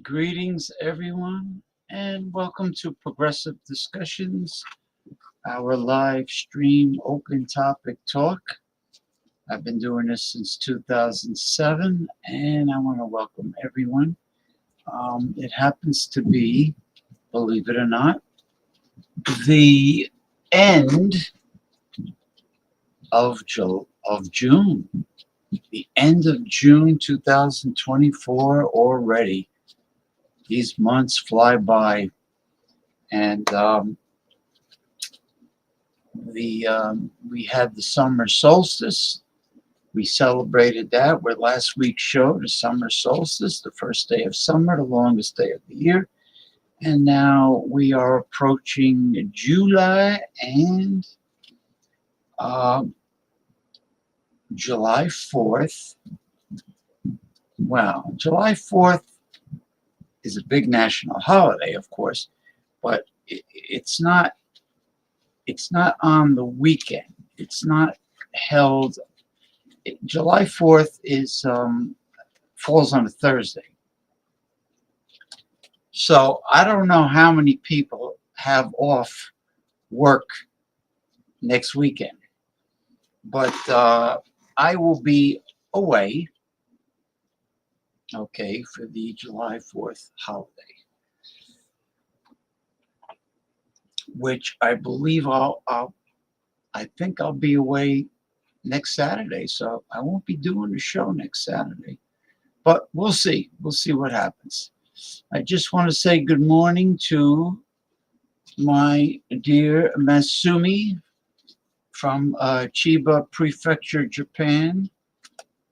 Greetings, everyone, and welcome to Progressive Discussions, our live stream open topic talk. I've been doing this since 2007, and I want to welcome everyone. It happens to be, believe it or not, the end of June. The end of June 2024 already. These months fly by, and we had the summer solstice. We celebrated that with last week's show, the summer solstice, the first day of summer, the longest day of the year. And now we are approaching July and July 4th. Wow, July 4th is a big national holiday, of course, but it's not on the weekend. It's not held. July 4th is falls on a Thursday. So I don't know how many people have off work next weekend, but I will be away, okay, for the July 4th holiday, which I believe I think I'll be away next Saturday, so I won't be doing the show next Saturday, but we'll see what happens. I just want to say good morning to my dear Masumi from Chiba Prefecture, Japan.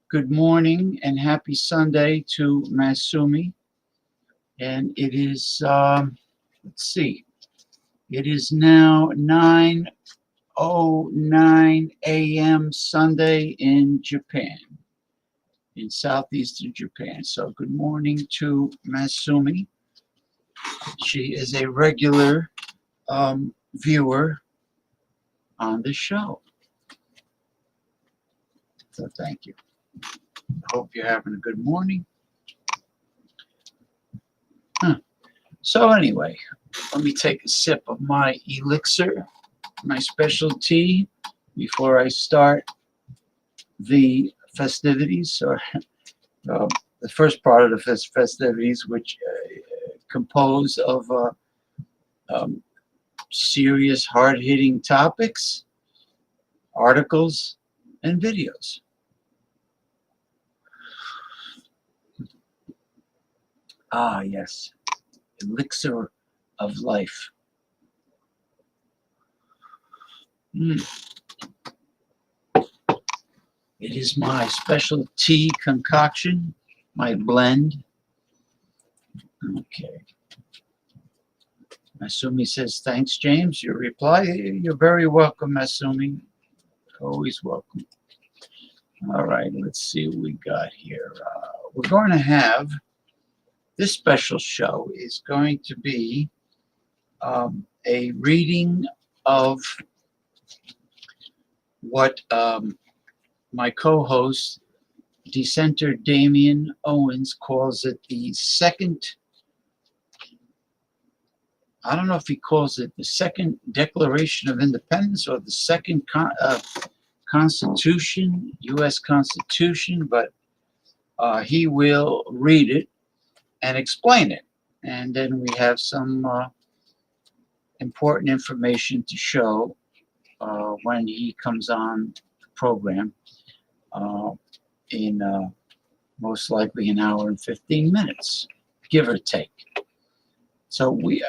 Good morning and happy Sunday to Masumi. And it is, let's see, it is now 9:09 a.m. Sunday in Japan, in southeastern Japan. So good morning to Masumi. She is a regular viewer on the show. So thank you. Hope you're having a good morning. So anyway, let me take a sip of my elixir, my special tea, before I start the festivities, or the first part of the festivities, which compose of um, serious, hard-hitting topics, articles, and videos. Ah, yes, elixir of life. It is my special tea concoction, my blend. Okay. Masumi says, thanks, James. Your reply, you're very welcome, Masumi. Always welcome. All right, let's see what we got here. We're going to have, this special show is going to be a reading of what my co-host, dissenter Damien Owens, calls it the second, I don't know if he calls it the second Declaration of Independence or the second Constitution, U.S. Constitution, but he will read it and explain it. And then we have some important information to show when he comes on the program in most likely an hour and 15 minutes, give or take. So we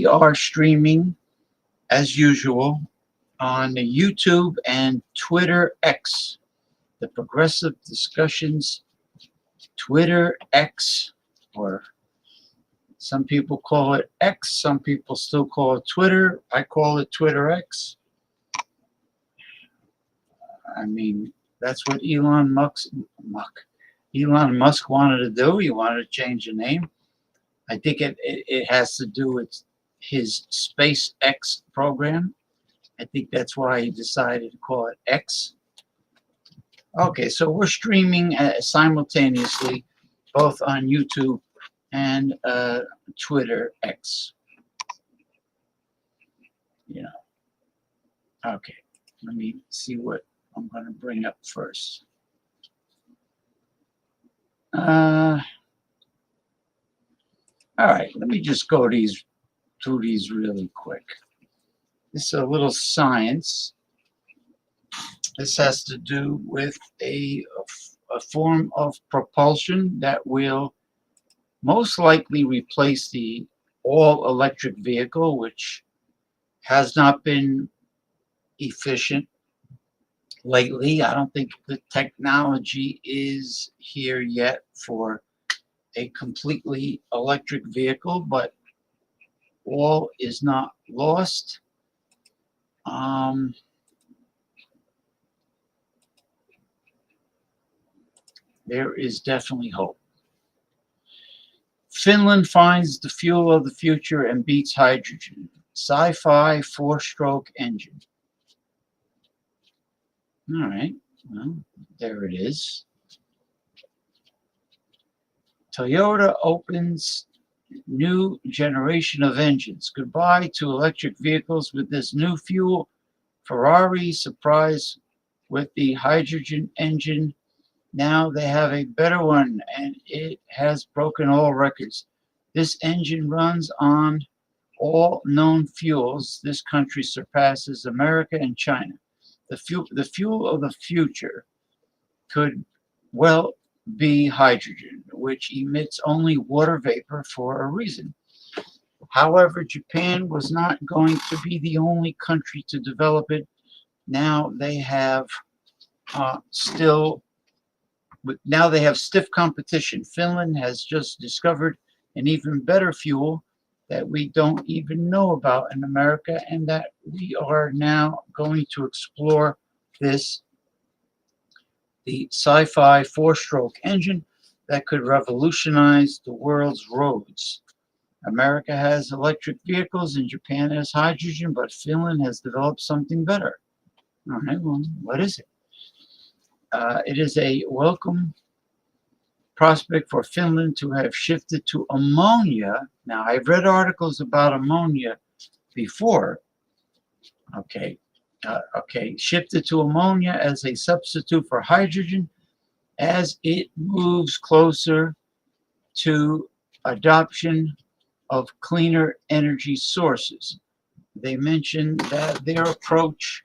are streaming, as usual, on YouTube and Twitter X, the Progressive Discussions Twitter X, or some people call it X, some people still call it Twitter. I call it Twitter X. I mean, that's what Elon Musk wanted to do. He wanted to change the name. I think it has to do with his SpaceX program. I think that's why he decided to call it X. Okay, so we're streaming simultaneously, both on YouTube and Twitter X. You know. Okay, let me see what I'm going to bring up first. All right, let me just go through these really quick. This is a little science. This has to do with a form of propulsion that will most likely replace the all-electric vehicle, which has not been efficient lately. I don't think the technology is here yet for a completely electric vehicle, but all is not lost. There is definitely hope. Finland finds the fuel of the future and beats hydrogen. Sci-fi 4-stroke engine. All right, well, there it is. Toyota opens new generation of engines. Goodbye to electric vehicles with this new fuel. Ferrari surprised with the hydrogen engine. Now they have a better one, and it has broken all records. This engine runs on all known fuels. This country surpasses America and China. The fuel of the future could well be hydrogen, which emits only water vapor for a reason. However, Japan was not going to be the only country to develop it. Now they have stiff competition. Finland has just discovered an even better fuel that we don't even know about in America, and that we are now going to explore this, the sci-fi 4-stroke engine that could revolutionize the world's roads. America has electric vehicles and Japan has hydrogen, but Finland has developed something better. All right, well, what is it? It is a welcome prospect for Finland to have shifted to ammonia. Now, I've read articles about ammonia before. Okay, shifted to ammonia as a substitute for hydrogen as it moves closer to adoption of cleaner energy sources. They mentioned that their approach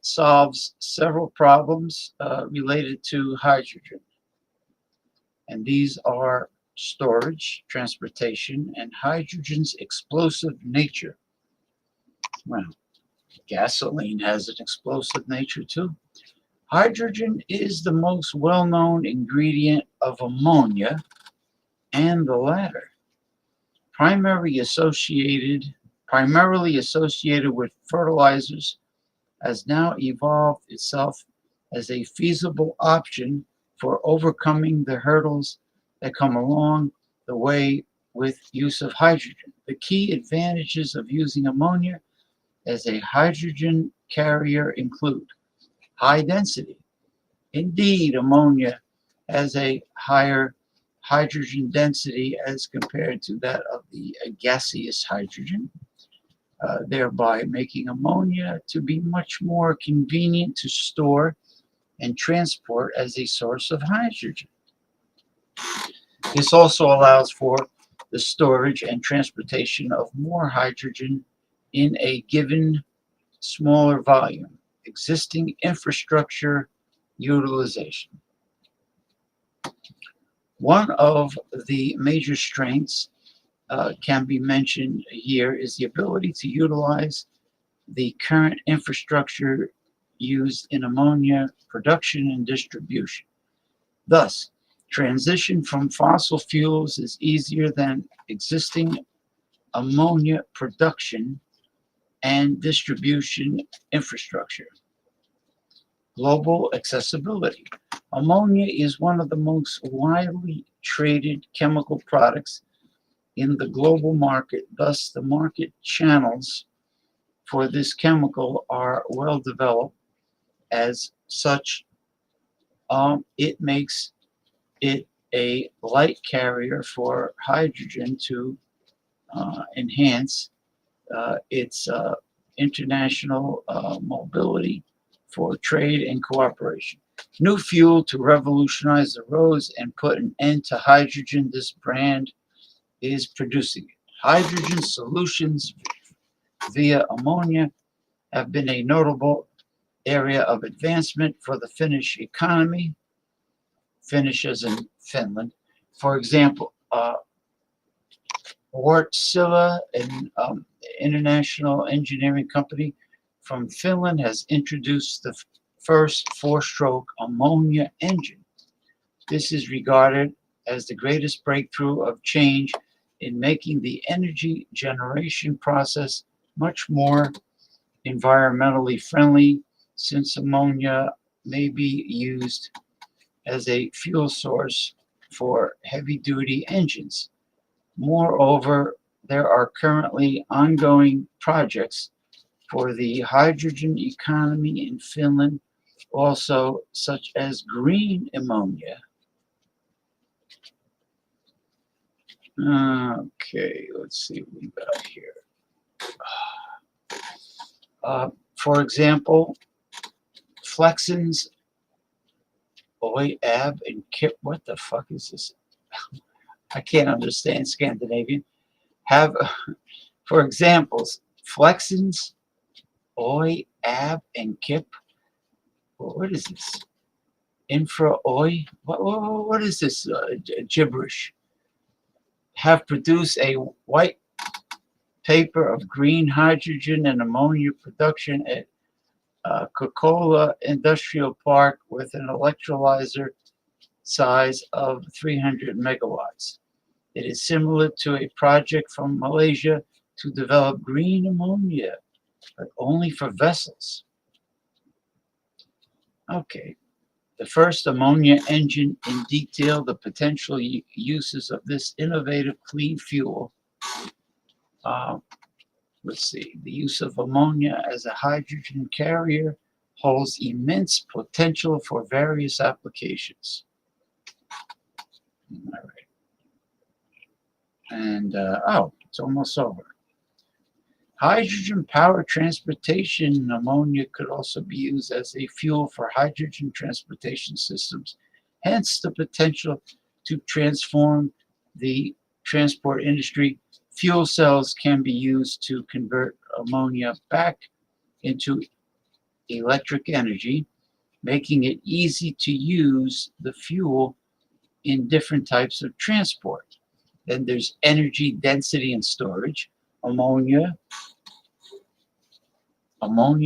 solves several problems related to hydrogen. And these are storage, transportation, and hydrogen's explosive nature. Well, gasoline has an explosive nature too. Hydrogen is the most well-known ingredient of ammonia, and the latter, primarily associated with fertilizers, has now evolved itself as a feasible option for overcoming the hurdles that come along the way with use of hydrogen. The key advantages of using ammonia as a hydrogen carrier include high density. Indeed, ammonia has a higher hydrogen density as compared to that of the gaseous hydrogen, thereby making ammonia to be much more convenient to store and transport as a source of hydrogen. This also allows for the storage and transportation of more hydrogen in a given smaller volume, existing infrastructure utilization. One of the major strengths can be mentioned here is the ability to utilize the current infrastructure used in ammonia production and distribution. Thus, transition from fossil fuels is easier than existing ammonia production and distribution infrastructure. Global accessibility. Ammonia is one of the most widely traded chemical products in the global market. Thus, the market channels for this chemical are well developed. As such, it makes it a light carrier for hydrogen to enhance its international mobility for trade and cooperation. New fuel to revolutionize the roads and put an end to hydrogen. This brand is producing it. Hydrogen solutions via ammonia have been a notable area of advancement for the Finnish economy. Finnish as in Finland. For example, Wärtsilä, an international engineering company from Finland, has introduced the first four-stroke ammonia engine. This is regarded as the greatest breakthrough of change in making the energy generation process much more environmentally friendly, since ammonia may be used as a fuel source for heavy-duty engines. Moreover, there are currently ongoing projects for the hydrogen economy in Finland, also such as green ammonia. Okay, let's see what we got here. For example, Flexins, Ab, and Kip. What the fuck is this? I can't understand Scandinavian. Have, for examples, Flexins, Ab, and Kip. What is this? Infra, What is this gibberish? Have produced a white paper of green hydrogen and ammonia production at Kokkola Industrial Park with an electrolyzer size of 300 megawatts. It is similar to a project from Malaysia to develop green ammonia, but only for vessels. Okay. The first ammonia engine in detail the potential uses of this innovative clean fuel. Let's see. The use of ammonia as a hydrogen carrier holds immense potential for various applications. All right. And, oh, it's almost over. Hydrogen power transportation. Ammonia could also be used as a fuel for hydrogen transportation systems. Hence the potential to transform the transport industry. Fuel cells can be used to convert ammonia back into electric energy, making it easy to use the fuel in different types of transport. Then there's energy density and storage. Ammonia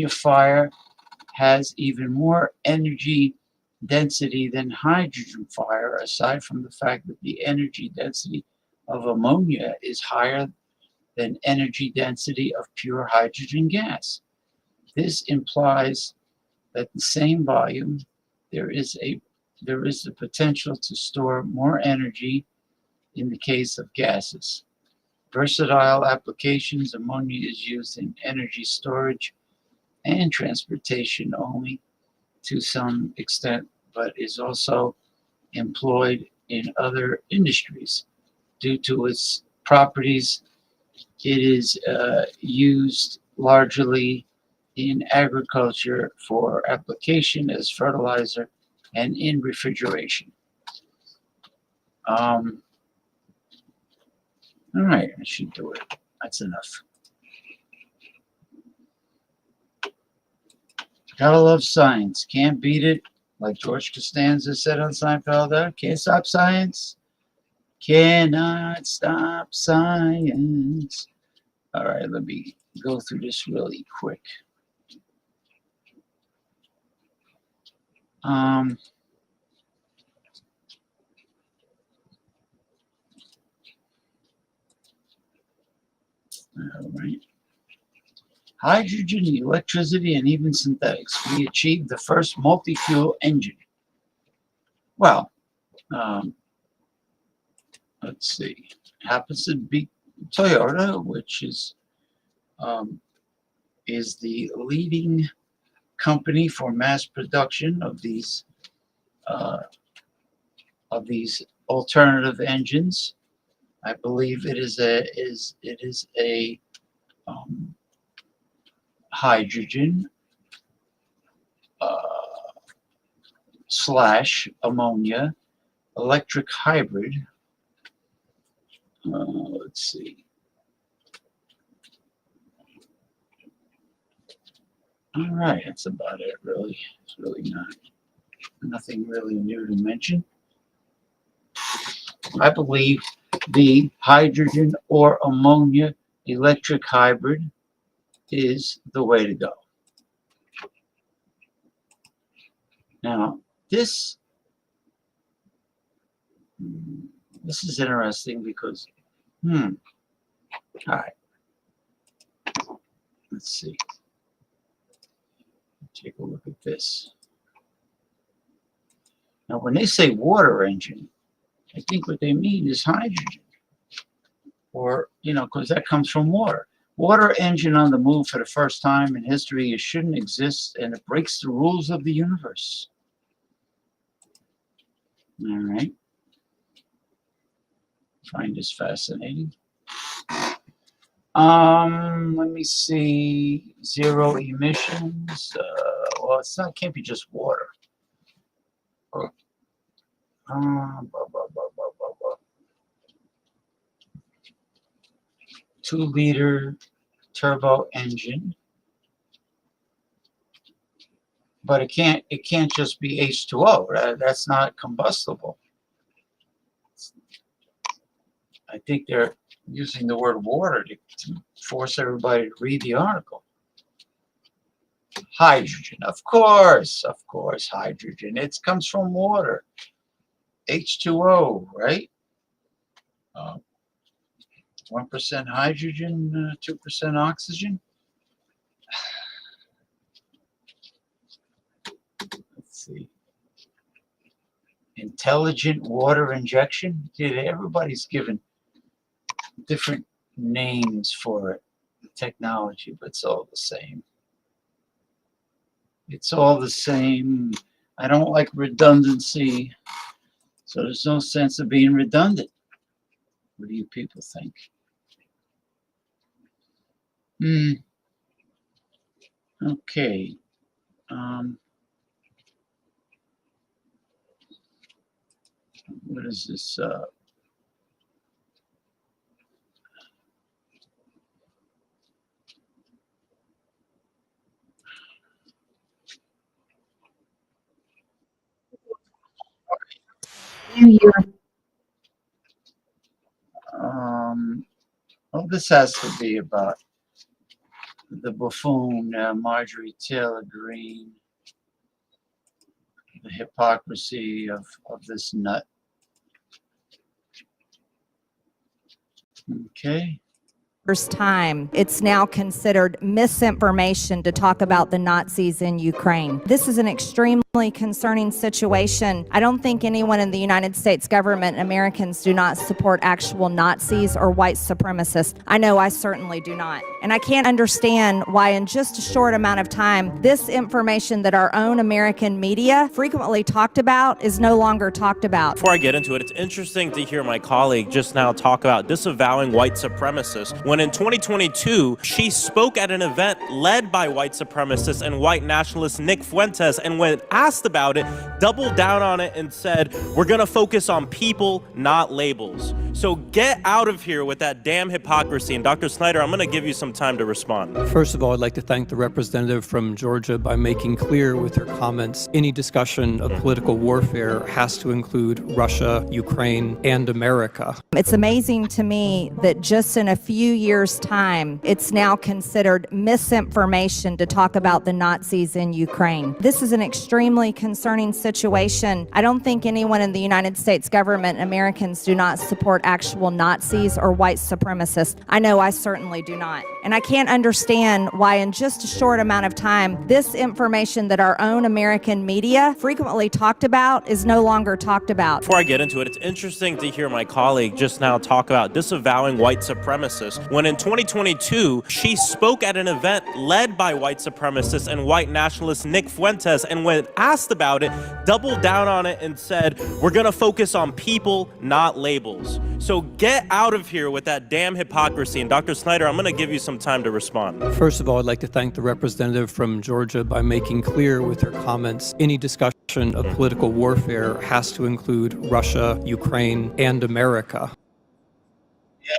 fire has even more energy density than hydrogen fire, aside from the fact that the energy density of ammonia is higher than energy density of pure hydrogen gas. This implies that the same volume, there is the potential to store more energy in the case of gases. Versatile applications. Ammonia is used in energy storage and transportation only to some extent, but is also employed in other industries. Due to its properties, it is used largely in agriculture for application as fertilizer and in refrigeration. All right, I should do it. That's enough. Gotta love science. Can't beat it. Like George Costanza said on Seinfeld, can't stop science. Cannot stop science. All right, let me go through this really quick. All right. Hydrogen, electricity, and even synthetics. We achieved the first multi-fuel engine. Well, let's see. It happens to be Toyota, which is the leading company for mass production of these alternative engines. I believe it is a hydrogen / ammonia electric hybrid. Let's see. All right, that's about it, really. It's really nothing really new to mention. I believe the hydrogen or ammonia electric hybrid is the way to go. Now, this is interesting because, all right, let's see. Take a look at this. Now, when they say water engine, I think what they mean is hydrogen, or, because that comes from water. Water engine on the move for the first time in history. It shouldn't exist, and it breaks the rules of the universe. All right. Find this fascinating. Let me see. Zero emissions. Well, it can't be just water. 2-liter turbo engine, but it can't just be H2O. Right? That's not combustible. I think they're using the word water to force everybody to read the article. Hydrogen, of course, hydrogen. It comes from water. H2O, right? 1% hydrogen, 2% oxygen. Let's see. Intelligent water injection. Everybody's given different names for it, the technology, but it's all the same. It's all the same. I don't like redundancy, So there's no sense of being redundant. What do you people think? Okay. What is this? Well, this has to be about the buffoon Marjorie Taylor Greene, the hypocrisy of this nut. Okay. First time, it's now considered misinformation to talk about the Nazis in Ukraine. This is an extremely concerning situation. I don't think anyone in the United States government, Americans, do not support actual Nazis or white supremacists. I know I certainly do not. And I can't understand why in just a short amount of time, this information that our own American media frequently talked about is no longer talked about. Before I get into it, it's interesting to hear my colleague just now talk about disavowing white supremacists when in 2022, she spoke at an event led by white supremacist and white nationalist Nick Fuentes, and when asked about it, doubled down on it and said, we're gonna focus on people, not labels. So get out of here with that damn hypocrisy. And Dr. Snyder, I'm gonna give you some time to respond. First of all, I'd like to thank the representative from Georgia by making clear with her comments, any discussion of political warfare has to include Russia, Ukraine, and America. It's amazing to me that just in a few years' time, it's now considered misinformation to talk about the Nazis in Ukraine. This is an extremely concerning situation. I don't think anyone in the United States government, Americans, do not support actual Nazis or white supremacists. I know I certainly do not. And I can't understand why in just a short amount of time, this information that our own American media frequently talked about is no longer talked about. Before I get into it, it's interesting to hear my colleague just now talk about disavowing white supremacists when in 2022, she spoke at an event led by white supremacists and white nationalist Nick Fuentes, and when asked about it, doubled down on it and said, we're gonna focus on people, not labels. So get out of here with that damn hypocrisy. And Dr. Snyder, I'm gonna give you some time to respond. First of all, I'd like to thank the representative from Georgia by making clear with her comments, any discussion of political warfare has to include Russia, Ukraine, and America. Yeah.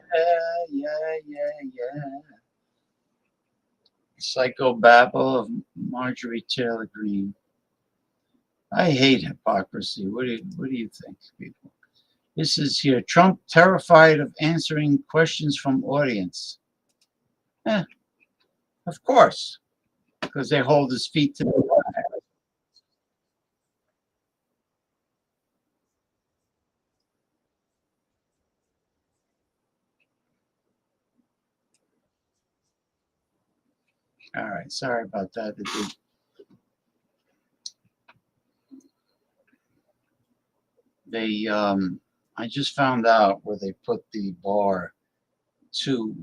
Psychobabble of Marjorie Taylor Greene. I hate hypocrisy. What do you think, people? This is here. Trump terrified of answering questions from audience. Of course, because they hold his feet to the fire. All right, sorry about that. I just found out where they put the bar to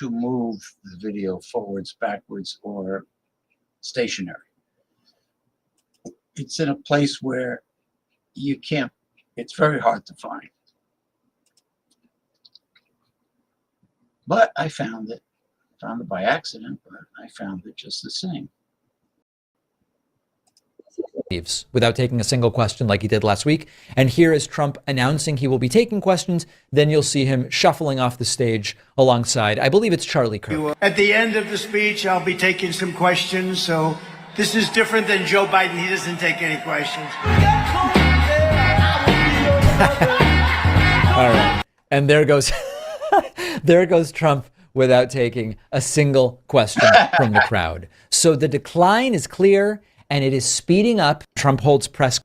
move the video forwards, backwards, or stationary. It's in a place where you can't, it's very hard to find. But I found it. Found it by accident, but I found it just the same. Without taking a single question like he did last week. And here is Trump announcing he will be taking questions. Then you'll see him shuffling off the stage alongside, I believe it's Charlie Kirk. At the end of the speech, I'll be taking some questions. So this is different than Joe Biden. He doesn't take any questions. All right. And there goes, there goes Trump without taking a single question from the crowd. So the decline is clear. And it is speeding up. Trump holds press.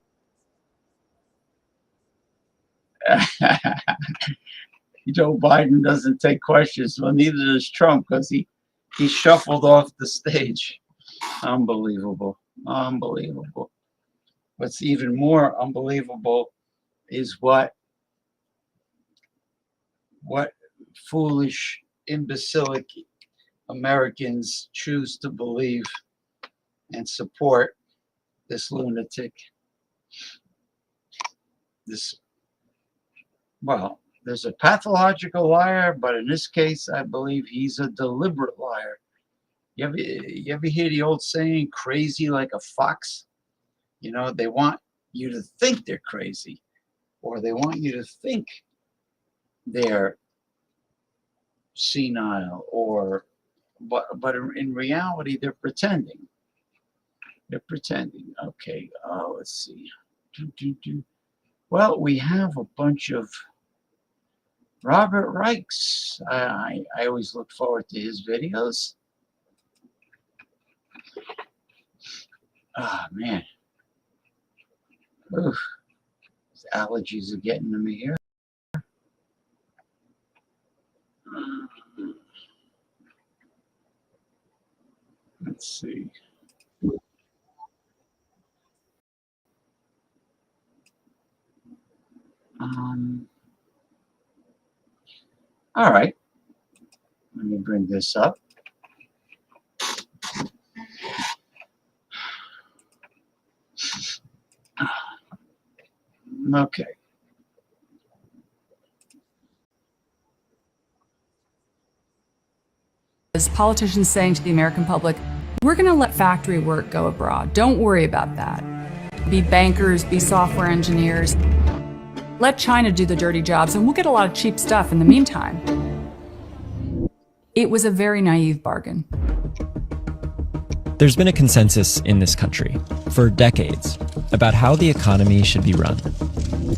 Joe Biden doesn't take questions. Well, neither does Trump, because he shuffled off the stage. Unbelievable. Unbelievable. What's even more unbelievable is what foolish, imbecilic Americans choose to believe and support this lunatic. well, there's a pathological liar, but in this case, I believe he's a deliberate liar. You ever hear the old saying, crazy like a fox? You know, they want you to think they're crazy, or they want you to think they're senile, but in reality, they're pretending. They're pretending. Okay, let's see. Well, we have a bunch of Robert Reichs. I always look forward to his videos. Ah, man. Oof. These allergies are getting to me here. Let's see. All right. Let me bring this up. Okay. As politicians saying to the American public, we're going to let factory work go abroad. Don't worry about that. Be bankers, be software engineers. Let China do the dirty jobs and we'll get a lot of cheap stuff in the meantime. It was a very naive bargain. There's been a consensus in this country for decades about how the economy should be run.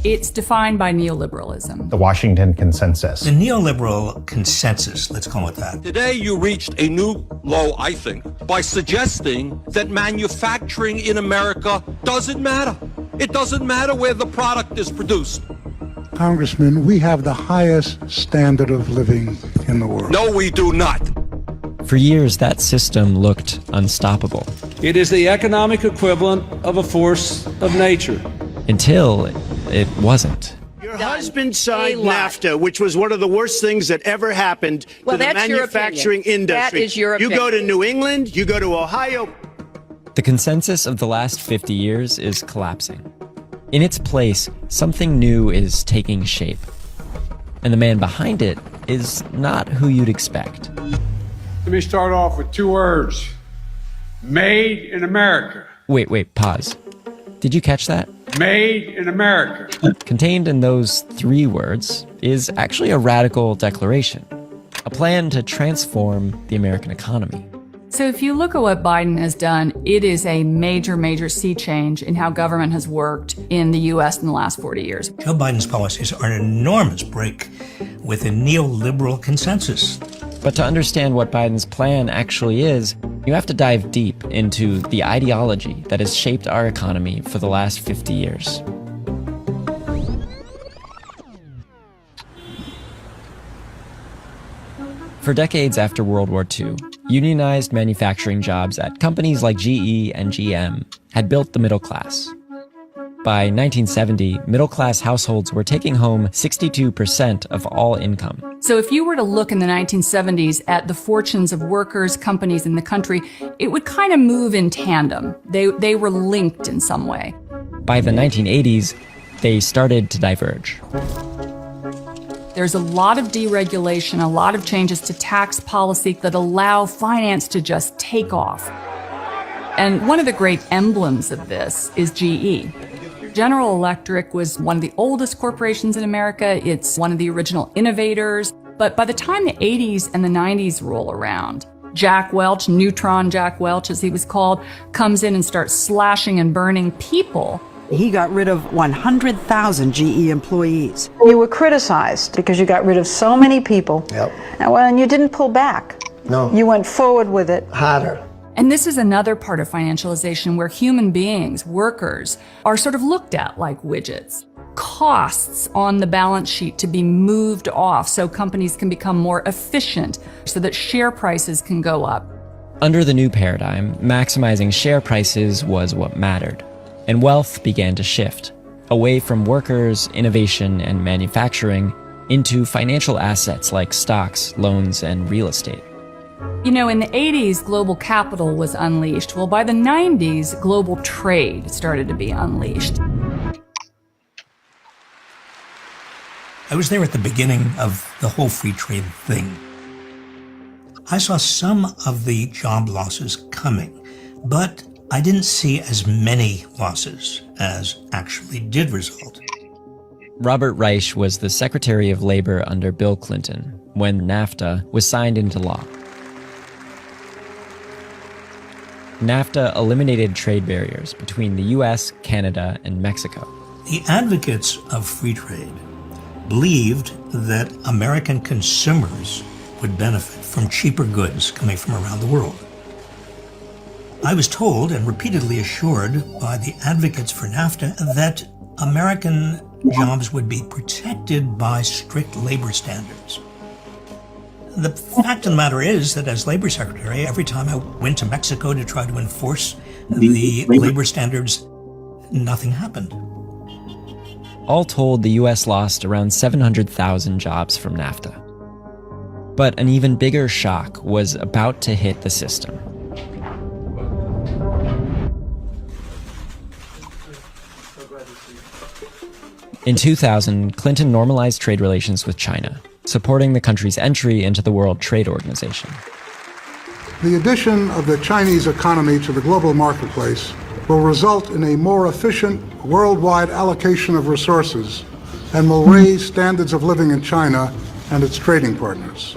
It's defined by neoliberalism. The Washington Consensus. The neoliberal consensus, let's call it that. Today you reached a new low, I think, by suggesting that manufacturing in America doesn't matter. It doesn't matter where the product is produced. Congressman, we have the highest standard of living in the world. No, we do not. For years, that system looked unstoppable. It is the economic equivalent of a force of nature. Until it wasn't. Your husband signed NAFTA, which was one of the worst things that ever happened to the manufacturing industry. That is your opinion. You go to New England, you go to Ohio. The consensus of the last 50 years is collapsing. In its place, something new is taking shape. And the man behind it is not who you'd expect. Let me start off with 2 words. Made in America. Wait, pause. Did you catch that? Made in America. Contained in those 3 words is actually a radical declaration, a plan to transform the American economy. So if you look at what Biden has done, it is a major sea change in how government has worked in the U.S. in the last 40 years. Joe Biden's policies are an enormous break with a neoliberal consensus. But to understand what Biden's plan actually is, you have to dive deep into the ideology that has shaped our economy for the last 50 years. For decades after World War II, unionized manufacturing jobs at companies like GE and GM had built the middle class. By 1970, middle-class households were taking home 62% of all income. So if you were to look in the 1970s at the fortunes of workers, companies in the country, it would kind of move in tandem. They were linked in some way. By the 1980s, they started to diverge. There's a lot of deregulation, a lot of changes to tax policy that allow finance to just take off. And one of the great emblems of this is GE. General Electric was one of the oldest corporations in America. It's one of the original innovators. But by the time the 80s and the 90s roll around, Jack Welch, Neutron Jack Welch as he was called, comes in and starts slashing and burning people. He got rid of 100,000 GE employees. You were criticized because you got rid of so many people. Yep. And you didn't pull back. No. You went forward with it. Harder. And this is another part of financialization where human beings, workers, are sort of looked at like widgets. Costs on the balance sheet to be moved off so companies can become more efficient, so that share prices can go up. Under the new paradigm, maximizing share prices was what mattered, and wealth began to shift away from workers, innovation, and manufacturing into financial assets like stocks, loans, and real estate. You know, in the 80s, global capital was unleashed. Well, by the 90s, global trade started to be unleashed. I was there at the beginning of the whole free trade thing. I saw some of the job losses coming, but I didn't see as many losses as actually did result. Robert Reich was the Secretary of Labor under Bill Clinton when NAFTA was signed into law. NAFTA eliminated trade barriers between the US, Canada, and Mexico. The advocates of free trade believed that American consumers would benefit from cheaper goods coming from around the world. I was told and repeatedly assured by the advocates for NAFTA that American jobs would be protected by strict labor standards. The fact of the matter is that as labor secretary, every time I went to Mexico to try to enforce the labor standards, nothing happened. All told, the US lost around 700,000 jobs from NAFTA. But an even bigger shock was about to hit the system. In 2000, Clinton normalized trade relations with China, supporting the country's entry into the World Trade Organization. The addition of the Chinese economy to the global marketplace will result in a more efficient worldwide allocation of resources and will raise standards of living in China and its trading partners.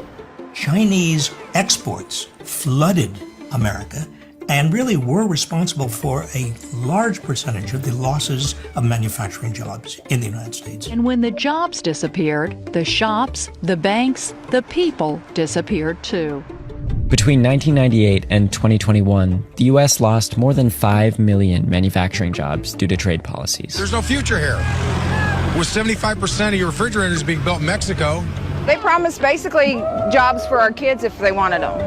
Chinese exports flooded America and really were responsible for a large percentage of the losses of manufacturing jobs in the United States. And when the jobs disappeared, the shops, the banks, the people disappeared too. Between 1998 and 2021, the US lost more than 5 million manufacturing jobs due to trade policies. There's no future here. With 75% of your refrigerators being built in Mexico. They promised basically jobs for our kids if they wanted them.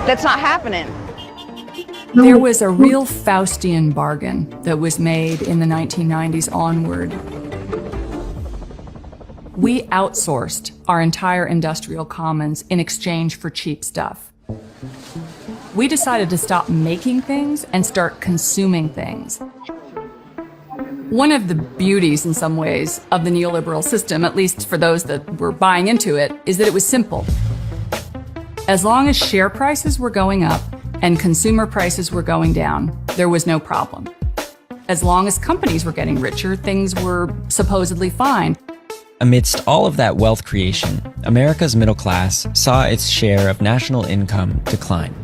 That's not happening. There was a real Faustian bargain that was made in the 1990s onward. We outsourced our entire industrial commons in exchange for cheap stuff. We decided to stop making things and start consuming things. One of the beauties, in some ways, of the neoliberal system, at least for those that were buying into it, is that it was simple. As long as share prices were going up and consumer prices were going down, there was no problem. As long as companies were getting richer, things were supposedly fine. Amidst all of that wealth creation, America's middle class saw its share of national income decline.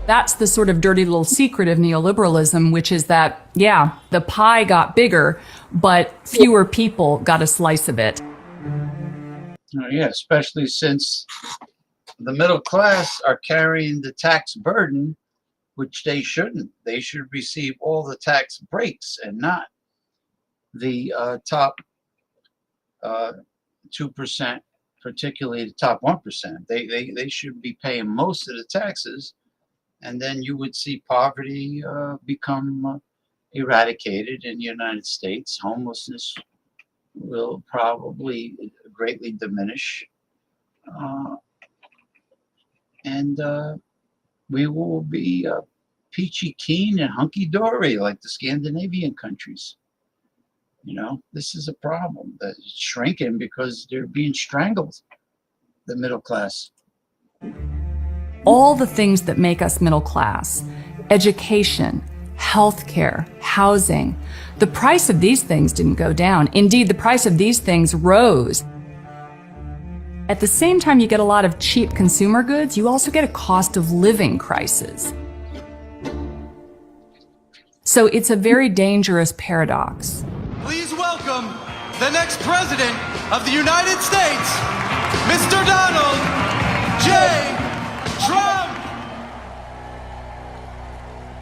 That's the sort of dirty little secret of neoliberalism, which is that, yeah, the pie got bigger, but fewer people got a slice of it. Yeah, especially since the middle class are carrying the tax burden, which they shouldn't. They should receive all the tax breaks and not the top 2%, particularly the top 1%. They should be paying most of the taxes, and then you would see poverty become eradicated in the United States. Homelessness will probably greatly diminish, and we will be peachy keen and hunky-dory like the Scandinavian countries. You know, this is a problem that's shrinking because they're being strangled, the middle class. All the things that make us middle class, education, healthcare, housing, the price of these things didn't go down. Indeed, the price of these things rose. At the same time you get a lot of cheap consumer goods, you also get a cost of living crisis. So it's a very dangerous paradox. Please welcome the next president of the United States, Mr. Donald J. Trump.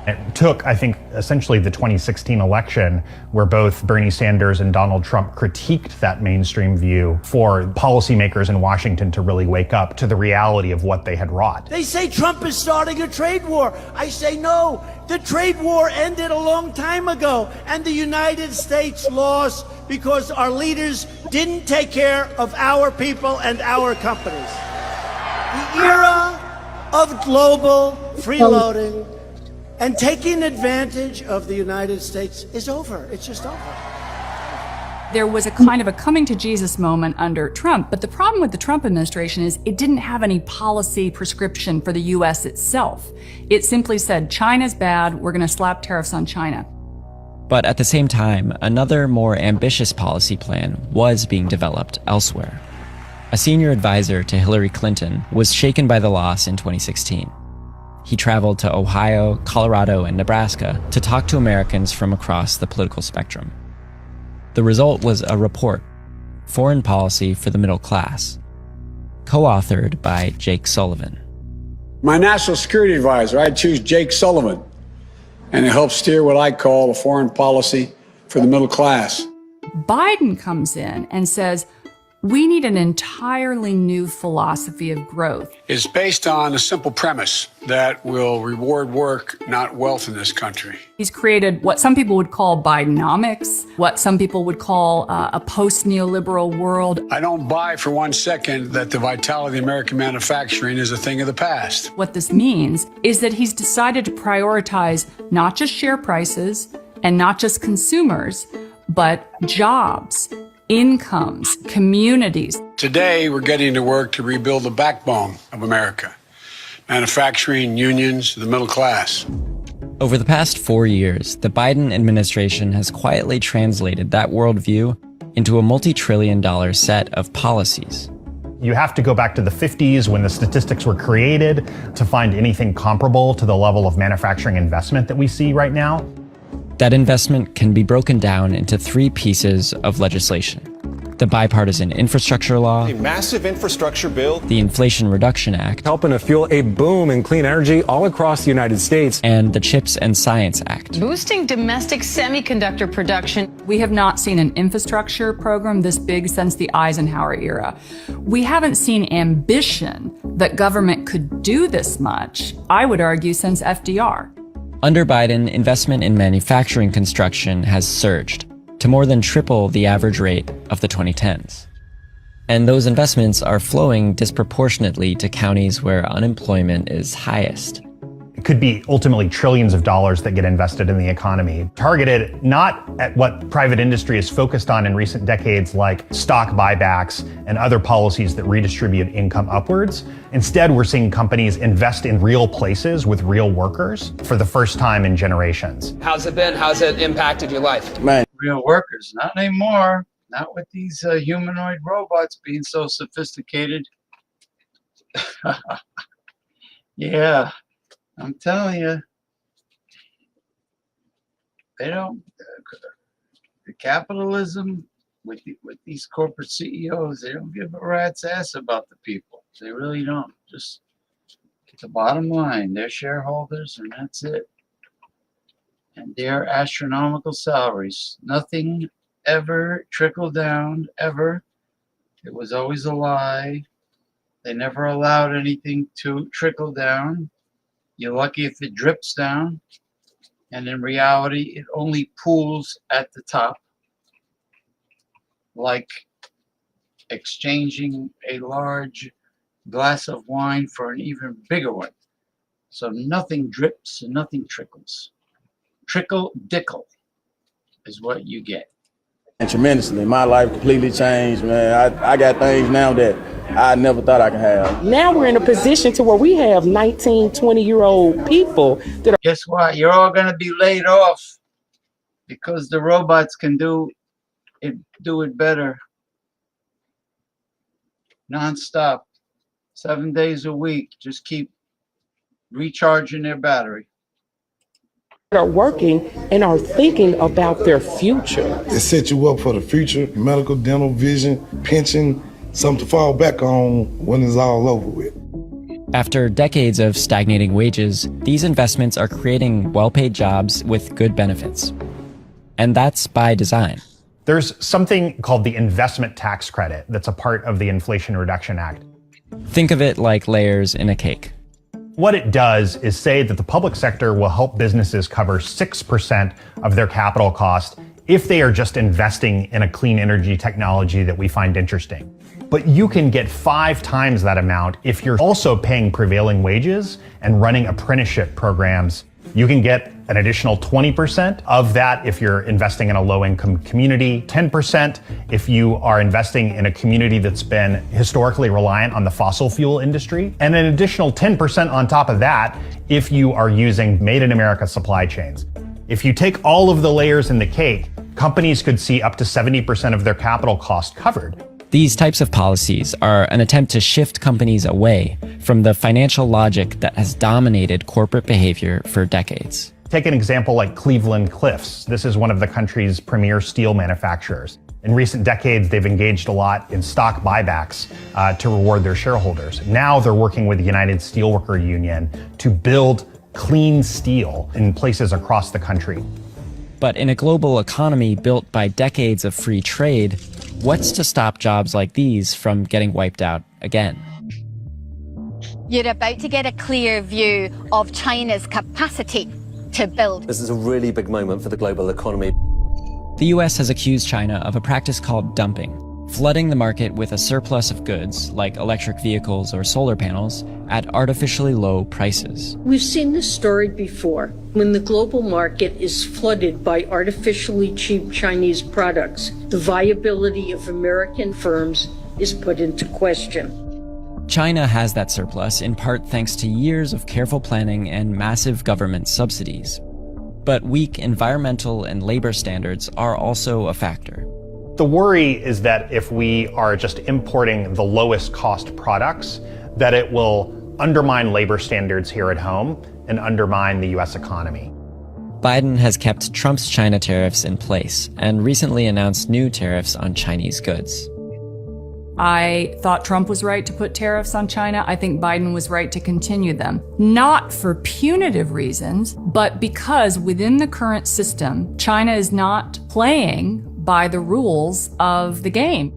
It took, I think, essentially the 2016 election, where both Bernie Sanders and Donald Trump critiqued that mainstream view, for policymakers in Washington to really wake up to the reality of what they had wrought. They say Trump is starting a trade war. I say no. The trade war ended a long time ago, and the United States lost because our leaders didn't take care of our people and our companies. The era of global freeloading and taking advantage of the United States is over. It's just over. There was a kind of a coming to Jesus moment under Trump, but the problem with the Trump administration is it didn't have any policy prescription for the US itself. It simply said, China's bad, we're going to slap tariffs on China. But at the same time, another more ambitious policy plan was being developed elsewhere. A senior advisor to Hillary Clinton was shaken by the loss in 2016. He traveled to Ohio, Colorado, and Nebraska to talk to Americans from across the political spectrum. The result was a report, Foreign Policy for the Middle Class, co-authored by Jake Sullivan. My national security advisor, I choose Jake Sullivan, and it helps steer what I call a foreign policy for the middle class. Biden comes in and says, we need an entirely new philosophy of growth. It's based on a simple premise that will reward work, not wealth in this country. He's created what some people would call Bidenomics, what some people would call a post-neoliberal world. I don't buy for 1 second that the vitality of American manufacturing is a thing of the past. What this means is that he's decided to prioritize not just share prices and not just consumers, but jobs, incomes, communities. Today, we're getting to work to rebuild the backbone of America. Manufacturing, unions, the middle class. Over the past 4 years, the Biden administration has quietly translated that worldview into a multi-trillion-dollar set of policies. You have to go back to the 50s when the statistics were created to find anything comparable to the level of manufacturing investment that we see right now. That investment can be broken down into 3 pieces of legislation: the Bipartisan Infrastructure Law, a massive infrastructure bill, the Inflation Reduction Act, helping to fuel a boom in clean energy all across the United States, and the CHIPS and Science Act, boosting domestic semiconductor production. We have not seen an infrastructure program this big since the Eisenhower era. We haven't seen ambition that government could do this much, I would argue, since FDR. Under Biden, investment in manufacturing construction has surged to more than triple the average rate of the 2010s. And those investments are flowing disproportionately to counties where unemployment is highest. It could be ultimately trillions of dollars that get invested in the economy, targeted not at what private industry is focused on in recent decades, like stock buybacks and other policies that redistribute income upwards. Instead, we're seeing companies invest in real places with real workers for the first time in generations. How's it been? How's it impacted your life? Man, real workers, not anymore. Not with these humanoid robots being so sophisticated. Yeah. I'm telling you, they don't. The capitalism with these corporate CEOs, they don't give a rat's ass about the people. They really don't. Just the bottom line, they're shareholders, and that's it. And their astronomical salaries. Nothing ever trickled down, ever. It was always a lie. They never allowed anything to trickle down. You're lucky if it drips down, and in reality, it only pools at the top, like exchanging a large glass of wine for an even bigger one. So nothing drips and nothing trickles. Trickle-dickle is what you get. And tremendously, my life completely changed, man. I got things now that I never thought I could have. Now we're in a position to where we have 19, 20-year-old people that are... Guess what? You're all going to be laid off because the robots can do it better. Non-stop, 7 days a week. Just keep recharging their battery. Are working and are thinking about their future. It sets you up for the future: medical, dental, vision, pension, something to fall back on when it's all over with. After decades of stagnating wages, these investments are creating well-paid jobs with good benefits. And that's by design. There's something called the investment tax credit that's a part of the Inflation Reduction Act. Think of it like layers in a cake. What it does is say that the public sector will help businesses cover 6% of their capital cost if they are just investing in a clean energy technology that we find interesting. But you can get 5 times that amount if you're also paying prevailing wages and running apprenticeship programs. You can get an additional 20% of that if you're investing in a low-income community, 10% if you are investing in a community that's been historically reliant on the fossil fuel industry, and an additional 10% on top of that if you are using made-in-America supply chains. If you take all of the layers in the cake, companies could see up to 70% of their capital cost covered. These types of policies are an attempt to shift companies away from the financial logic that has dominated corporate behavior for decades. Take an example like Cleveland-Cliffs. This is one of the country's premier steel manufacturers. In recent decades, they've engaged a lot in stock buybacks to reward their shareholders. Now they're working with the United Steelworker Union to build clean steel in places across the country. But in a global economy built by decades of free trade, what's to stop jobs like these from getting wiped out again? You're about to get a clear view of China's capacity to build. This is a really big moment for the global economy. The US has accused China of a practice called dumping, flooding the market with a surplus of goods, like electric vehicles or solar panels, at artificially low prices. We've seen this story before. When the global market is flooded by artificially cheap Chinese products, the viability of American firms is put into question. China has that surplus in part thanks to years of careful planning and massive government subsidies. But weak environmental and labor standards are also a factor. The worry is that if we are just importing the lowest cost products, that it will undermine labor standards here at home and undermine the US economy. Biden has kept Trump's China tariffs in place and recently announced new tariffs on Chinese goods. I thought Trump was right to put tariffs on China. I think Biden was right to continue them. Not for punitive reasons, but because within the current system, China is not playing by the rules of the game.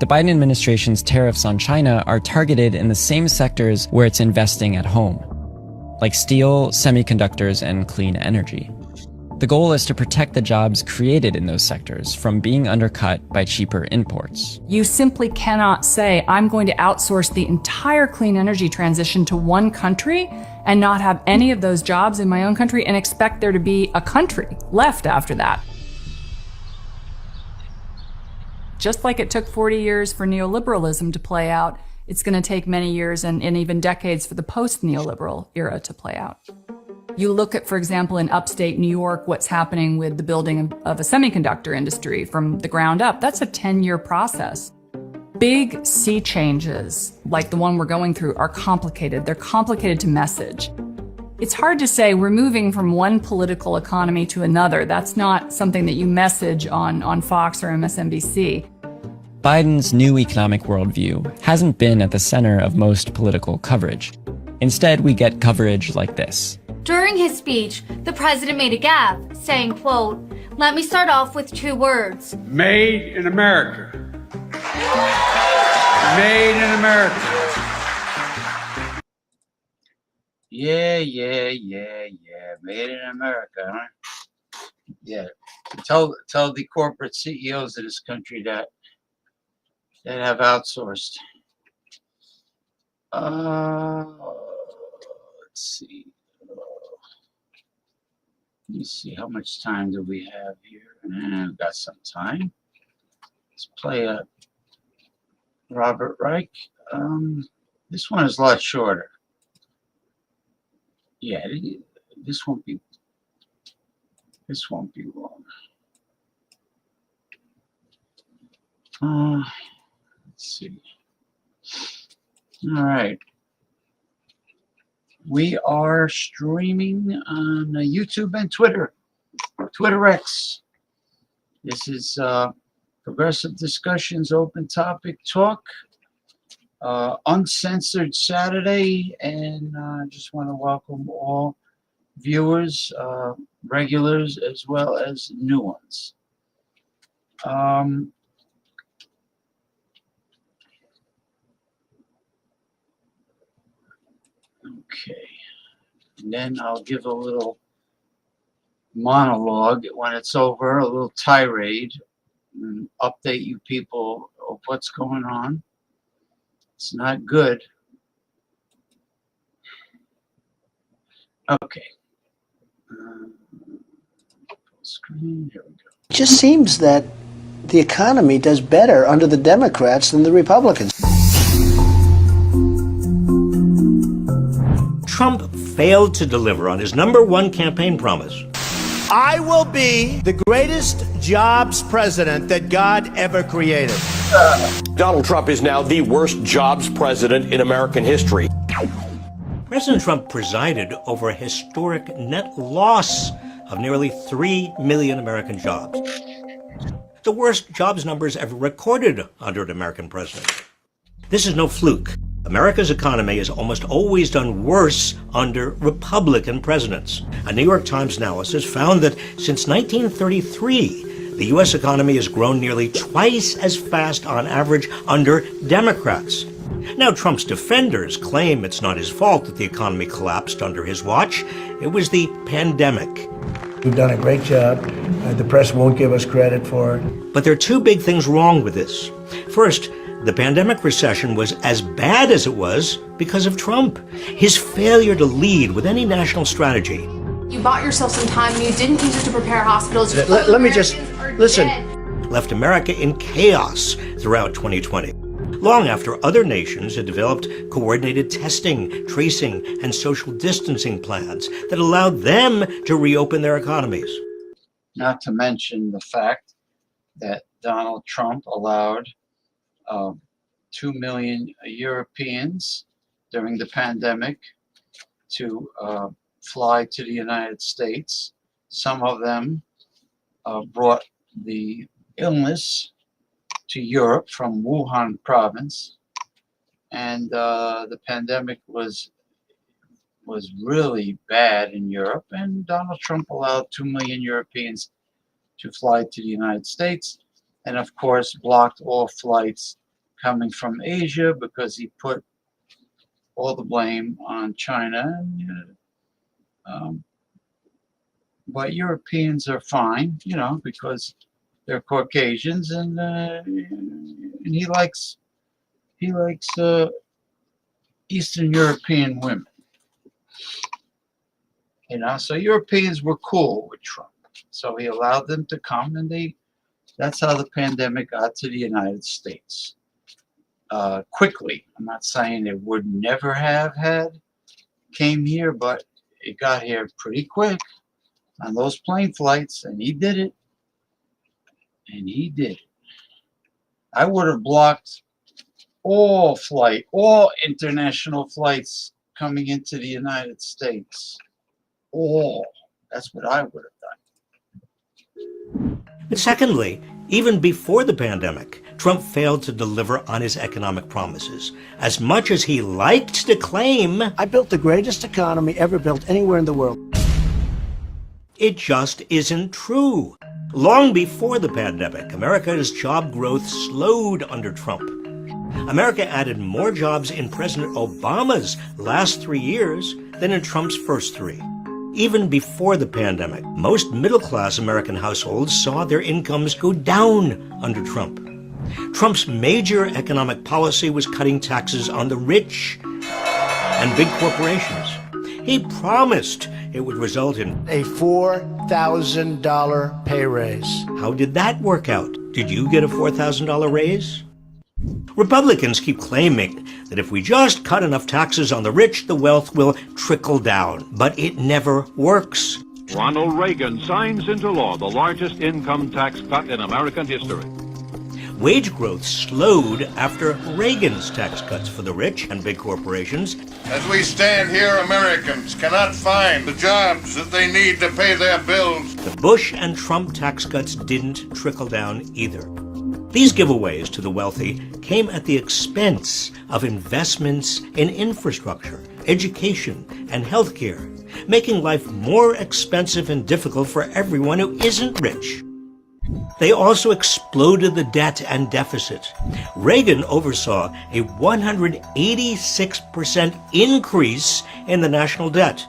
The Biden administration's tariffs on China are targeted in the same sectors where it's investing at home, like steel, semiconductors, and clean energy. The goal is to protect the jobs created in those sectors from being undercut by cheaper imports. You simply cannot say, I'm going to outsource the entire clean energy transition to one country and not have any of those jobs in my own country and expect there to be a country left after that. Just like it took 40 years for neoliberalism to play out, it's going to take many years and even decades for the post-neoliberal era to play out. You look at, for example, in upstate New York, what's happening with the building of a semiconductor industry from the ground up. That's a 10-year process. Big sea changes, like the one we're going through, are complicated. They're complicated to message. It's hard to say we're moving from one political economy to another. That's not something that you message on Fox or MSNBC. Biden's new economic worldview hasn't been at the center of most political coverage. Instead, we get coverage like this. During his speech, the president made a gaffe, saying, quote, "Let me start off with 2 words. Made in America. Made in America." Yeah. Made in America, huh? Yeah. Tell the corporate CEOs of this country that have outsourced. Let's see. Let me see, how much time do we have here? We've got some time. Let's play Robert Reich. This one is a lot shorter. Yeah, this won't be long. Let's see. All right. We are streaming on YouTube and Twitter, Twitter X. This is Progressive Discussions, Open Topic Talk, Uncensored Saturday, and I just want to welcome all viewers, regulars, as well as new ones. Okay, and then I'll give a little monologue when it's over, a little tirade, and update you people of what's going on. It's not good. Okay. Screen, here we go. It just seems that the economy does better under the Democrats than the Republicans. Trump failed to deliver on his #1 campaign promise. I will be the greatest jobs president that God ever created. Donald Trump is now the worst jobs president in American history. President Trump presided over a historic net loss of nearly 3 million American jobs. The worst jobs numbers ever recorded under an American president. This is no fluke. America's economy has almost always done worse under Republican presidents. A New York Times analysis found that since 1933, the U.S. economy has grown nearly twice as fast on average under Democrats. Now, Trump's defenders claim it's not his fault that the economy collapsed under his watch. It was the pandemic. We've done a great job. The press won't give us credit for it. But there are two big things wrong with this. First, the pandemic recession was as bad as it was because of Trump. His failure to lead with any national strategy. You bought yourself some time and you didn't use it to prepare hospitals. Let me just listen. Left America in chaos throughout 2020. Long after other nations had developed coordinated testing, tracing, and social distancing plans that allowed them to reopen their economies. Not to mention the fact that Donald Trump allowed 2 million Europeans during the pandemic to fly to the United States. Some of them brought the illness to Europe from Wuhan province, and the pandemic was really bad in Europe, and Donald Trump allowed 2 million Europeans to fly to the United States, and of course blocked all flights coming from Asia because he put all the blame on China. But Europeans are fine, you know, because they're Caucasians, and he likes Eastern European women. You know, so Europeans were cool with Trump, so he allowed them to come, and that's how the pandemic got to the United States quickly. I'm not saying it would never have came here, but it got here pretty quick on those plane flights, and he did it. And he did it. I would have blocked all international flights coming into the United States. All. That's what I would have done. But secondly, even before the pandemic, Trump failed to deliver on his economic promises. As much as he liked to claim, I built the greatest economy ever built anywhere in the world. It just isn't true. Long before the pandemic, America's job growth slowed under Trump. America added more jobs in President Obama's last 3 years than in Trump's first 3. Even before the pandemic, most middle-class American households saw their incomes go down under Trump. Trump's major economic policy was cutting taxes on the rich and big corporations. He promised it would result in a $4,000 pay raise. How did that work out? Did you get a $4,000 raise? Republicans keep claiming that if we just cut enough taxes on the rich, the wealth will trickle down. But it never works. Ronald Reagan signs into law the largest income tax cut in American history. Wage growth slowed after Reagan's tax cuts for the rich and big corporations. As we stand here, Americans cannot find the jobs that they need to pay their bills. The Bush and Trump tax cuts didn't trickle down either. These giveaways to the wealthy came at the expense of investments in infrastructure, education, and healthcare, making life more expensive and difficult for everyone who isn't rich. They also exploded the debt and deficit. Reagan oversaw a 186% increase in the national debt.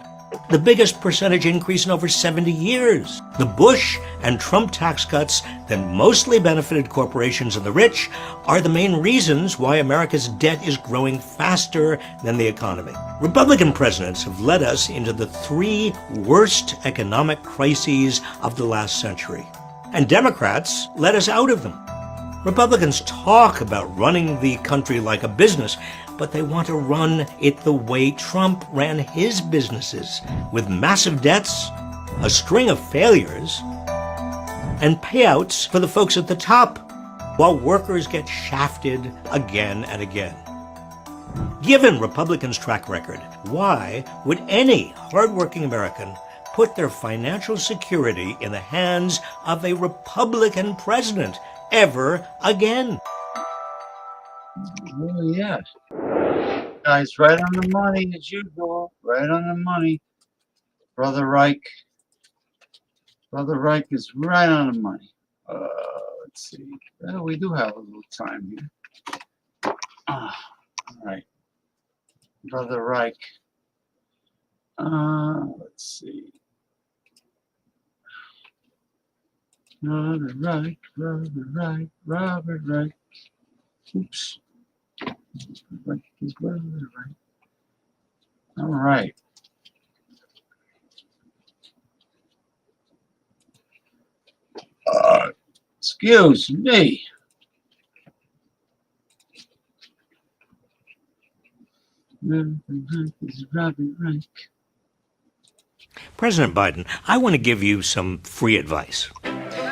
the biggest percentage increase in over 70 years. The Bush and Trump tax cuts that mostly benefited corporations and the rich are the main reasons why America's debt is growing faster than the economy. Republican presidents have led us into the 3 worst economic crises of the last century, and Democrats led us out of them. Republicans talk about running the country like a business, but they want to run it the way Trump ran his businesses, with massive debts, a string of failures, and payouts for the folks at the top, while workers get shafted again and again. Given Republicans' track record, why would any hardworking American put their financial security in the hands of a Republican president ever again? Oh, yeah. Guys, right on the money as usual. Right on the money. Brother Reich. Brother Reich is right on the money. Let's see. Well, we do have a little time here. All right. Brother Reich. Let's see. Robert Reich, Robert Reich, Robert Reich. Oops. All right. Excuse me. President Biden, I want to give you some free advice.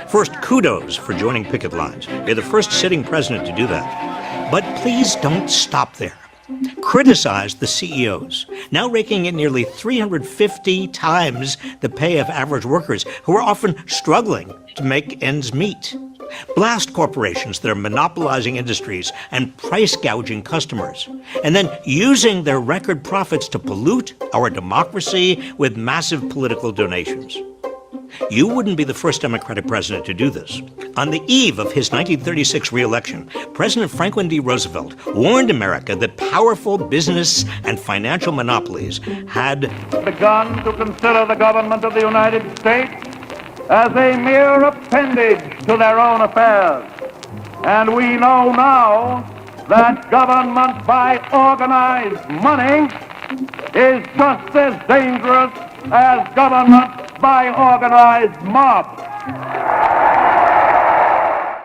First, kudos for joining picket lines. You're the first sitting president to do that. But please don't stop there. Criticize the CEOs, now raking in nearly 350 times the pay of average workers who are often struggling to make ends meet. Blast corporations that are monopolizing industries and price gouging customers, and then using their record profits to pollute our democracy with massive political donations. You wouldn't be the first Democratic president to do this. On the eve of his 1936 re-election, President Franklin D. Roosevelt warned America that powerful business and financial monopolies had begun to consider the government of the United States as a mere appendage to their own affairs. And we know now that government by organized money is just as dangerous as government by organized mob.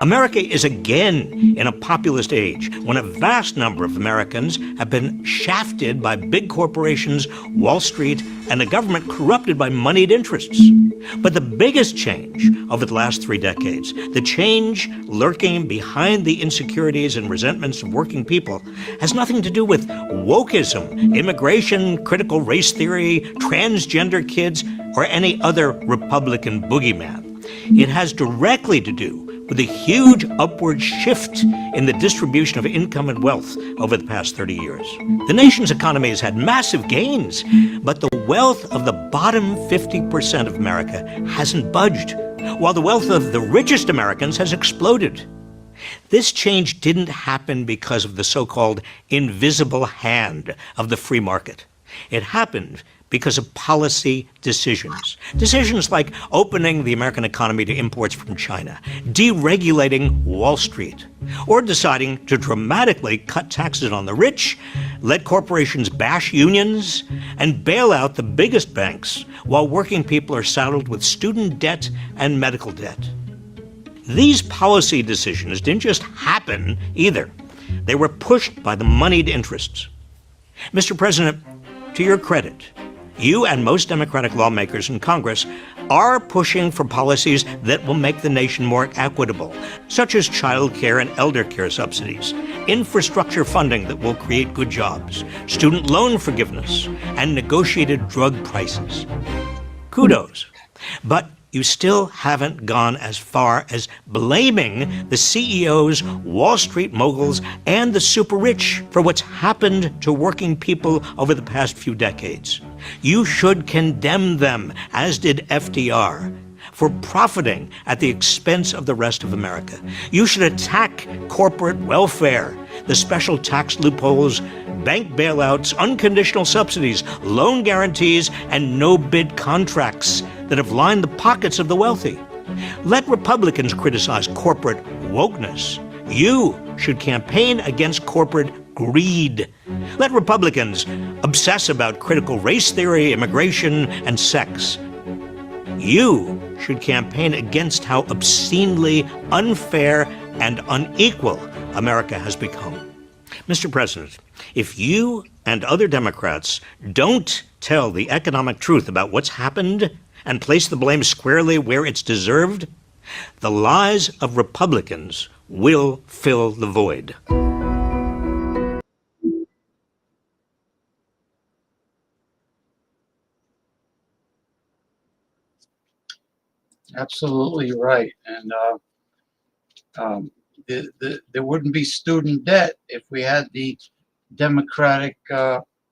America is again in a populist age when a vast number of Americans have been shafted by big corporations, Wall Street, and a government corrupted by moneyed interests. But the biggest change over the last 3 decades, the change lurking behind the insecurities and resentments of working people, has nothing to do with wokeism, immigration, critical race theory, transgender kids, or any other Republican boogeyman. It has directly to do with a huge upward shift in the distribution of income and wealth over the past 30 years. The nation's economy has had massive gains, but the wealth of the bottom 50% of America hasn't budged, while the wealth of the richest Americans has exploded. This change didn't happen because of the so-called invisible hand of the free market. It happened because of policy decisions. Decisions like opening the American economy to imports from China, deregulating Wall Street, or deciding to dramatically cut taxes on the rich, let corporations bash unions, and bail out the biggest banks while working people are saddled with student debt and medical debt. These policy decisions didn't just happen either. They were pushed by the moneyed interests. Mr. President, to your credit, you and most Democratic lawmakers in Congress are pushing for policies that will make the nation more equitable, such as child care and elder care subsidies, infrastructure funding that will create good jobs, student loan forgiveness, and negotiated drug prices. Kudos. But you still haven't gone as far as blaming the CEOs, Wall Street moguls, and the super rich for what's happened to working people over the past few decades. You should condemn them, as did FDR, for profiting at the expense of the rest of America. You should attack corporate welfare, the special tax loopholes bank bailouts, unconditional subsidies, loan guarantees, and no-bid contracts that have lined the pockets of the wealthy. Let Republicans criticize corporate wokeness. You should campaign against corporate greed. Let Republicans obsess about critical race theory, immigration, and sex. You should campaign against how obscenely unfair and unequal America has become. Mr. President, if you and other Democrats don't tell the economic truth about what's happened and place the blame squarely where it's deserved, the lies of Republicans will fill the void. Absolutely right. And there wouldn't be student debt if we had the democratic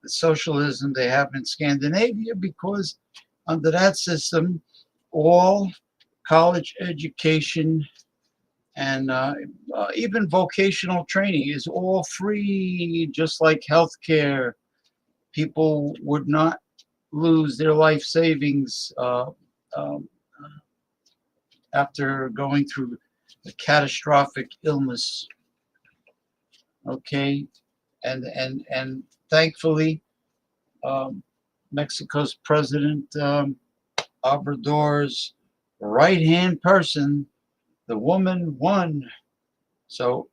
socialism they have in Scandinavia, because under that system, all college education and even vocational training is all free, just like healthcare. People would not lose their life savings after going through a catastrophic illness. Okay, and thankfully, Mexico's president, Obrador's right-hand person, the woman, won. So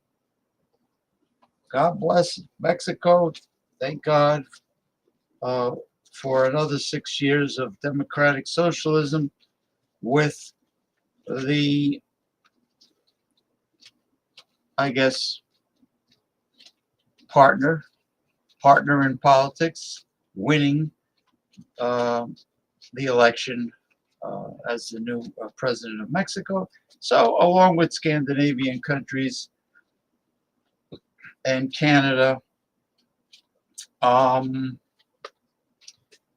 God bless Mexico. Thank God for another 6 years of democratic socialism with the, I guess, partner in politics, winning the election as the new president of Mexico. So along with Scandinavian countries and Canada,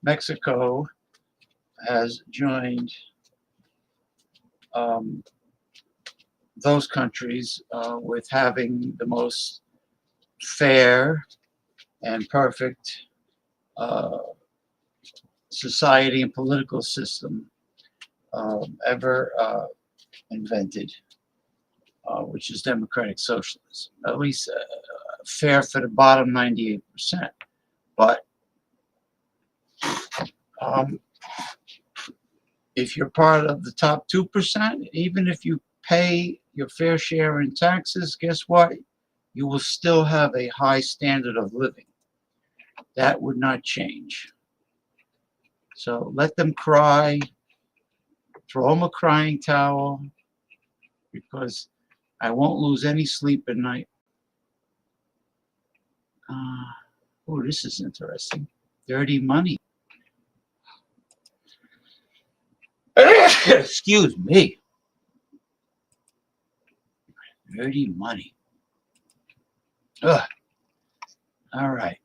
Mexico has joined those countries with having the most fair and perfect society and political system ever invented, which is democratic socialism. At least fair for the bottom 98%. But if you're part of the top 2%, even if you pay your fair share in taxes, guess what? You will still have a high standard of living. That would not change. So let them cry, throw them a crying towel, because I won't lose any sleep at night. Oh, this is interesting. Dirty money. Excuse me. Dirty money. Ugh. All right.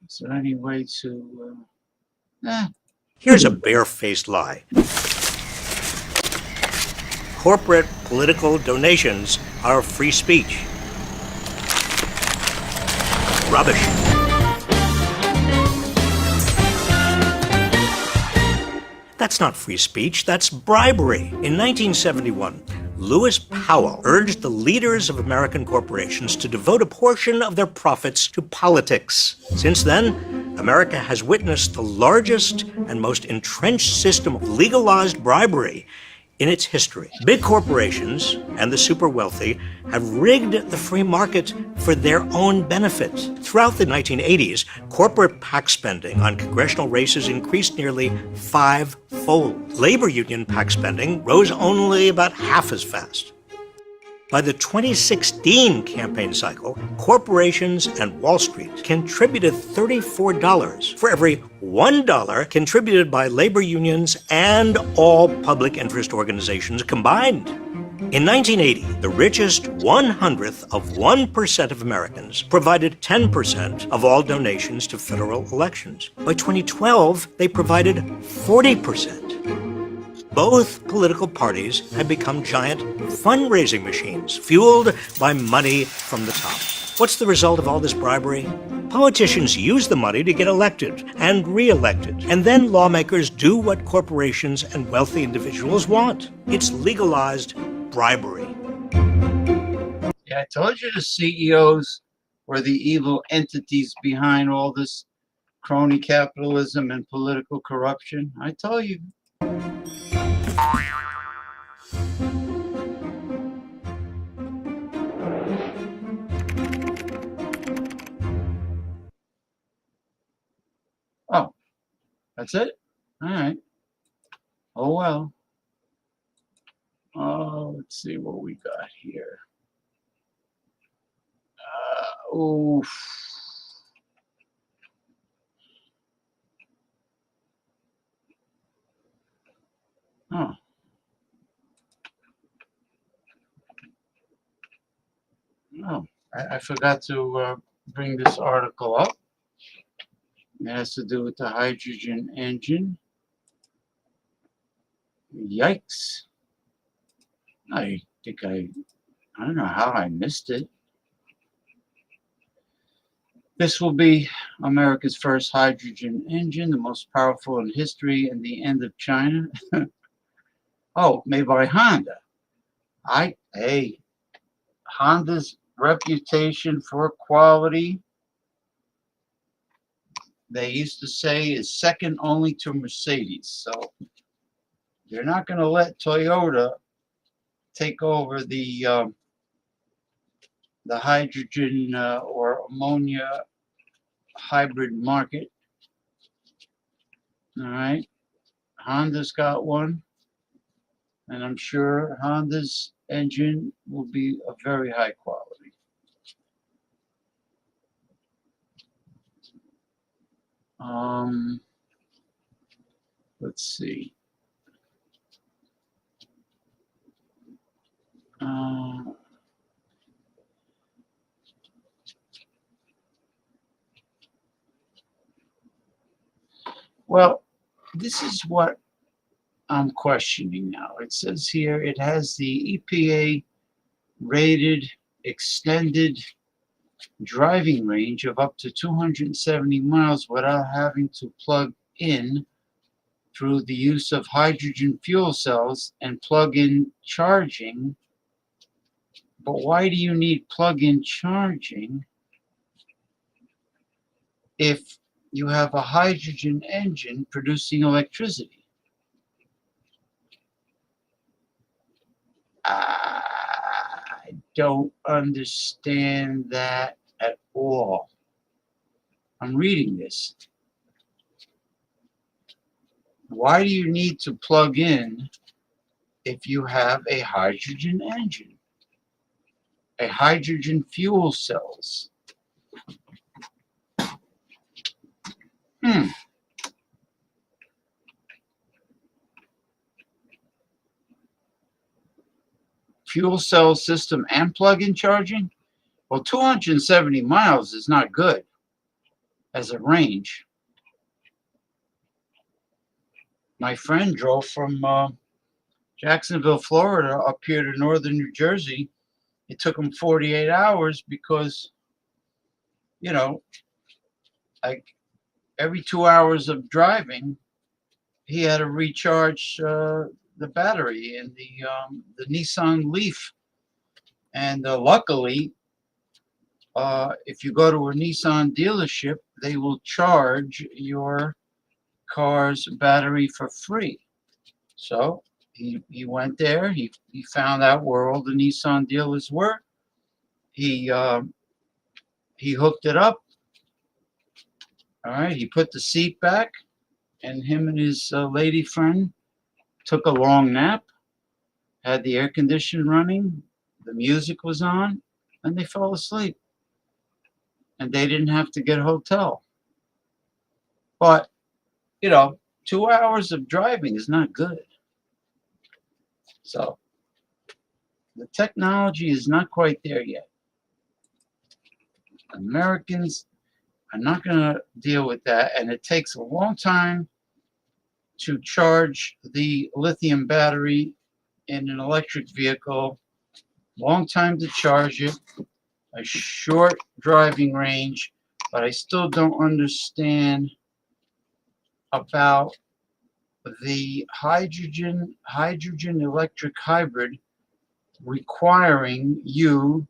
Is there any way to... Here's a barefaced lie. Corporate political donations are free speech. Rubbish. That's not free speech, that's bribery. In 1971, Lewis Powell urged the leaders of American corporations to devote a portion of their profits to politics. Since then, America has witnessed the largest and most entrenched system of legalized bribery in its history. Big corporations and the super wealthy have rigged the free market for their own benefit. Throughout the 1980s, corporate PAC spending on congressional races increased nearly 5-fold. Labor union PAC spending rose only about half as fast. By the 2016 campaign cycle, corporations and Wall Street contributed $34 for every $1 contributed by labor unions and all public interest organizations combined. In 1980, the richest 1/100th of 1% of Americans provided 10% of all donations to federal elections. By 2012, they provided 40%. Both political parties have become giant fundraising machines, fueled by money from the top. What's the result of all this bribery? Politicians use the money to get elected and re-elected, and then lawmakers do what corporations and wealthy individuals want. It's legalized bribery. Yeah, I told you the CEOs were the evil entities behind all this crony capitalism and political corruption. I told you. Oh, that's it? All right. Oh, well. Oh, let's see what we got here. Oof. Oh. Oh, I forgot to bring this article up. It has to do with the hydrogen engine. Yikes. I think I don't know how I missed it. This will be America's first hydrogen engine, the most powerful in history, and the end of China. Oh, made by Honda. Hey, Honda's reputation for quality, they used to say, is second only to Mercedes. So they're not going to let Toyota take over the hydrogen or ammonia hybrid market. All right, Honda's got one, and I'm sure Honda's engine will be of very high quality. Let's see. Well, this is what I'm questioning now. It says here it has the EPA rated extended driving range of up to 270 miles without having to plug in through the use of hydrogen fuel cells and plug-in charging. But why do you need plug-in charging if you have a hydrogen engine producing electricity? I don't understand that at all. I'm reading this. Why do you need to plug in if you have a hydrogen engine? A hydrogen fuel cells. Fuel cell system and plug-in charging? Well, 270 miles is not good as a range. My friend drove from Jacksonville, Florida, up here to northern New Jersey. It took him 48 hours because, you know, like every 2 hours of driving, he had to recharge the battery in the Nissan Leaf. And luckily, if you go to a Nissan dealership, they will charge your car's battery for free. So he went there. He found out where all the Nissan dealers were. He hooked it up. All right. He put the seat back, and him and his lady friend took a long nap. Had the air conditioning running. The music was on, and they fell asleep. And they didn't have to get a hotel. But, you know, 2 hours of driving is not good. So the technology is not quite there yet. Americans are not going to deal with that, and it takes a long time to charge the lithium battery in an electric vehicle. Long time to charge it, a short driving range, but I still don't understand about the hydrogen electric hybrid requiring you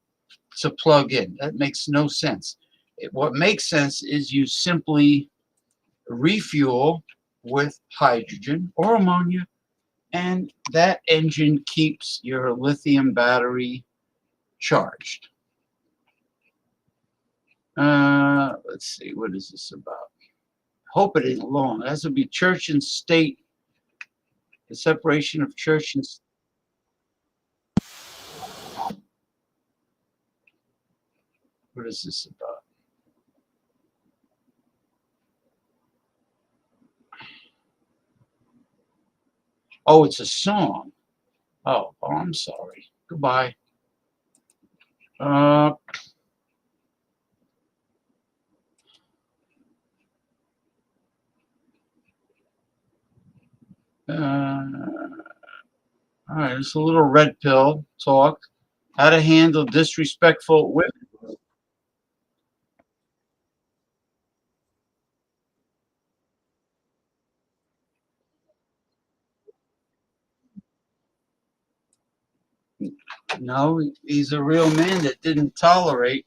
to plug in. That makes no sense. What makes sense is you simply refuel with hydrogen or ammonia, and that engine keeps your lithium battery charged. Let's see, what is this about? Hope it ain't long. That would be church and state, the separation of church and state. What is this about? Oh, it's a song. Oh, I'm sorry. Goodbye. All right, it's a little red pill talk. How to handle disrespectful women. No, he's a real man that didn't tolerate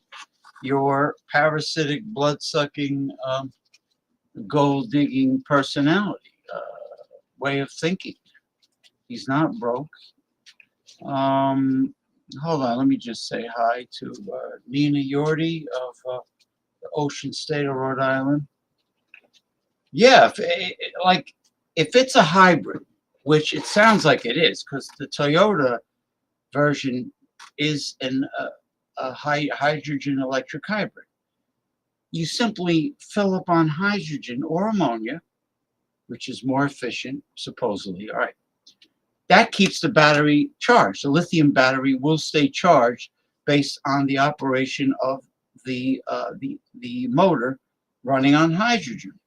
your parasitic, blood-sucking, gold-digging personality, way of thinking. He's not broke. Hold on, let me just say hi to Nina Yordi of the Ocean State of Rhode Island. Yeah, if it's a hybrid, which it sounds like it is, because the Toyota version is a hydrogen electric hybrid. You simply fill up on hydrogen or ammonia, which is more efficient, supposedly. All right. That keeps the battery charged. The lithium battery will stay charged based on the operation of the motor running on hydrogen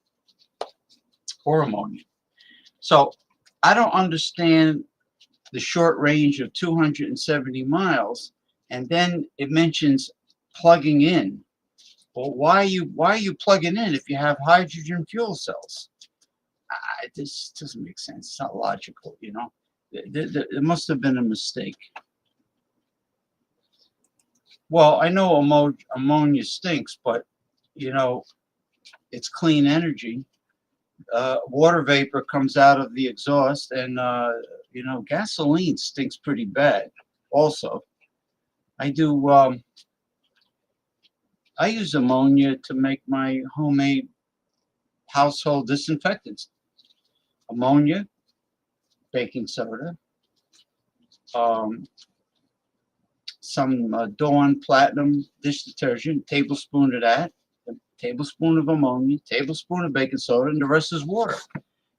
or ammonia. So I don't understand the short range of 270 miles, and then it mentions plugging in. Well, why are you plugging in if you have hydrogen fuel cells? This doesn't make sense. It's not logical, you know. It must have been a mistake. Well, I know ammonia stinks, but you know, it's clean energy. Water vapor comes out of the exhaust, and you know, gasoline stinks pretty bad. Also, I do. I use ammonia to make my homemade household disinfectants. Ammonia, baking soda, some Dawn Platinum dish detergent, tablespoon of that, a tablespoon of ammonia, tablespoon of baking soda, and the rest is water.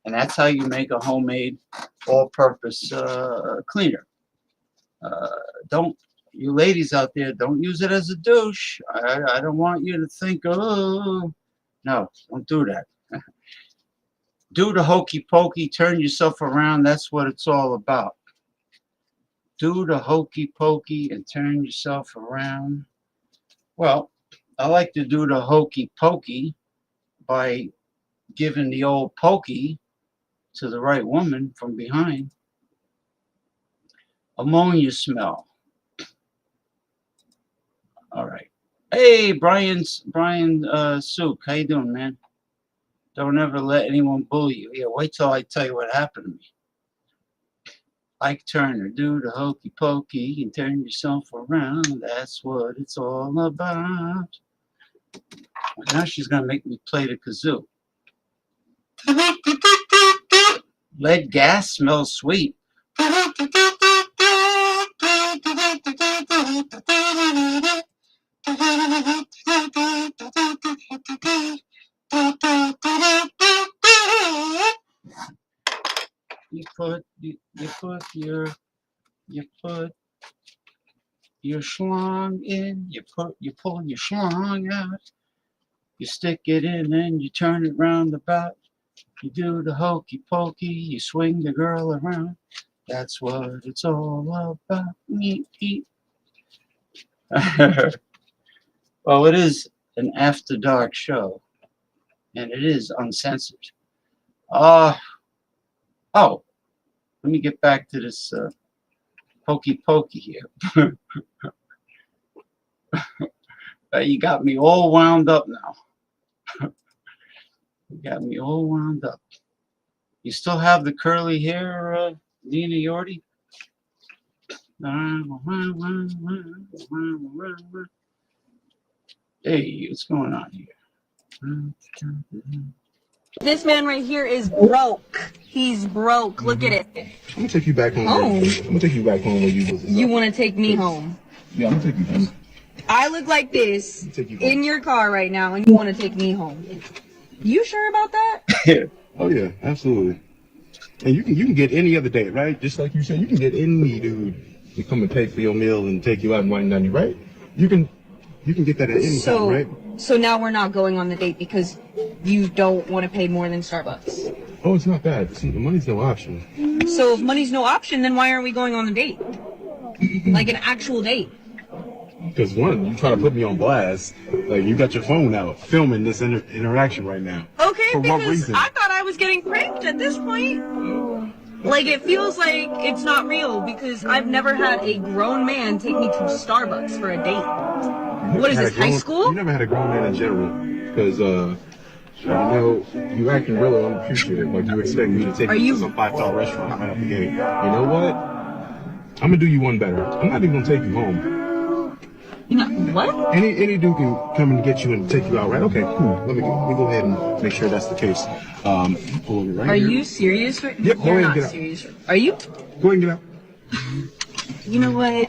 And that's how you make a homemade all-purpose cleaner. Don't, you ladies out there, don't use it as a douche. I don't want you to think, oh, no, don't do that. Do the hokey pokey, turn yourself around. That's what it's all about. Do the hokey pokey and turn yourself around. Well, I like to do the hokey pokey by giving the old pokey to the right woman from behind. Ammonia smell. All right. Hey, Brian Suk, how you doing, man? Don't ever let anyone bully you. Yeah, wait till I tell you what happened to me. Ike Turner, do the hokey pokey and turn yourself around. That's what it's all about. Now she's gonna make me play the kazoo. Lead gas smells sweet. You put your schlong in, you pull your schlong out, you stick it in and you turn it round about. You do the hokey pokey, you swing the girl around. That's what it's all about. Well, it is an after dark show, and it is uncensored. Oh, let me get back to this hokey pokey here. You got me all wound up now. You got me all wound up. You still have the curly hair, Nina Yordi? Hey, what's going on here? This man right here is broke. He's broke. Look at it. I'm gonna take you back home. Home? I'm gonna take you back home where you was. You want to take me home? Yeah, I'm gonna take you home. I look like this in your car right now, and you want to take me home. You sure about that? Oh yeah, absolutely. And you can get any other day, right? Just like you said, you can get any dude to come and pay for your meal and take you out and wine down you, right? You can get that at any time, right? So now we're not going on the date because you don't want to pay more than Starbucks. Oh, it's not bad. See, the money's no option. So if money's no option, then why aren't we going on the date? Like an actual date? Because one, you try to put me on blast. Like, you got your phone out filming this interaction right now. Okay, For what because reason? I thought I was getting pranked at this point. Like, it feels like it's not real because I've never had a grown man take me to Starbucks for a date. What is this, high school? You never had a grown man in general. Because, you know, you acting really unappreciative. Like, you expect me to take you to some 5-star restaurant right out the gate. You know what? I'm going to do you one better. I'm not even going to take you home. What? Any dude can come and get you and take you out, right? Okay, cool. Let me go ahead and make sure that's the case. Pull over right Are here. you serious? Yep, go You're ahead and not get out. serious. Are you? Go ahead and get out. You know what?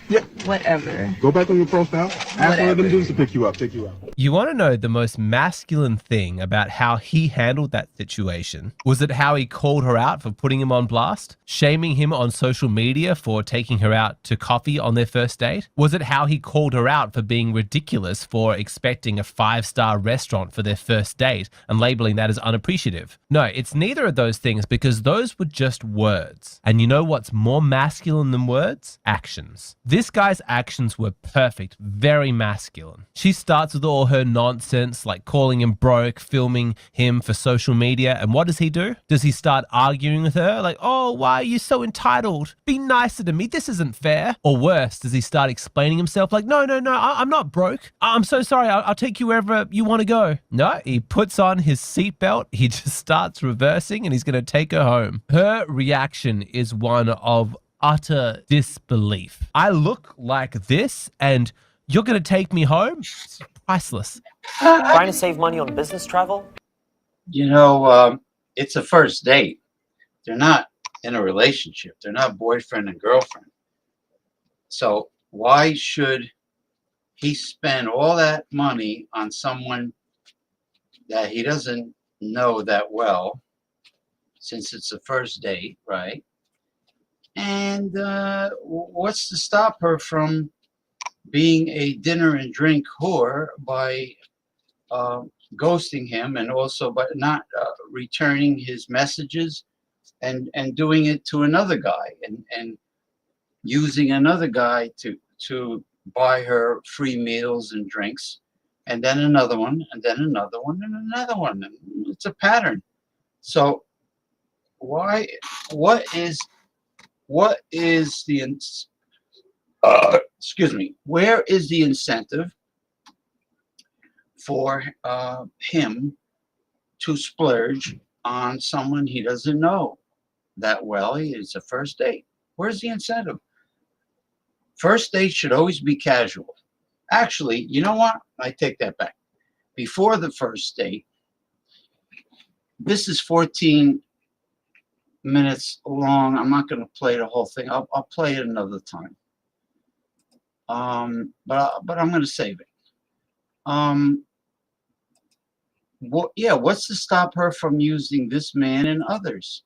Yep. Whatever. Go back on your profile. Ask one of them dudes to pick you up, take you out. You want to know the most masculine thing about how he handled that situation? Was it how he called her out for putting him on blast? Shaming him on social media for taking her out to coffee on their first date? Was it how he called her out for being ridiculous for expecting a 5-star restaurant for their first date and labeling that as unappreciative? No, it's neither of those things because those were just words. And you know what's more masculine than words? Actions. This guy's actions were perfect, very masculine. She starts with all her nonsense, like calling him broke, filming him for social media, and what does he do? Does he start arguing with her? Like, oh, why are you so entitled? Be nicer to me, this isn't fair. Or worse, does he start explaining himself like, no, I'm not broke. I'm so sorry, I'll take you wherever you want to go. No, he puts on his seatbelt, he just starts reversing, and he's going to take her home. Her reaction is one of utter disbelief. I look like this and you're going to take me home? It's priceless. Trying to save money on business travel? You know, it's a first date. They're not in a relationship. They're not boyfriend and girlfriend. So why should he spend all that money on someone that he doesn't know that well, since it's a first date, right? And what's to stop her from being a dinner and drink whore by ghosting him, and also by not returning his messages and doing it to another guy, and using another guy to buy her free meals and drinks, and then another one, and then another one, and another one. And it's a pattern. So what is the excuse me, where is the incentive for him to splurge on someone he doesn't know that well? It's a first date. Where's the incentive? First date should always be casual. Actually, you know what? I take that back. Before the first date, this is 14 minutes long. I'm not going to play the whole thing. I'll play it another time. But I'm going to save it. What's to stop her from using this man and others?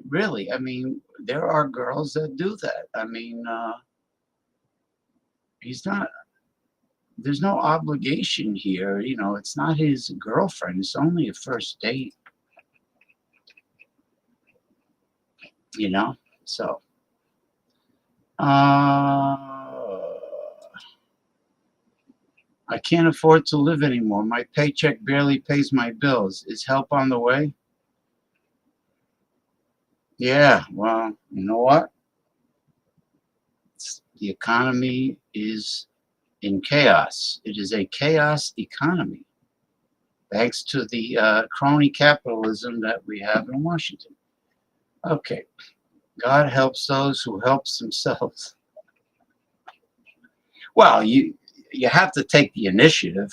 Really, I mean, there are girls that do that. I mean, he's not there's no obligation here. You know, it's not his girlfriend. It's only a first date. You know, so. I can't afford to live anymore. My paycheck barely pays my bills. Is help on the way? Yeah, well, you know what? The economy is in chaos. It is a chaos economy, thanks to the crony capitalism that we have in Washington. Okay, God helps those who helps themselves. Well, you have to take the initiative.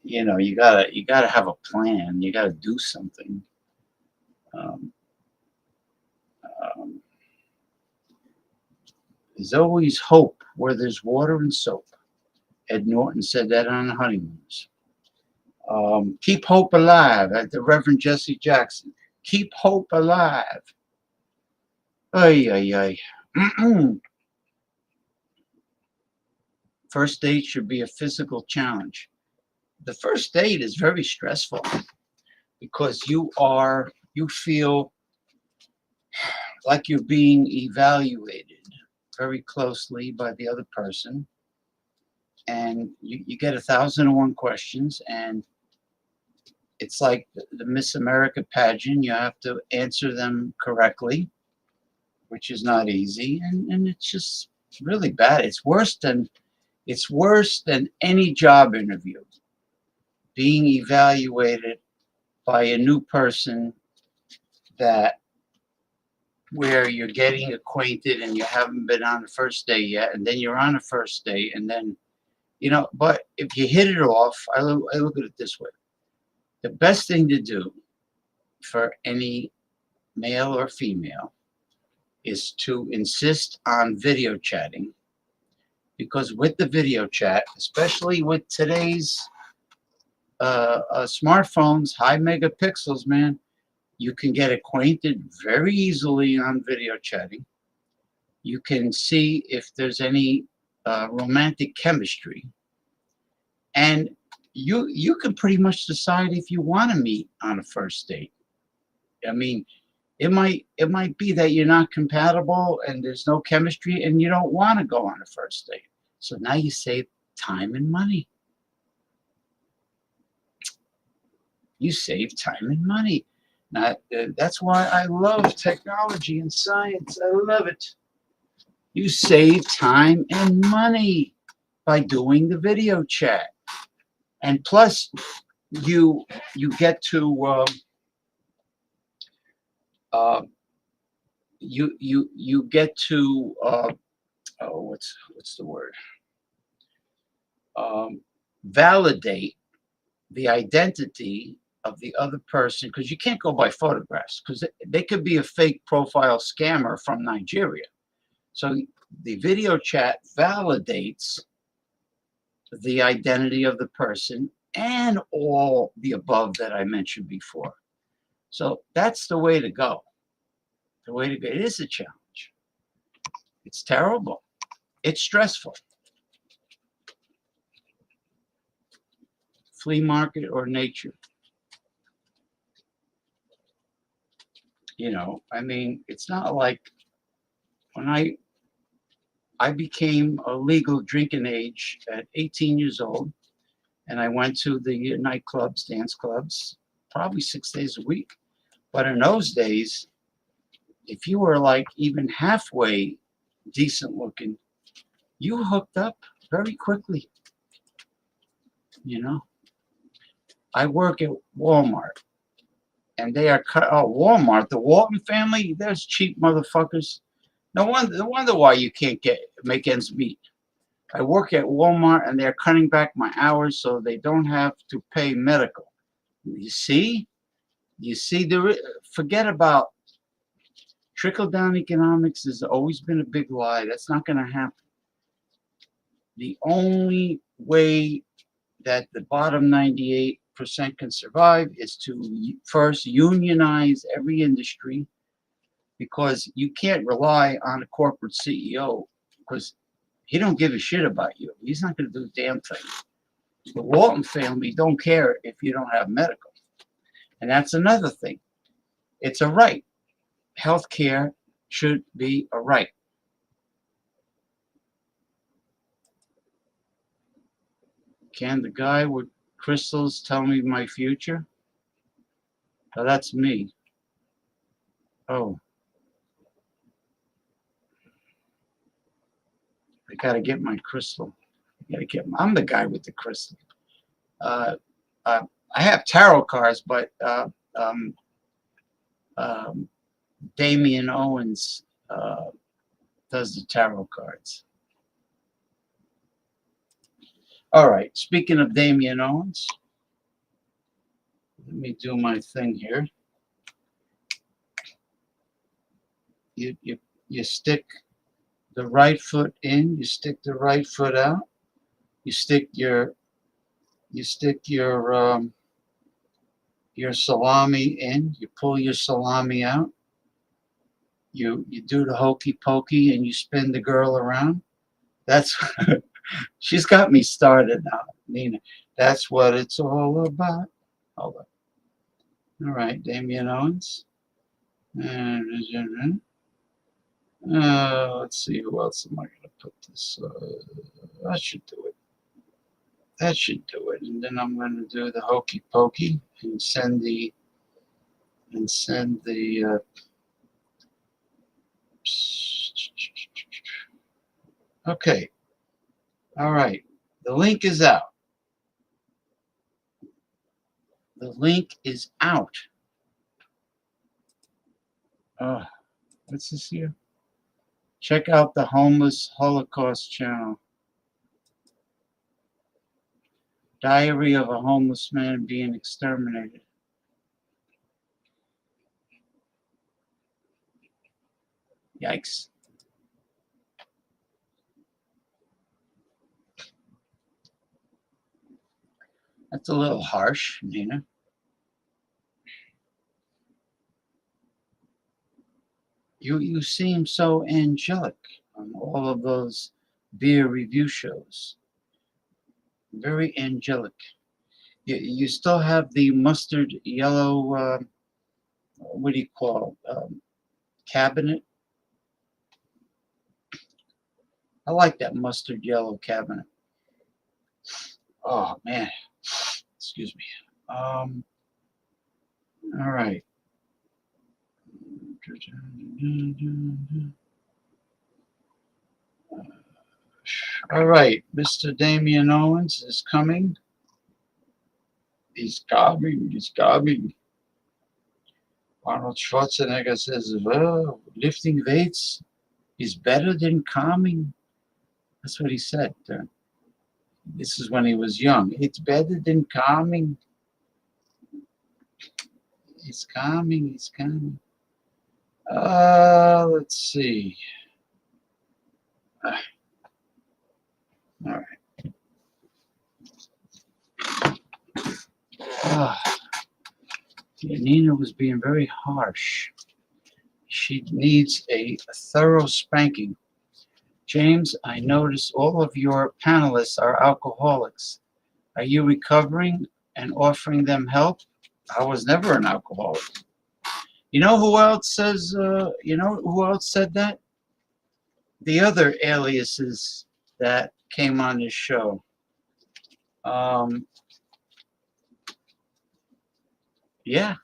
You know, you gotta have a plan. You gotta do something. There's always hope where there's water and soap. Ed Norton said that on the Honeymooners. Keep hope alive, at the Reverend Jesse Jackson. Keep hope alive. Ay, ay, ay. First date should be a physical challenge. The first date is very stressful because you feel like you're being evaluated very closely by the other person, and you get 1,001 questions, and it's like the Miss America pageant. You have to answer them correctly, which is not easy, and it's just really bad. It's worse than any job interview, being evaluated by a new person where you're getting acquainted and you haven't been on the first day yet, and then you're on the first day, and then, you know, but if you hit it off, I look at it this way. The best thing to do for any male or female is to insist on video chatting, because with the video chat, especially with today's smartphones, high megapixels, man, you can get acquainted very easily on video chatting. You can see if there's any romantic chemistry, and you can pretty much decide if you want to meet on a first date. I mean, it might be that you're not compatible and there's no chemistry and you don't want to go on a first date. So now you save time and money. You save time and money. Now, that's why I love technology and science. I love it. You save time and money by doing the video chat, and plus, you get to you get to what's the word? Validate the identity of the other person, because you can't go by photographs, because they could be a fake profile scammer from Nigeria. So the video chat validates the identity of the person and all the above that I mentioned before. So that's the way to go. The way to go. It is a challenge. It's terrible. It's stressful. Flea market or nature. You know, I mean, it's not like when I became a legal drinking age at 18 years old, and I went to the nightclubs, dance clubs, probably 6 days a week. But in those days, if you were like even halfway decent looking, you hooked up very quickly. You know, I work at Walmart, and they are Walmart, the Walton family. There's cheap motherfuckers. No wonder why you can't make ends meet. I work at Walmart, and they're cutting back my hours so they don't have to pay medical. You see, forget about trickle-down economics. Has always been a big lie. That's not going to happen. The only way that the bottom 98% can survive is to first unionize every industry, because you can't rely on a corporate CEO, because He don't give a shit about you. He's not going to do a damn thing. The Walton family don't care if you don't have medical. And that's another thing. It's a right. Health care should be a right. Can the guy with crystals tell me my future? Oh, that's me. Oh. I gotta get my crystal. I'm the guy with the crystal. I have tarot cards, but Damien Owens does the tarot cards. All right. Speaking of Damien Owens, let me do my thing here. You stick the right foot in. You stick the right foot out. You stick your salami in. You pull your salami out. You do the hokey pokey and you spin the girl around. That's she's got me started now, Nina. That's what it's all about. Hold on. All right, Damien Owens. Let's see, who else am I going to put this? That should do it. That should do it. And then I'm going to do the hokey pokey and send the okay. All right. The link is out. The link is out. What's this here? Check out the Homeless Holocaust channel. Diary of a homeless man being exterminated. Yikes. That's a little harsh, Nina. You seem so angelic on all of those beer review shows. Very angelic. You still have the mustard yellow, what do you call it? Cabinet? I like that mustard yellow cabinet. Oh, man. Excuse me. All right. All right. Mr. Damien Owens is coming. He's coming. He's coming. Arnold Schwarzenegger says, well, lifting weights is better than calming. That's what he said. This is when he was young. It's better than calming. It's calming. It's calming. Let's see. All right. Yeah, Nina was being very harsh. She needs a thorough spanking. James, I notice all of your panelists are alcoholics. Are you recovering and offering them help? I was never an alcoholic. You know who else says, you know who else said that? The other aliases that came on this show. Yeah.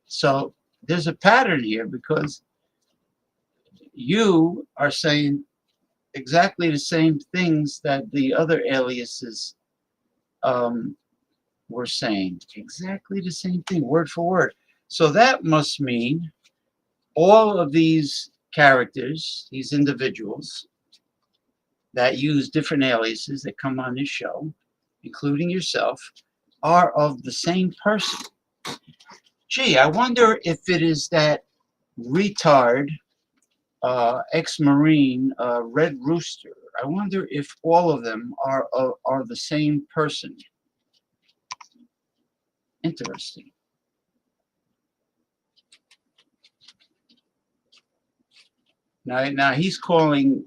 So there's a pattern here because you are saying exactly the same things that the other aliases were saying. Exactly the same thing, word for word. So that must mean all of these characters, these individuals that use different aliases that come on this show, including yourself, are of the same person. Gee, I wonder if it is that retard ex-Marine Red Rooster. I wonder if all of them are the same person. Interesting. Now he's calling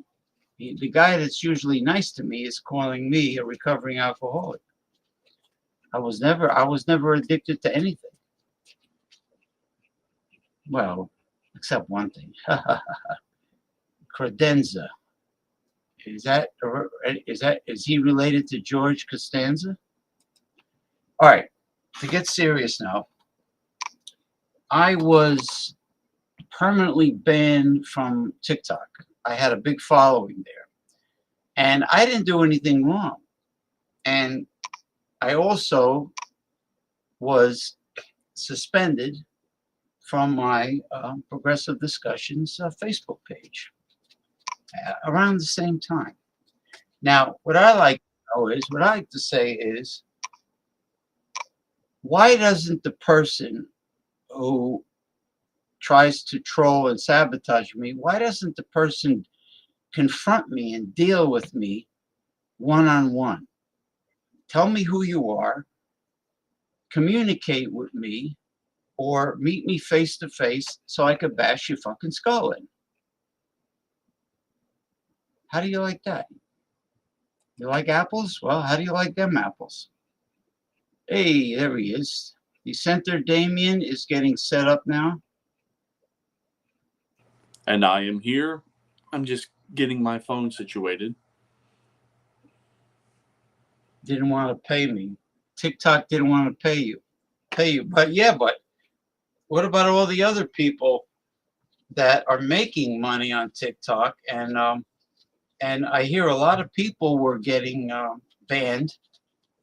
The guy that's usually nice to me is calling me a recovering alcoholic. I was never addicted to anything. Well, except one thing. Credenza. Is he related to George Costanza? All right, to get serious now. I was permanently banned from TikTok. I had a big following there. And I didn't do anything wrong. And I also was suspended from my Progressive Discussions Facebook page around the same time. Now, what I like to say is, why doesn't the person who tries to troll and sabotage me, why doesn't the person confront me and deal with me one-on-one? Tell me who you are, communicate with me, or meet me face to face so I could bash your fucking skull in. How do you like that? You like apples? Well, how do you like them apples? Hey, there he is. The center Damien is getting set up now. And I am here. I'm just getting my phone situated. Didn't want to pay me. TikTok didn't want to pay you. But yeah, but what about all the other people that are making money on TikTok? And I hear a lot of people were getting banned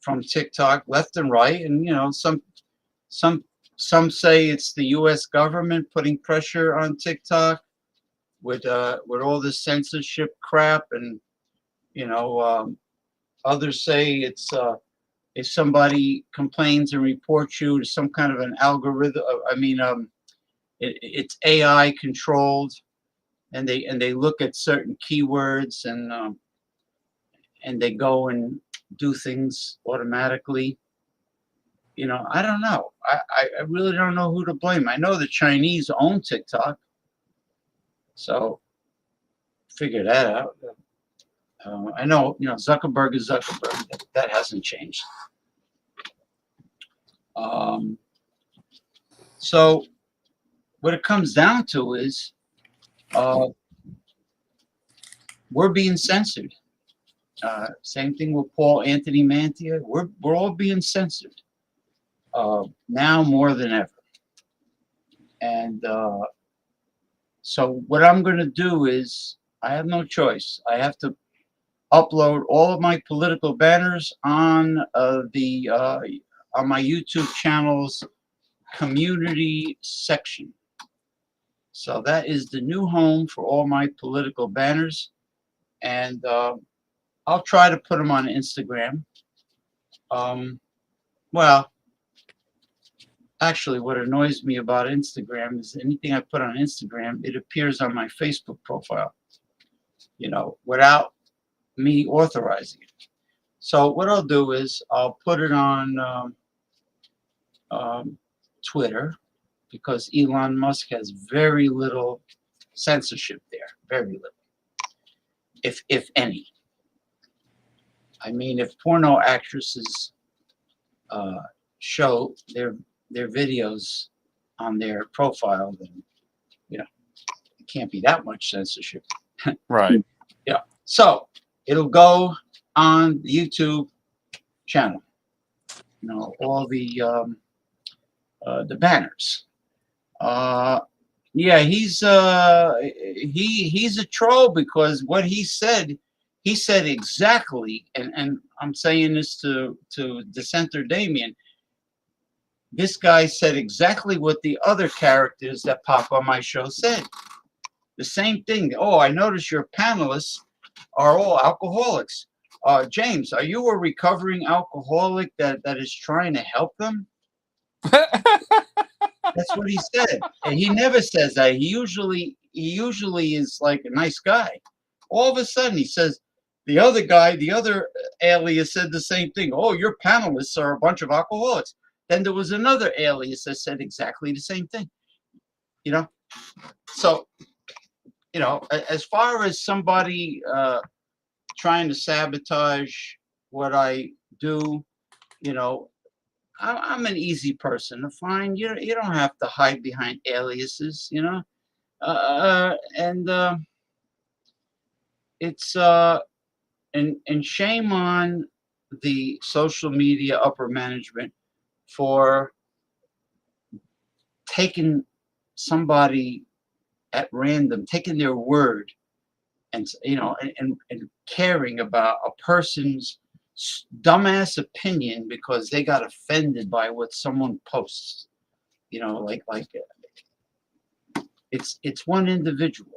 from TikTok left and right. And you know, some say it's the U.S. government putting pressure on TikTok with all this censorship crap, and you know, others say it's if somebody complains and reports you to some kind of an algorithm. It's AI controlled, and they look at certain keywords and they go and do things automatically. You know, I don't know. I really don't know who to blame. I know the Chinese own TikTok, so figure that out. I know, you know, Zuckerberg is Zuckerberg. That hasn't changed. So what it comes down to is we're being censored. Same thing with Paul Anthony Mantia. We're all being censored now more than ever. And so what I'm going to do is, I have no choice. I have to upload all of my political banners on my YouTube channel's community section. So that is the new home for all my political banners, and I'll try to put them on Instagram. Well, actually, what annoys me about Instagram is anything I put on Instagram, it appears on my Facebook profile, you know, without me authorizing it. So what I'll do is I'll put it on Twitter, because Elon Musk has very little censorship there, very little, if any. I mean, if porno actresses show their videos on their profile, then you know it can't be that much censorship. Right. Yeah. So it'll go on the YouTube channel. You know, all the banners. Yeah, he's a troll, because what he said exactly, and I'm saying this to dissenter Damien. This guy said exactly what the other characters that pop on my show said. The same thing. Oh, I notice your panelists are all alcoholics. James, are you a recovering alcoholic that is trying to help them? That's what he said. And he never says that. He usually is like a nice guy. All of a sudden he says, the other guy, the other alias said the same thing. Oh, your panelists are a bunch of alcoholics. Then there was another alias that said exactly the same thing. You know? So you know, as far as somebody trying to sabotage what I do, you know, I'm an easy person to find. You don't have to hide behind aliases, you know, and it's and shame on the social media upper management for taking somebody at random, taking their word, and you know, and caring about a person's dumbass opinion because they got offended by what someone posts. You know, like it's one individual.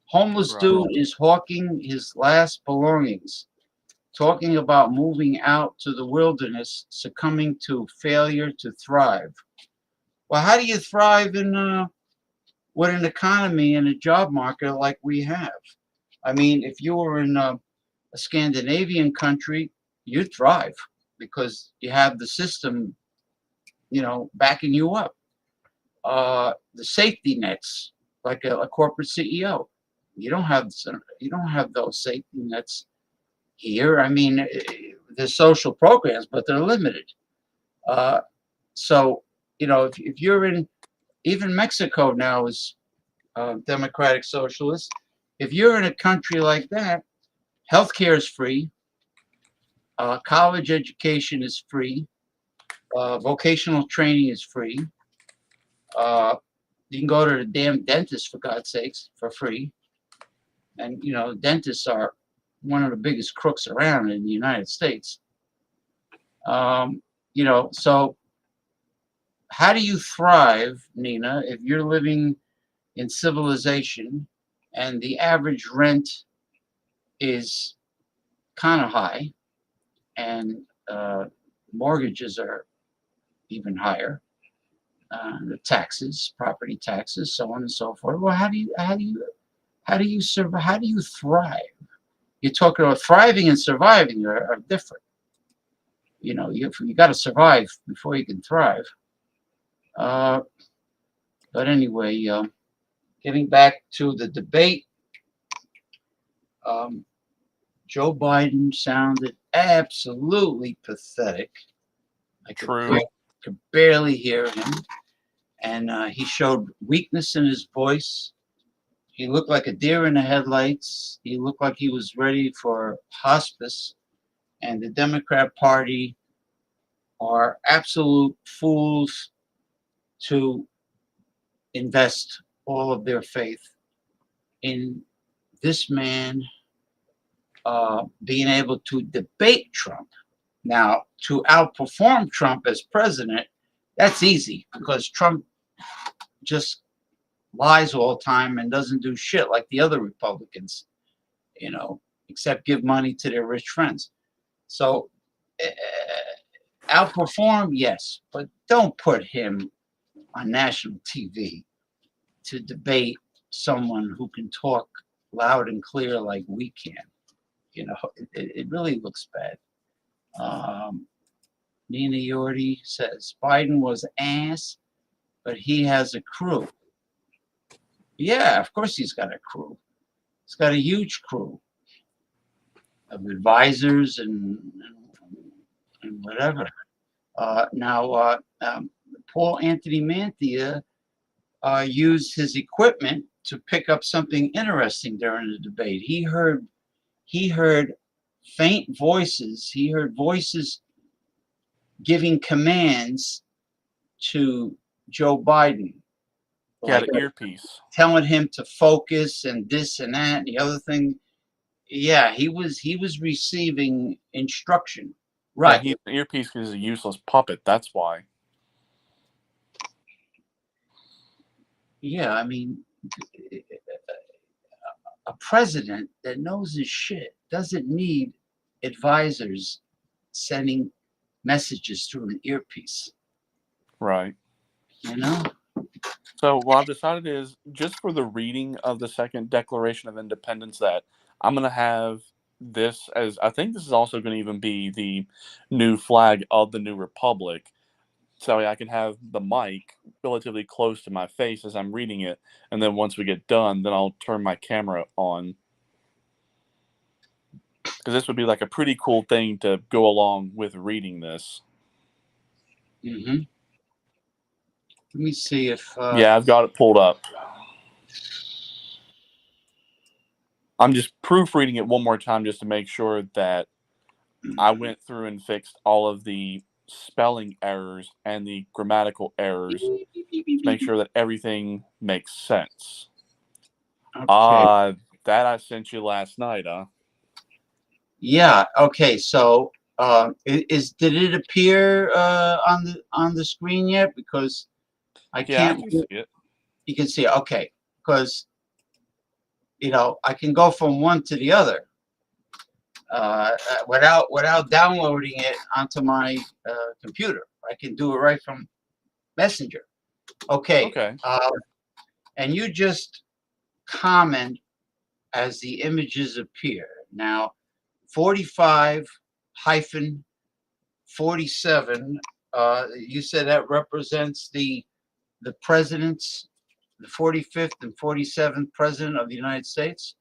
Homeless Right. dude is hawking his last belongings, talking about moving out to the wilderness, succumbing to failure to thrive. Well, how do you thrive in with an economy and a job market like we have? I mean, if you were in a Scandinavian country, you'd thrive because you have the system, you know, backing you up. The safety nets, like a corporate CEO, you don't have those safety nets here. I mean, there's social programs, but they're limited. So, you know, if you're in, even Mexico now is democratic socialist. If you're in a country like that, healthcare is free, college education is free, vocational training is free. You can go to the damn dentist, for God's sakes, for free. And, you know, dentists are one of the biggest crooks around in the United States. You know, so how do you thrive, Nina, if you're living in civilization and the average rent is kind of high and mortgages are even higher, the taxes, property taxes, so on and so forth? Well, how do you survive? How do you thrive? You're talking about thriving and surviving are different. You know, you got to survive before you can thrive. But anyway, getting back to the debate, Joe Biden sounded absolutely pathetic. I could barely hear him, and he showed weakness in his voice. He looked like a deer in the headlights. He looked like he was ready for hospice. And the Democrat Party are absolute fools to invest all of their faith in this man being able to debate Trump. Now, to outperform Trump as president, that's easy because Trump just lies all the time and doesn't do shit like the other Republicans, you know, except give money to their rich friends. So outperform, yes, but don't put him on national TV to debate someone who can talk loud and clear like we can. You know, it really looks bad. Nina Yordi says Biden was ass, but he has a crew. Yeah, of course he's got a crew. He's got a huge crew of advisors and whatever. Now, Paul Anthony Manthia used his equipment to pick up something interesting during the debate. He heard faint voices. He heard voices giving commands to Joe Biden. He had an earpiece. Telling him to focus and this and that and the other thing. Yeah, he was receiving instruction. Right. Yeah, the earpiece is a useless puppet. That's why. Yeah, I mean, a president that knows his shit doesn't need advisors sending messages through an earpiece. Right. You know? So what I've decided is, just for the reading of the second Declaration of Independence, that I'm going to have this as, I think this is also going to even be the new flag of the new republic. So I can have the mic relatively close to my face as I'm reading it, and then once we get done, then I'll turn my camera on. Because this would be like a pretty cool thing to go along with reading this. Mm-hmm. Let me see if... Yeah, I've got it pulled up. I'm just proofreading it one more time just to make sure that I went through and fixed all of the spelling errors and the grammatical errors to make sure that everything makes sense. Okay. That I sent you last night, huh? Yeah. Okay. So, did it appear on the screen yet? Because I can't. I can see it. You can see it. Okay. Because I can go from one to the other without downloading it onto my computer. I can do it right from Messenger. Okay. Okay. And you just comment as the images appear. Now, 45-47, you said that represents the president's, the 45th and 47th president of the United States?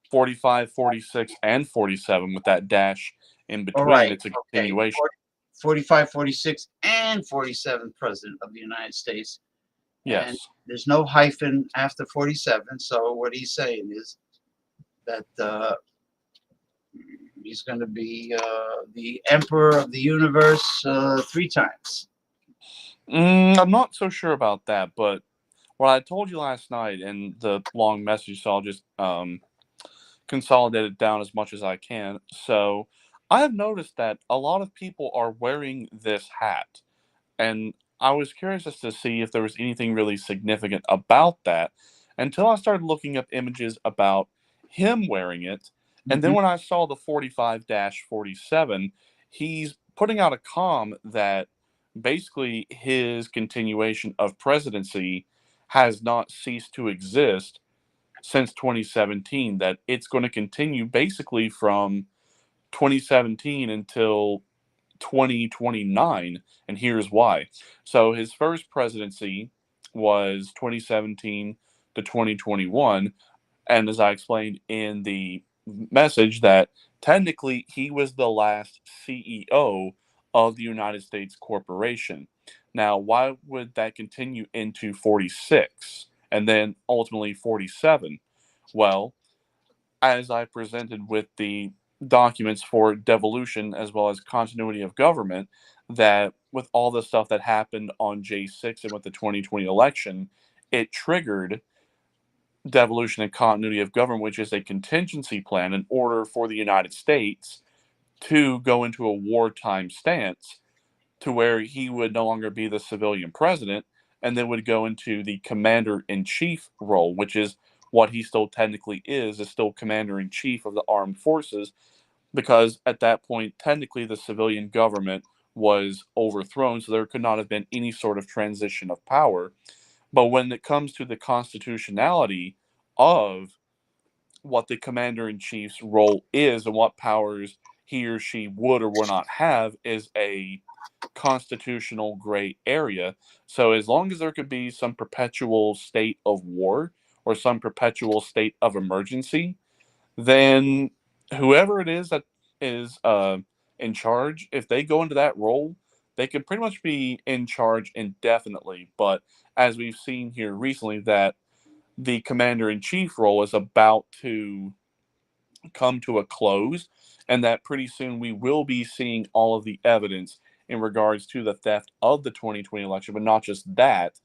45, 46, and 47 with that dash in between. All right. It's a continuation. 45, 46, and 47th president of the United States. Yes. And there's no hyphen after 47. So what he's saying is that he's going to be the emperor of the universe 3 times. I'm not so sure about that, but what I told you last night in the long message, so I'll just consolidate it down as much as I can. So I have noticed that a lot of people are wearing this hat, and I was curious as to see if there was anything really significant about that until I started looking up images about him wearing it. And then when I saw the 45-47, he's putting out a comm that basically his continuation of presidency has not ceased to exist since 2017, that it's going to continue basically from 2017 until 2029, and here's why. So his first presidency was 2017 to 2021, and as I explained in the message, that technically he was the last CEO of the United States corporation. Now, why would that continue into 46 and then ultimately 47? Well, as I presented with the documents for devolution as well as continuity of government, that with all the stuff that happened on J6 and with the 2020 election, it triggered devolution and continuity of government, which is a contingency plan in order for the United States to go into a wartime stance, to where he would no longer be the civilian president and then would go into the commander-in-chief role, which is what he still technically is still commander-in-chief of the armed forces, because at that point, technically the civilian government was overthrown, so there could not have been any sort of transition of power. But when it comes to the constitutionality of what the commander-in-chief's role is and what powers he or she would or would not have, is a constitutional gray area. So as long as there could be some perpetual state of war or some perpetual state of emergency, then whoever it is that is in charge, if they go into that role, they could pretty much be in charge indefinitely. But as we've seen here recently, that the commander-in-chief role is about to come to a close, and that pretty soon we will be seeing all of the evidence in regards to the theft of the 2020 election, but not just that,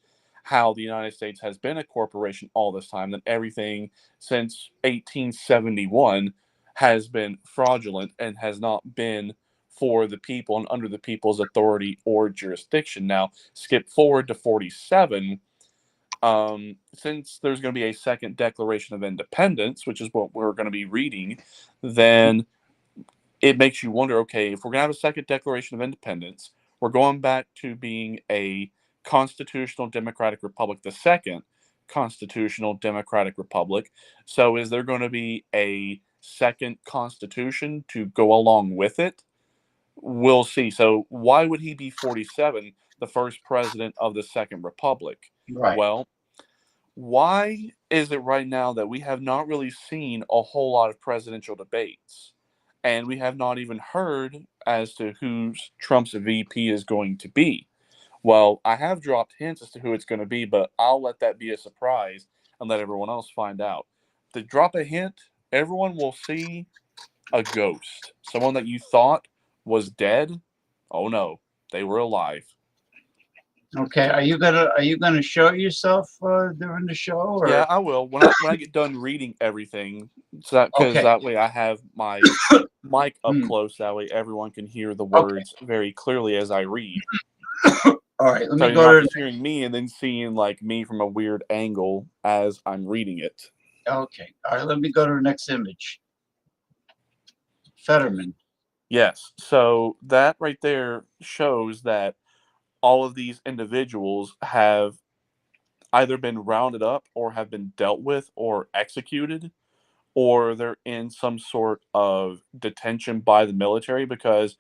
how the United States has been a corporation all this time, that everything since 1871 has been fraudulent and has not been for the people and under the people's authority or jurisdiction. Now, skip forward to 47. Since there's going to be a second Declaration of Independence, which is what we're going to be reading, then it makes you wonder, okay, if we're going to have a second Declaration of Independence, we're going back to being a constitutional democratic republic, the second constitutional democratic republic. So is there going to be a second constitution to go along with it? We'll see. So why would he be 47? the first president of the Second Republic. Right. Well, why is it right now that we have not really seen a whole lot of presidential debates? And we have not even heard as to who Trump's VP is going to be. Well, I have dropped hints as to who it's going to be, but I'll let that be a surprise and let everyone else find out. To drop a hint, everyone will see a ghost. Someone that you thought was dead. Oh no, they were alive. Okay. Are you gonna show yourself during the show? Or? Yeah, I will when I get done reading everything, so that because Okay. that way I have my mic up close. That way everyone can hear the words very clearly as I read. All right. Let So me you're go not to. just hearing me and then seeing like me from a weird angle as I'm reading it. Okay. All right. Let me go to the next image. Fetterman. Yes. So that right there shows that all of these individuals have either been rounded up or have been dealt with or executed, or they're in some sort of detention by the military, because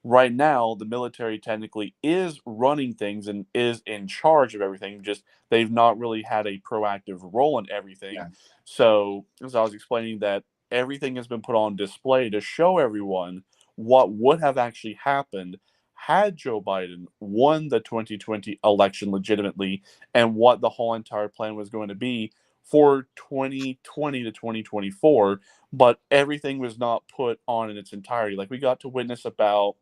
right now the military technically is running things and is in charge of everything, just they've not really had a proactive role in everything. Yeah. So as I was explaining, that everything has been put on display to show everyone what would have actually happened had Joe Biden won the 2020 election legitimately, and what the whole entire plan was going to be for 2020 to 2024, but everything was not put on in its entirety. Like, we got to witness about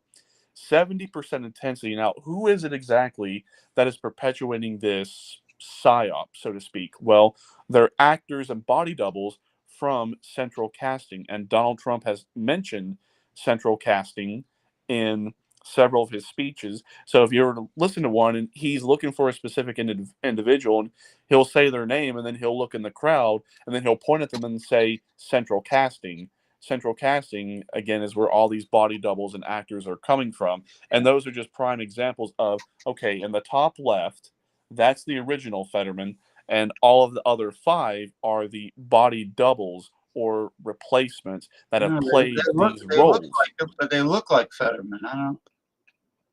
70% intensity. Now, who is it exactly that is perpetuating this psyop, so to speak? Well, they're actors and body doubles from central casting, and Donald Trump has mentioned central casting in several of his speeches. So if you were to listen to one and he's looking for a specific individual, and he'll say their name, and then he'll look in the crowd, and then he'll point at them and say central casting. Central casting, again, is where all these body doubles and actors are coming from. And those are just prime examples of, okay, in the top left, that's the original Fetterman, and all of the other 5 are the body doubles or replacements that have No, played these they look roles. like, but they look like Fetterman. I don't.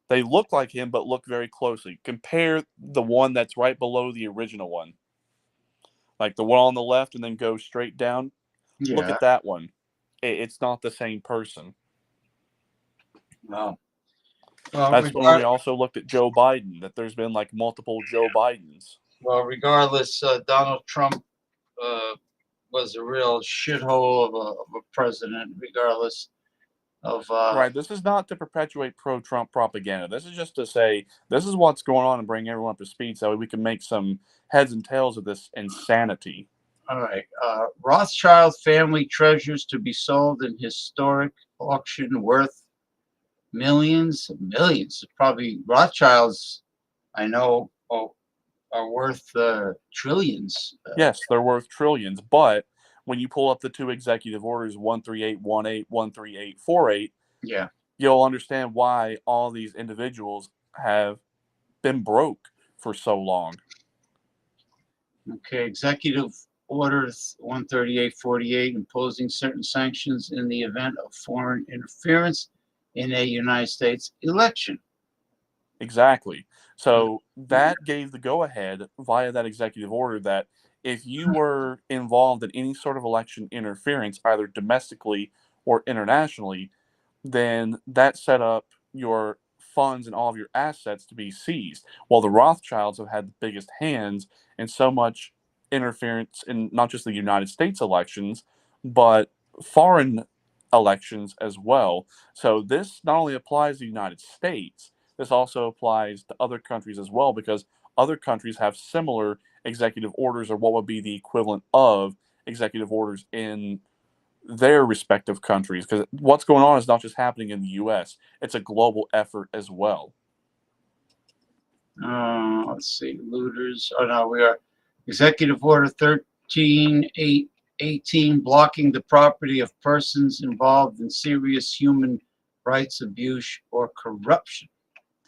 They look like him, but look very closely. Compare the one that's right below the original one. Like the one on the left and then go straight down. Yeah. Look at that one. It's not the same person. No. Well, That's when we also looked at Joe Biden, that there's been like multiple Joe Bidens. Well, regardless, Donald Trump was a real shithole of a president, regardless of. Right. This is not to perpetuate pro-Trump propaganda. This is just to say this is what's going on and bring everyone up to speed so we can make some heads and tails of this insanity. All right. Rothschild family treasures to be sold in historic auction worth millions. Probably Rothschilds, I know, are worth trillions. Yes, they're worth trillions. But when you pull up the 2 executive orders, 13818, 13848, yeah, you'll understand why all these individuals have been broke for so long. Okay. Executive Order 13848 imposing certain sanctions in the event of foreign interference in a United States election. Exactly. So that gave the go-ahead via that executive order that if you were involved in any sort of election interference, either domestically or internationally, then that set up your funds and all of your assets to be seized. Well, the Rothschilds have had the biggest hands in so much interference in not just the United States elections, but foreign elections as well. So this not only applies to the United States, this also applies to other countries as well, because other countries have similar executive orders, or what would be the equivalent of executive orders in their respective countries. Because what's going on is not just happening in the U.S., it's a global effort as well. Let's see, looters. Oh no, we are Executive Order 13818 blocking the property of persons involved in serious human rights abuse or corruption.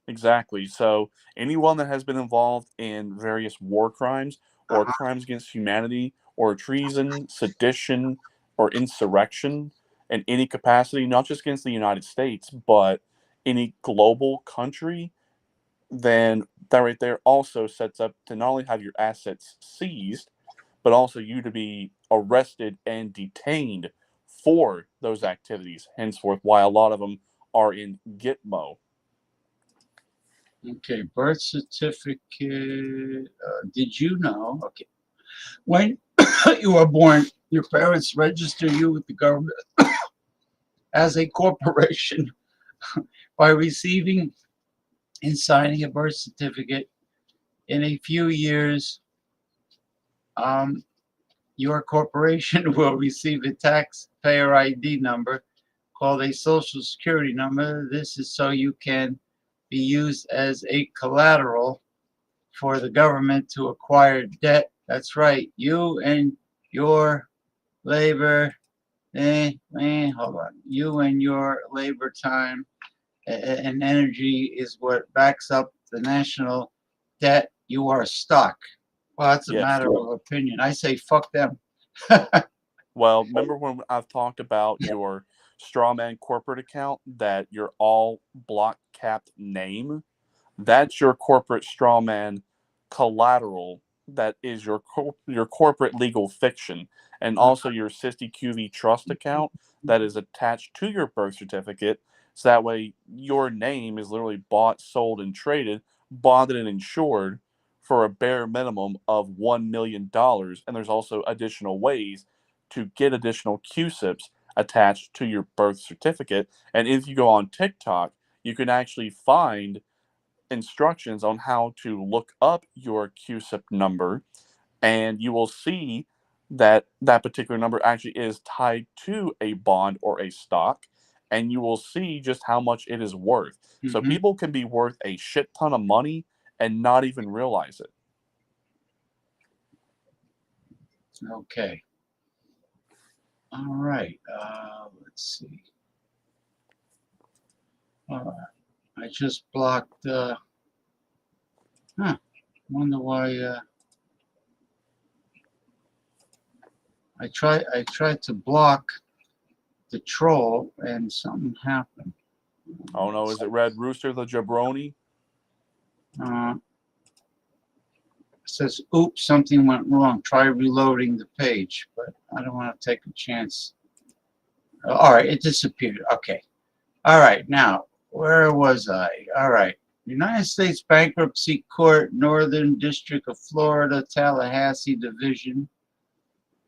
Exactly. So anyone that has been involved in various war crimes or crimes against humanity or treason, sedition, or insurrection in any capacity, not just against the United States, but any global country, then that right there also sets up to not only have your assets seized, but also you to be arrested and detained for those activities. Henceforth, why a lot of them are in Gitmo. Okay, birth certificate. Did you know? Okay, when you were born, your parents register you with the government as a corporation by receiving and signing a birth certificate. In a few years, your corporation will receive a taxpayer ID number called a social security number. This is so you can be used as a collateral for the government to acquire debt. That's right. You and your labor, hold on. You and your labor time and energy is what backs up the national debt. You are stock. Well, that's a matter of opinion. I say fuck them. Well, remember when I've talked about your strawman corporate account, that your all block capped name? That's your corporate strawman collateral. That is your corporate legal fiction. And also your SysTQV trust account that is attached to your birth certificate. So that way your name is literally bought, sold, and traded, bonded, and insured for a bare minimum of $1 million. And there's also additional ways to get additional QSIPs attached to your birth certificate. And if you go on TikTok, you can actually find instructions on how to look up your QSIP number, and you will see that that particular number actually is tied to a bond or a stock, and you will see just how much it is worth. So people can be worth a shit ton of money and not even realize it. Okay. All right. Let's see. I just blocked. Wonder why. I tried to block the troll and something happened. Oh no! Is it Red Rooster the jabroni? Says, oops, something went wrong. Try reloading the page, but I don't want to take a chance. All right, it disappeared. Okay. All right, now, where was I? All right. United States Bankruptcy Court, Northern District of Florida, Tallahassee Division.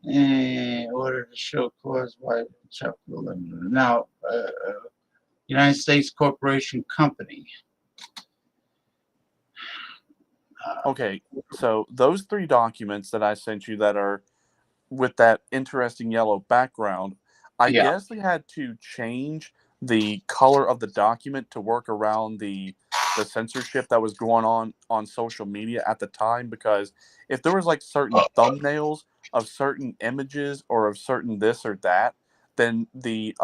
Order to show cause by Chapter 11. Now, United States Corporation Company. Okay, so those three documents that I sent you that are with that interesting yellow background, I guess they had to change the color of the document to work around the censorship that was going on social media at the time, because if there was like certain thumbnails of certain images or of certain this or that, then the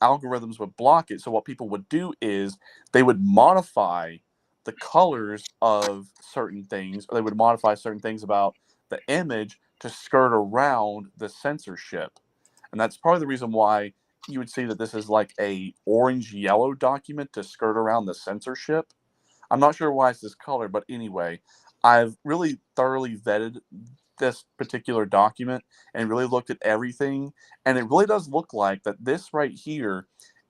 algorithms would block it. So what people would do is they would modify the colors of certain things, or they would modify certain things about the image to skirt around the censorship. And that's part of the reason why you would see that this is like a orange-yellow document to skirt around the censorship. I'm not sure why it's this color, but anyway, I've really thoroughly vetted this particular document and really looked at everything, and it really does look like that this right here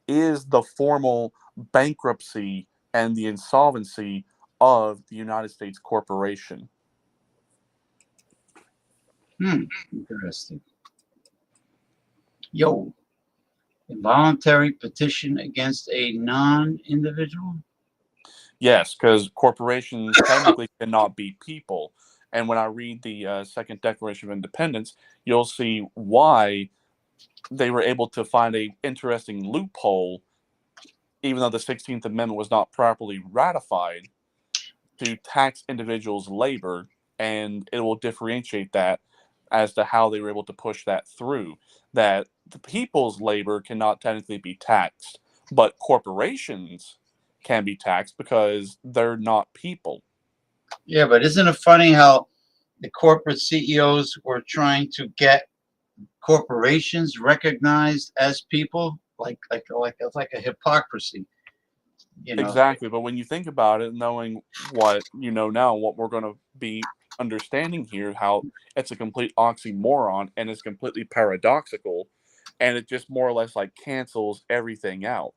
is the formal bankruptcy and the insolvency of the United States corporation. Interesting. Yo, involuntary petition against a non-individual? Yes, because corporations technically cannot be people. And when I read the Second Declaration of Independence, you'll see why they were able to find an interesting loophole, even though the 16th Amendment was not properly ratified, to tax individuals' labor, and it will differentiate that as to how they were able to push that through, that the people's labor cannot technically be taxed, but corporations can be taxed because they're not people. Yeah, but isn't it funny how the corporate CEOs were trying to get corporations recognized as people? Like a hypocrisy. you know. Exactly, but when you think about it, knowing what you know now, what we're going to be understanding here, how it's a complete oxymoron and it's completely paradoxical, and it just more or less like cancels everything out.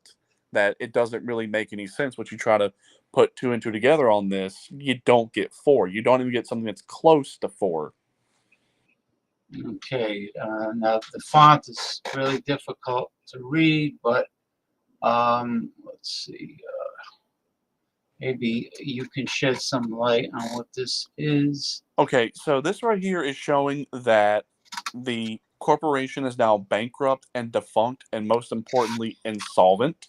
That it doesn't really make any sense. What you try to put two and two together on this, you don't get four. You don't even get something that's close to four. Okay, now the font is really difficult to read, but let's see. Maybe you can shed some light on what this is. Okay, so this right here is showing that the corporation is now bankrupt and defunct, and most importantly, insolvent.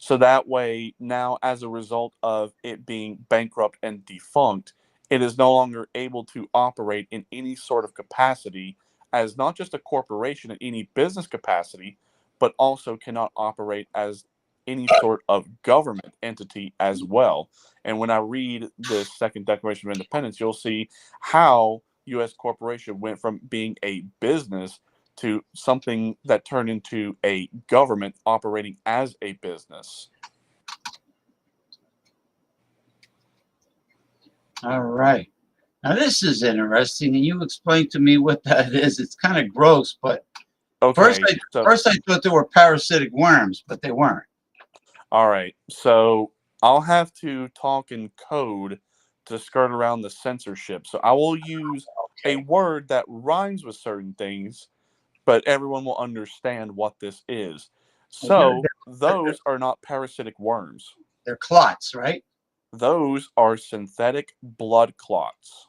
So that way, now as a result of it being bankrupt and defunct, it is no longer able to operate in any sort of capacity as not just a corporation in any business capacity, but also cannot operate as any sort of government entity as well. And when I read this Second Declaration of Independence, you'll see how U.S. corporation went from being a business to something that turned into a government operating as a business. All right. Now this is interesting, and you explained to me what that is. It's kind of gross, but Okay, first I thought they were parasitic worms, but they weren't. All right, so I'll have to talk in code to skirt around the censorship. So I will use a word that rhymes with certain things, but everyone will understand what this is. So those are not parasitic worms. They're clots, right? Those are synthetic blood clots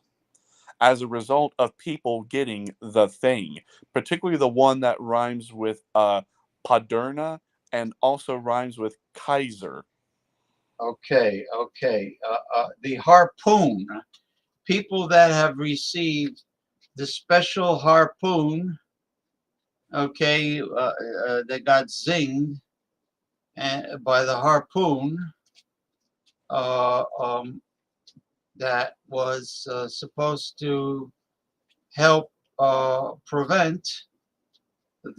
as a result of people getting the thing, particularly the one that rhymes with Paderna and also rhymes with Kaiser. Okay. The harpoon. People that have received the special harpoon, okay, that got zinged by the harpoon, that was supposed to help prevent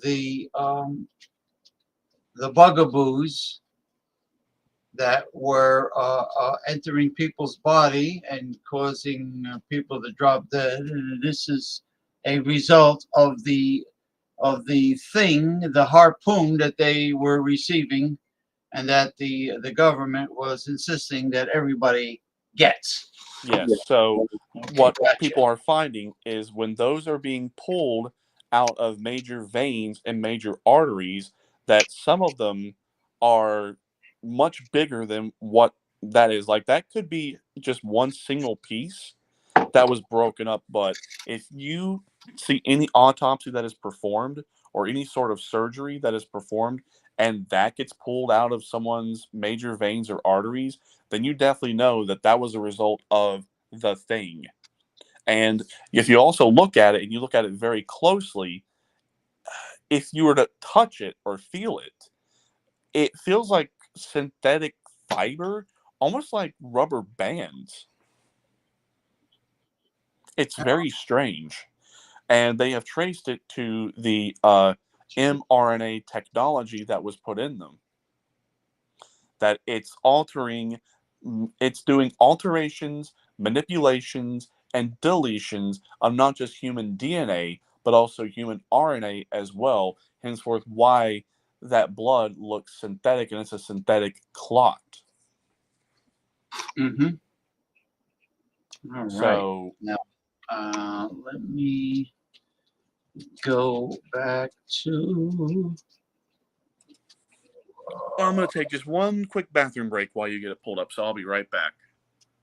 the bugaboos that were entering people's body and causing people to drop dead. And this is a result of the thing, the harpoon that they were receiving, and that the government was insisting that everybody gets. Yes. So what people are finding is when those are being pulled out of major veins and major arteries, that some of them are much bigger than what that is. Like that could be just one single piece that was broken up. But if you see any autopsy that is performed or any sort of surgery that is performed and that gets pulled out of someone's major veins or arteries, then you definitely know that that was a result of the thing. And if you also look at it and you look at it very closely, if you were to touch it or feel it, it feels like synthetic fiber, almost like rubber bands. It's very strange. And they have traced it to the mRNA technology that was put in them. That it's doing alterations, manipulations, and deletions of not just human DNA, but also human RNA as well. Henceforth, why that blood looks synthetic and it's a synthetic clot. Mm-hmm. All right. So now, let me go back to. I'm going to take just one quick bathroom break while you get it pulled up, so I'll be right back.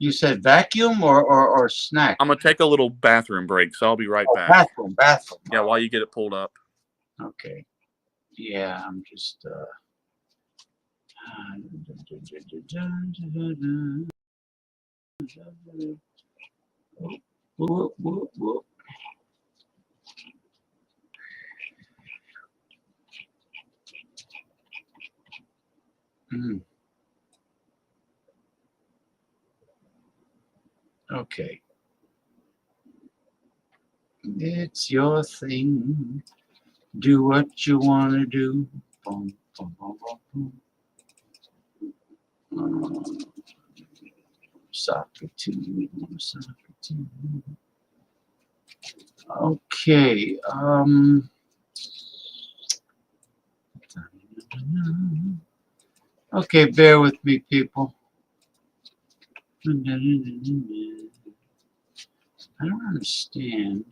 You said vacuum or snack? I'm going to take a little bathroom break, so I'll be right back. Bathroom. Yeah, while you get it pulled up. Okay. Yeah, I'm just. Whoop. Okay. It's your thing. Do what you want to do. Boom, boom, boom, boom, boom. Okay. Okay, bear with me, people. I don't understand.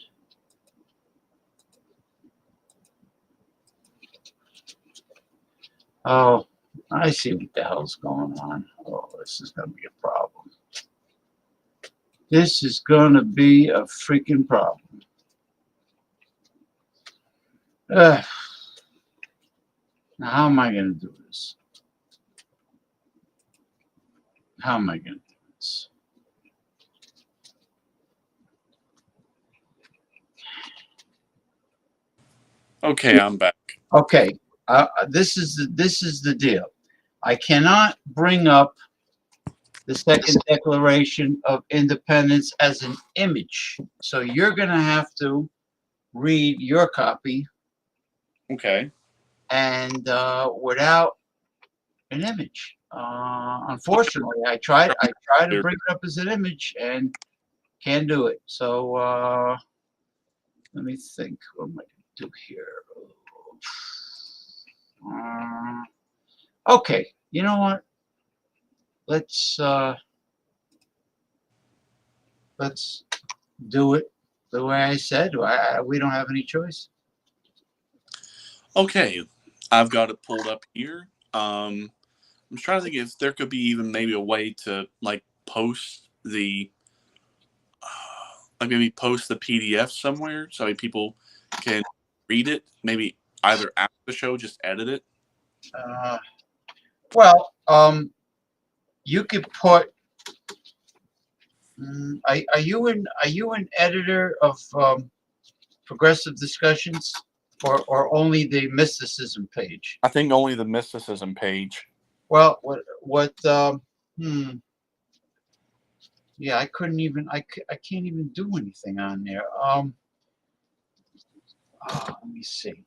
Oh, I see what the hell's going on. Oh, this is going to be a problem. This is going to be a freaking problem. Now, how am I going to do this? How am I going to do this? Okay, I'm back. Okay, this is the deal. I cannot bring up the Second Declaration of Independence as an image. So you're going to have to read your copy. Okay. And without an image. Unfortunately, I tried to bring it up as an image and can't do it. So let me think. What am I going to do here? Okay, you know what? Let's do it the way I said. We don't have any choice. Okay, I've got it pulled up here. I'm trying to think if there could be even maybe a way to like post the maybe post the PDF somewhere so people can read it. Maybe either after the show, just edit it. Well, you could put. Are you an editor of Progressive Discussions, or only the mysticism page? I think only the mysticism page. Well, yeah, I couldn't even. I can't even do anything on there. Let me see.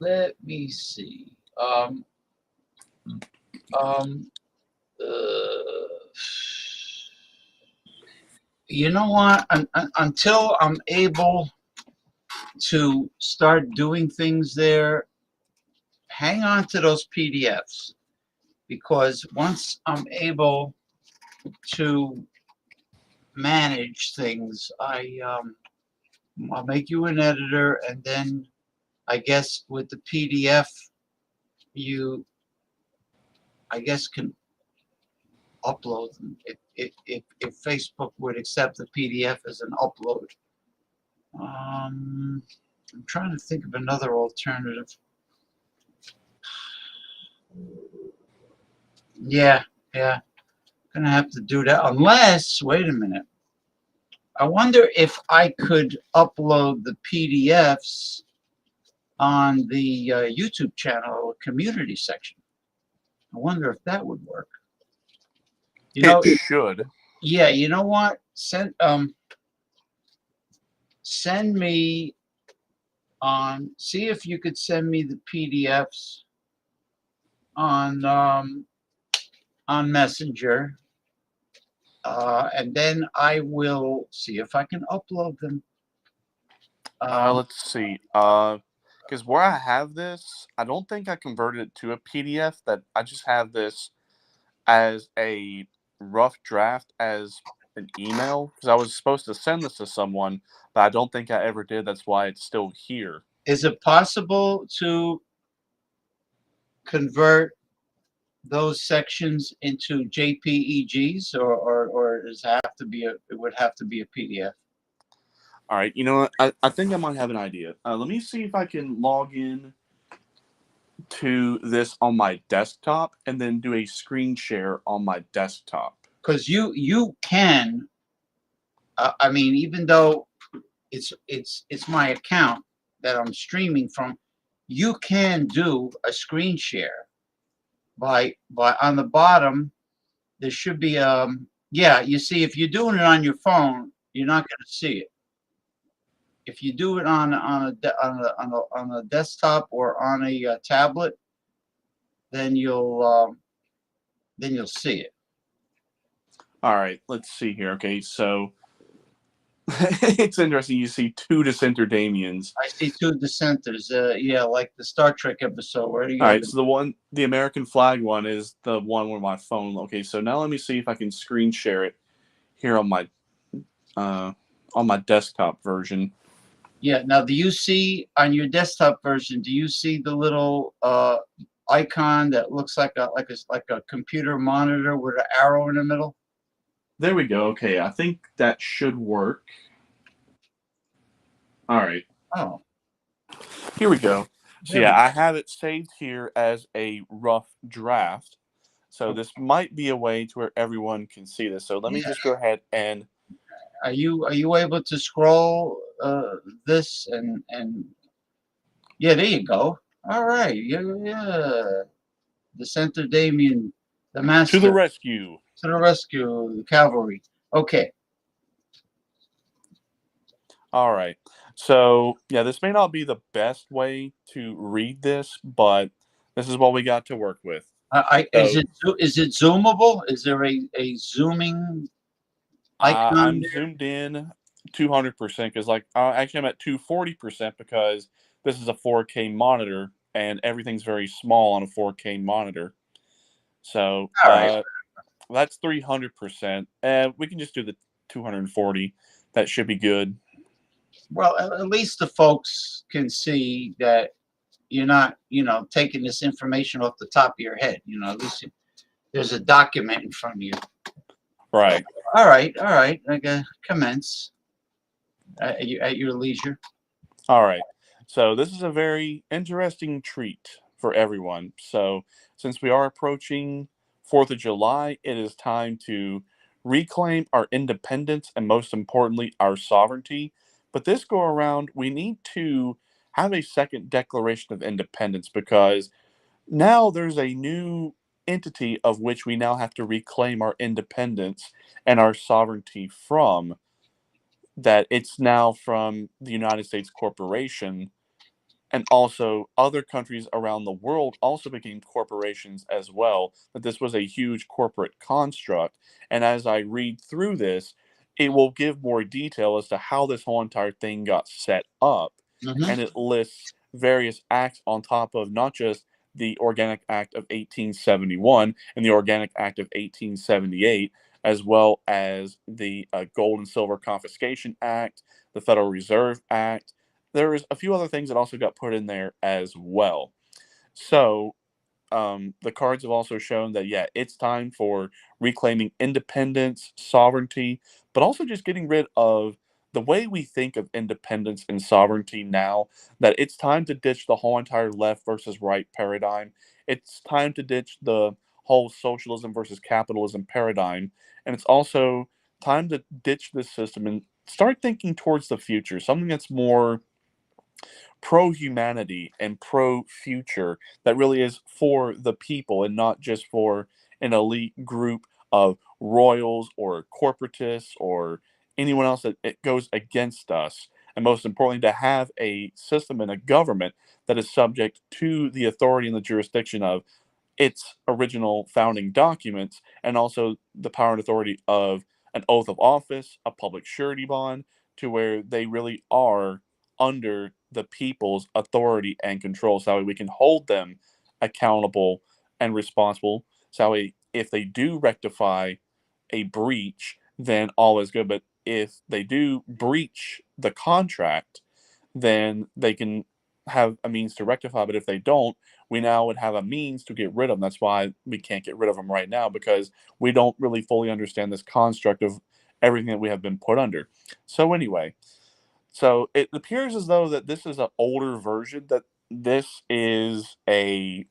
Let me see. You know what? Until I'm able to start doing things there, hang on to those PDFs, because once I'm able to manage things, I'll make you an editor, and then I guess with the PDF, you, I guess, can upload them if Facebook would accept the PDF as an upload. I'm trying to think of another alternative. Yeah, gonna have to do that, unless, wait a minute. I wonder if I could upload the PDFs on the YouTube channel community section. I wonder if that would work. You know, it should. Yeah, you know what? Send me on. See if you could send me the PDFs on Messenger, and then I will see if I can upload them. Let's see. Because where I have this, I don't think I converted it to a PDF. That I just have this as a rough draft as an email, because I was supposed to send this to someone, but I don't think I ever did. That's why it's still here. Is it possible to convert those sections into JPEGs, or does it have to be it would have to be a PDF? All right, you know what? I think I might have an idea. Let me see if I can log in to this on my desktop and then do a screen share on my desktop. Because you can, I mean, even though it's my account that I'm streaming from, you can do a screen share by on the bottom. There should be yeah, you see, if you're doing it on your phone, you're not going to see it. If you do it on a desktop or on a tablet, then you'll see it. All right, let's see here. Okay, so it's interesting. You see two dissenter Damiens. I see two dissenters. Yeah, like the Star Trek episode. Where do you? All right, so the American flag one is the one with my phone. Okay, so now let me see if I can screen share it here on my desktop version. Yeah. Now, do you see on your desktop version? Do you see the little icon that looks like a computer monitor with an arrow in the middle? There we go. Okay, I think that should work. All right. Oh. Here we go. So yeah, I have it saved here as a rough draft. So this might be a way to where everyone can see this. So let me just go ahead and. Are you able to scroll this and yeah, there you go. All right. Yeah. Dissenter Damien, the master. To the rescue. To the rescue, the cavalry. Okay. All right. So, yeah, this may not be the best way to read this, but this is what we got to work with. Is it zoomable? Is there a zooming icon? I'm zoomed in 200% because, actually, I'm at 240% because this is a 4K monitor and everything's very small on a 4K monitor. So, that's 300%. We can just do the 240. That should be good. Well, at least the folks can see that you're not, taking this information off the top of your head. At least there's a document in front of you. Right. All right. Okay. Commence at your leisure. All right. So this is a very interesting treat for everyone. So since we are approaching 4th of July, it is time to reclaim our independence and, most importantly, our sovereignty. But this go around, we need to have a second Declaration of Independence because now there's a new entity of which we now have to reclaim our independence and our sovereignty from. That it's now from the United States corporation, and also other countries around the world also became corporations as well, that this was a huge corporate construct. And as I read through this, it will give more detail as to how this whole entire thing got set up. And it lists various acts on top of not just the Organic Act of 1871 and the Organic Act of 1878, as well as the Gold and Silver Confiscation Act, the Federal Reserve Act. There is a few other things that also got put in there as well. So the cards have also shown that, yeah, it's time for reclaiming independence, sovereignty, but also just getting rid of the way we think of independence and sovereignty now, that it's time to ditch the whole entire left versus right paradigm. It's time to ditch the whole socialism versus capitalism paradigm. And it's also time to ditch this system and start thinking towards the future, something that's more pro-humanity and pro-future, that really is for the people and not just for an elite group of royals or corporatists or anyone else that it goes against us. And most importantly, to have a system and a government that is subject to the authority and the jurisdiction of its original founding documents, and also the power and authority of an oath of office, a public surety bond, to where they really are under the people's authority and control. So we can hold them accountable and responsible. So if they do rectify a breach, then all is good. But if they do breach the contract, then they can have a means to rectify. But if they don't, we now would have a means to get rid of them. That's why we can't get rid of them right now, because we don't really fully understand this construct of everything that we have been put under. So anyway, so it appears as though that this is an older version, that this is a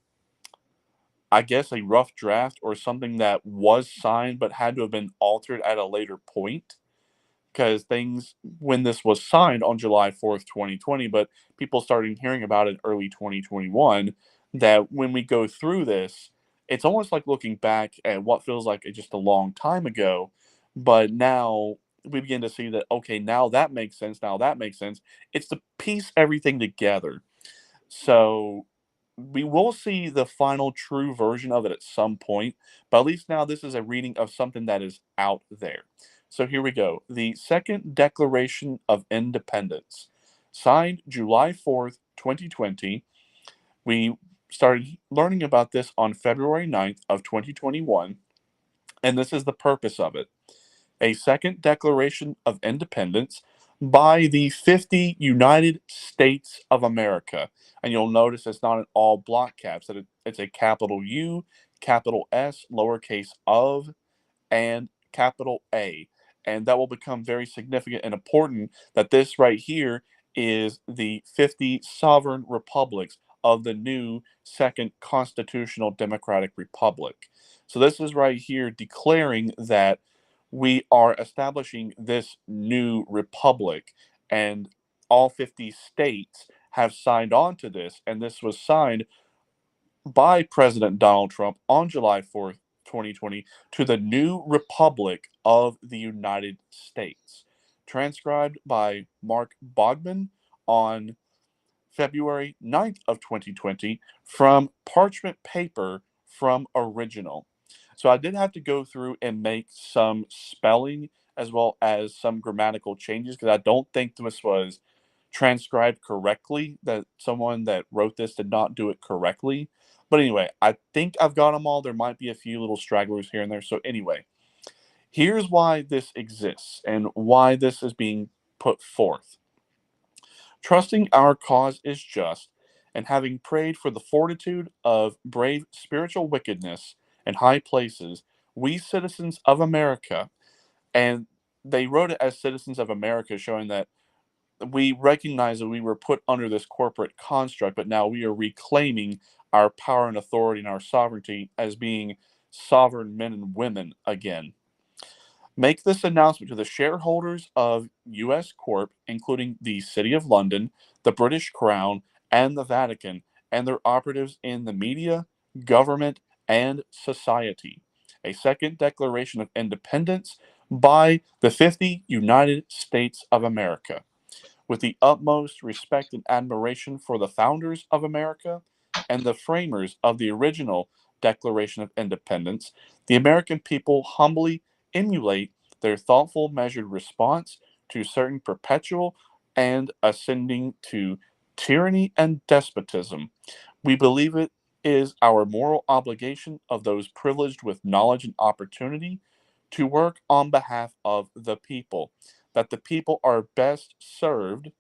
rough draft or something that was signed but had to have been altered at a later point. Because when this was signed on July 4th, 2020, but people started hearing about it early 2021, that when we go through this, it's almost like looking back at what feels like just a long time ago. But now we begin to see that, okay, now that makes sense. It's to piece everything together. So we will see the final true version of it at some point, but at least now this is a reading of something that is out there. So here we go. The Second Declaration of Independence, signed July 4th, 2020. We started learning about this on February 9th of 2021, and this is the purpose of it. A second Declaration of Independence by the 50 United States of America. And you'll notice it's not in all block caps, that it's a capital U, capital S, lowercase of, and capital A. And that will become very significant and important that this right here is the 50 sovereign republics of the new Second Constitutional Democratic Republic. So this is right here declaring that we are establishing this new republic, and all 50 states have signed on to this, and this was signed by President Donald Trump on July 4th, 2020, to the new Republic of the United States, transcribed by Mark Bogman on February 9th of 2020 from parchment paper from original. So I did have to go through and make some spelling as well as some grammatical changes because I don't think this was transcribed correctly, that someone that wrote this did not do it correctly. But anyway, I think I've got them all. There might be a few little stragglers here and there. So anyway, here's why this exists and why this is being put forth. Trusting our cause is just, and having prayed for the fortitude of brave spiritual wickedness in high places, we citizens of America, and they wrote it as citizens of America, showing that we recognize that we were put under this corporate construct, but now we are reclaiming our power and authority and our sovereignty as being sovereign men and women again. Make this announcement to the shareholders of U.S. Corp., including the City of London, the British Crown, and the Vatican, and their operatives in the media, government, and society. A second Declaration of Independence by the 50 United States of America. With the utmost respect and admiration for the founders of America and the framers of the original Declaration of Independence, the American people humbly emulate their thoughtful, measured response to certain perpetual and ascending to tyranny and despotism. We believe it is our moral obligation of those privileged with knowledge and opportunity to work on behalf of the people, that the people are best served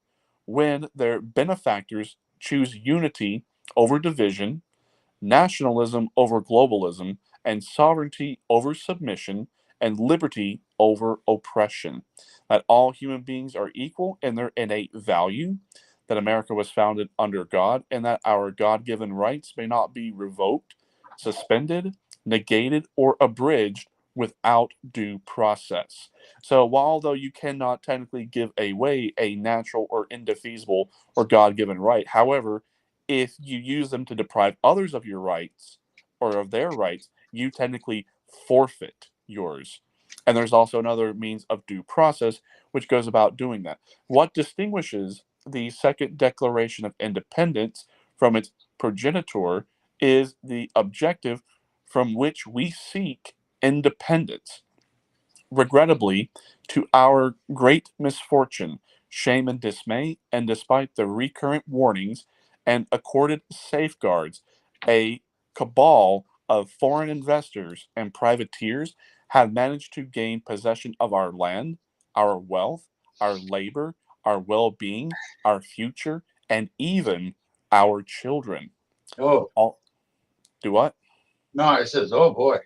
when their benefactors choose unity over division, nationalism over globalism, and sovereignty over submission, and liberty over oppression. That all human beings are equal in their innate value, that America was founded under God, and that our God-given rights may not be revoked, suspended, negated, or abridged without due process. So although you cannot technically give away a natural or indefeasible or God-given right, however, if you use them to deprive others of your rights or of their rights, you technically forfeit yours. And there's also another means of due process which goes about doing that. What distinguishes the Second Declaration of Independence from its progenitor is the objective from which we seek independence. Regrettably, to our great misfortune, shame, and dismay, and despite the recurrent warnings and accorded safeguards, a cabal of foreign investors and privateers have managed to gain possession of our land, our wealth, our labor, our well-being, our future, and even our children. Oh. Do what? No, it says, oh boy.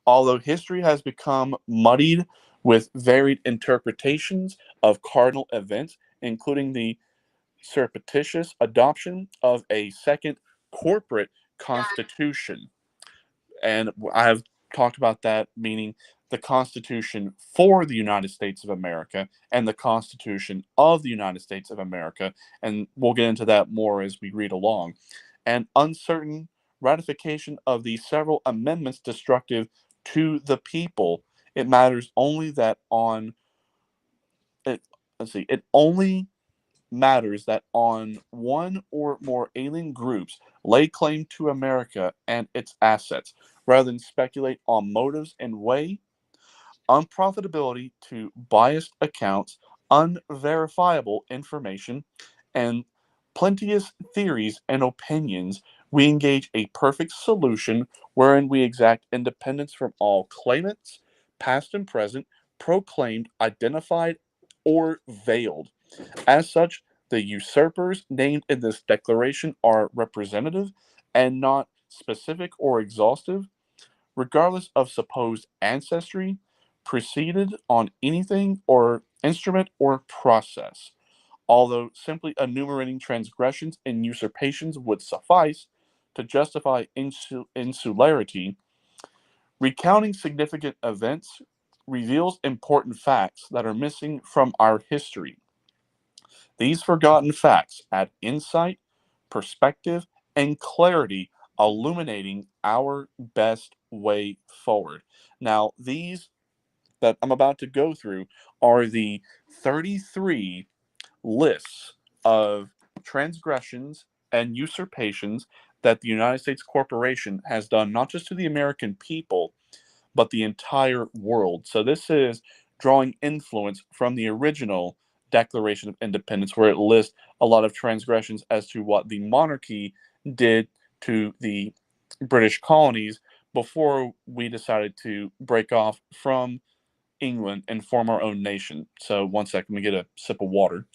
Although history has become muddied with varied interpretations of cardinal events, including the surreptitious adoption of a second corporate constitution. And I have talked about that, meaning the Constitution for the United States of America and the Constitution of the United States of America. And we'll get into that more as we read along. And uncertain ratification of the several amendments destructive to the people. It matters only that on it. Let's see. It only matters that on one or more alien groups lay claim to America and its assets, rather than speculate on motives and weigh unprofitability to biased accounts, unverifiable information, and plenteous theories and opinions. We engage a perfect solution wherein we exact independence from all claimants, past and present, proclaimed, identified, or veiled. As such, the usurpers named in this declaration are representative and not specific or exhaustive, regardless of supposed ancestry, preceded on anything or instrument or process. Although simply enumerating transgressions and usurpations would suffice to justify insularity, recounting significant events reveals important facts that are missing from our history. These forgotten facts add insight, perspective, and clarity, illuminating our best way forward. Now, these that I'm about to go through are the 33 lists of transgressions and usurpations that the United States corporation has done, not just to the American people, but the entire world. So this is drawing influence from the original Declaration of Independence, where it lists a lot of transgressions as to what the monarchy did to the British colonies before we decided to break off from England and form our own nation. So one second, we get a sip of water.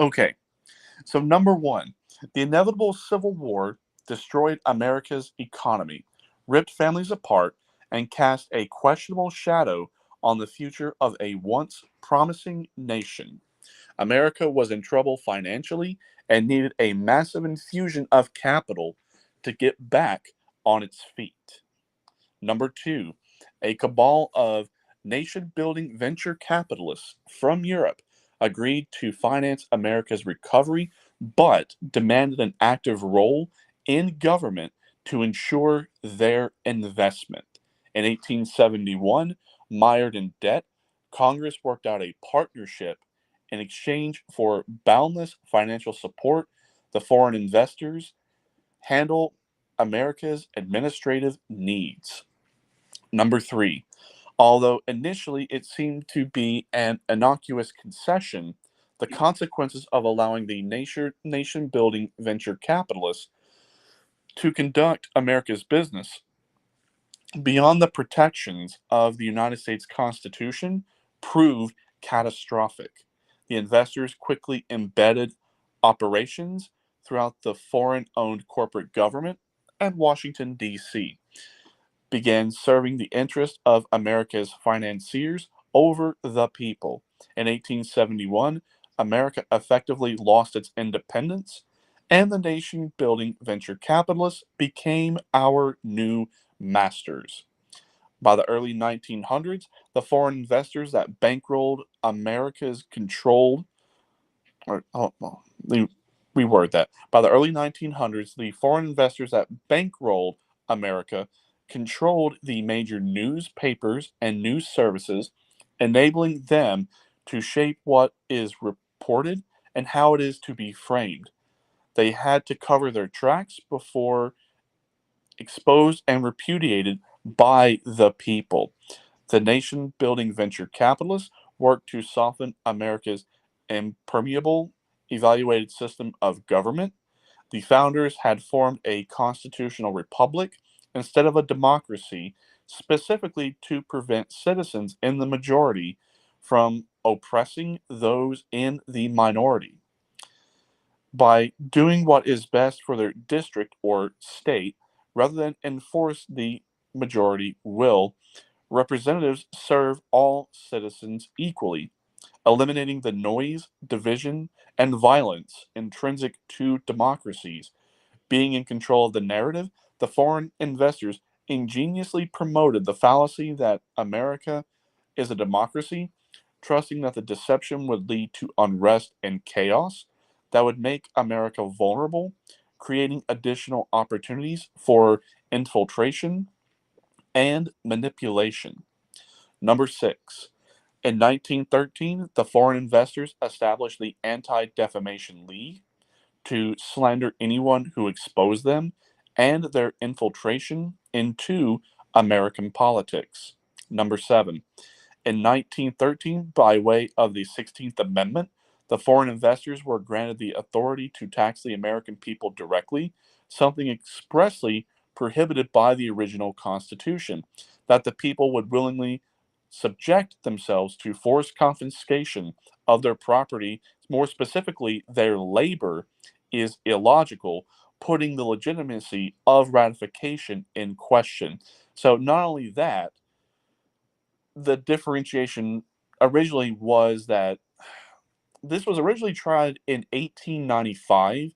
Okay, so number one, the inevitable Civil War destroyed America's economy, ripped families apart, and cast a questionable shadow on the future of a once promising nation. America was in trouble financially and needed a massive infusion of capital to get back on its feet. Number two, a cabal of nation-building venture capitalists from Europe agreed to finance America's recovery, but demanded an active role in government to ensure their investment. In 1871, mired in debt, Congress worked out a partnership in exchange for boundless financial support. The foreign investors handle America's administrative needs. Number three, although initially it seemed to be an innocuous concession, the consequences of allowing the nation-building venture capitalists to conduct America's business beyond the protections of the United States Constitution proved catastrophic. The investors quickly embedded operations throughout the foreign-owned corporate government and Washington, D.C., began serving the interests of America's financiers over the people. In 1871, America effectively lost its independence, and the nation-building venture capitalists became our new masters. By the early 1900s, the foreign investors that bankrolled America's controlled, reword that. By the early 1900s, the foreign investors that bankrolled America controlled the major newspapers and news services, enabling them to shape what is reported and how it is to be framed. They had to cover their tracks before exposed and repudiated by the people. The nation-building venture capitalists worked to soften America's impermeable, evaluated system of government. The founders had formed a constitutional republic instead of a democracy, specifically to prevent citizens in the majority from oppressing those in the minority. By doing what is best for their district or state, rather than enforce the majority will, representatives serve all citizens equally, eliminating the noise, division, and violence intrinsic to democracies. Being in control of the narrative, the foreign investors ingeniously promoted the fallacy that America is a democracy, trusting that the deception would lead to unrest and chaos that would make America vulnerable, creating additional opportunities for infiltration and manipulation. Number six, In 1913, the foreign investors established the Anti-Defamation League to slander anyone who exposed them and their infiltration into American politics. Number 7. In 1913, by way of the 16th Amendment, the foreign investors were granted the authority to tax the American people directly, something expressly prohibited by the original Constitution, that the people would willingly subject themselves to forced confiscation of their property, more specifically their labor, is illogical, putting the legitimacy of ratification in question. So not only that, the differentiation originally was that this was originally tried in 1895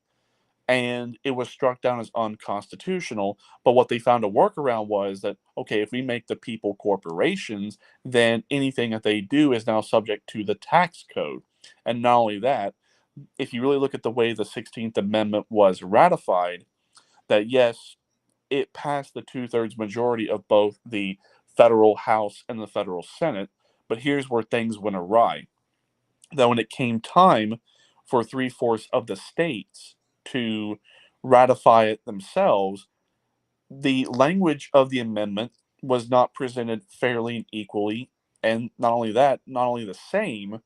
and it was struck down as unconstitutional. But what they found a workaround was that, okay, if we make the people corporations, then anything that they do is now subject to the tax code. And not only that, if you really look at the way the 16th Amendment was ratified, that yes, it passed the 2/3 majority of both the federal House and the federal Senate, but here's where things went awry. That when it came time for 3/4 of the states to ratify it themselves, the language of the amendment was not presented fairly and equally, and not only that, not only the same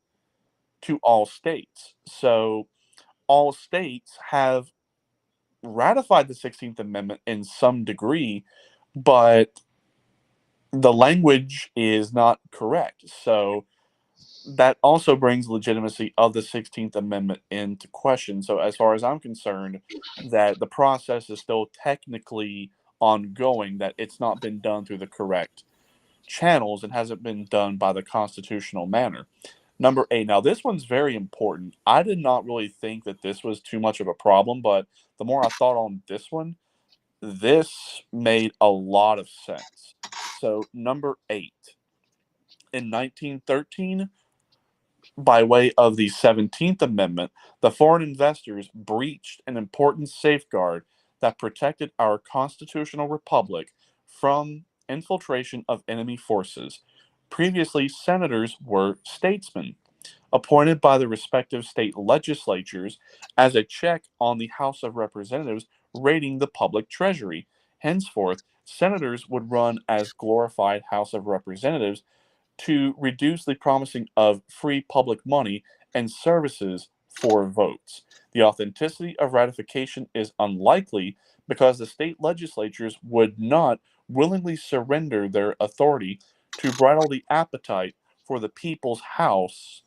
to all states. So all states have ratified the 16th Amendment in some degree, but the language is not correct. So that also brings legitimacy of the 16th Amendment into question. So as far as I'm concerned, that the process is still technically ongoing, that it's not been done through the correct channels and hasn't been done by the constitutional manner. Number 8. Now, this one's very important. I did not really think that this was too much of a problem, but the more I thought on this one, this made a lot of sense. So, number 8. In 1913, by way of the 17th Amendment, the foreign investors breached an important safeguard that protected our constitutional republic from infiltration of enemy forces. Previously, senators were statesmen, appointed by the respective state legislatures as a check on the House of Representatives raiding the public treasury. Henceforth, senators would run as glorified House of Representatives to reduce the promising of free public money and services for votes. The authenticity of ratification is unlikely because the state legislatures would not willingly surrender their authority to bridle the appetite for the people's house,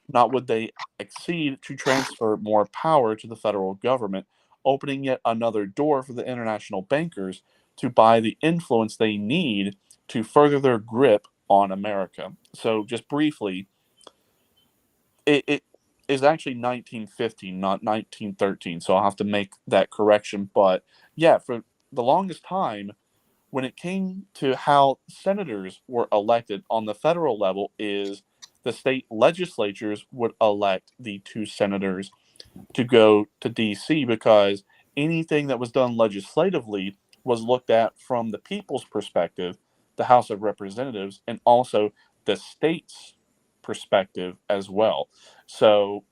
not would they accede to transfer more power to the federal government, opening yet another door for the international bankers to buy the influence they need to further their grip on America. So just briefly, it is actually 1915, not 1913. So I'll have to make that correction. But yeah, for the longest time, when it came to how senators were elected on the federal level, is the state legislatures would elect the 2 senators to go to D.C. because anything that was done legislatively was looked at from the people's perspective, the House of Representatives, and also the state's perspective as well. So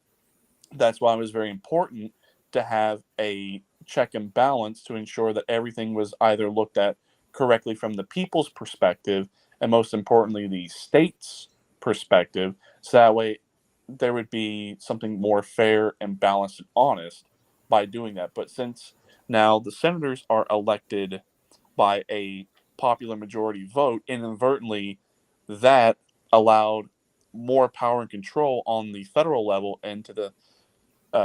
that's why it was very important to have a check and balance to ensure that everything was either looked at correctly from the people's perspective and, most importantly, the state's perspective, so that way there would be something more fair and balanced and honest by doing that. But since now the senators are elected by a popular majority vote, inadvertently that allowed more power and control on the federal level and to the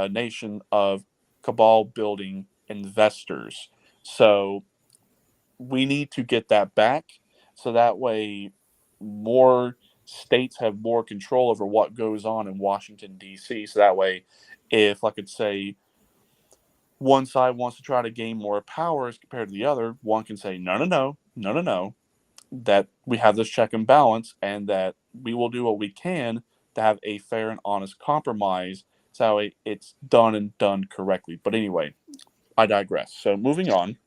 nation of cabal building investors. So we need to get that back, so that way more states have more control over what goes on in Washington, D.C. So that way, if, like I could say, one side wants to try to gain more power as compared to the other, one can say, no, that we have this check and balance and that we will do what we can to have a fair and honest compromise, so that way it's done and done correctly. But anyway, I digress. So moving on.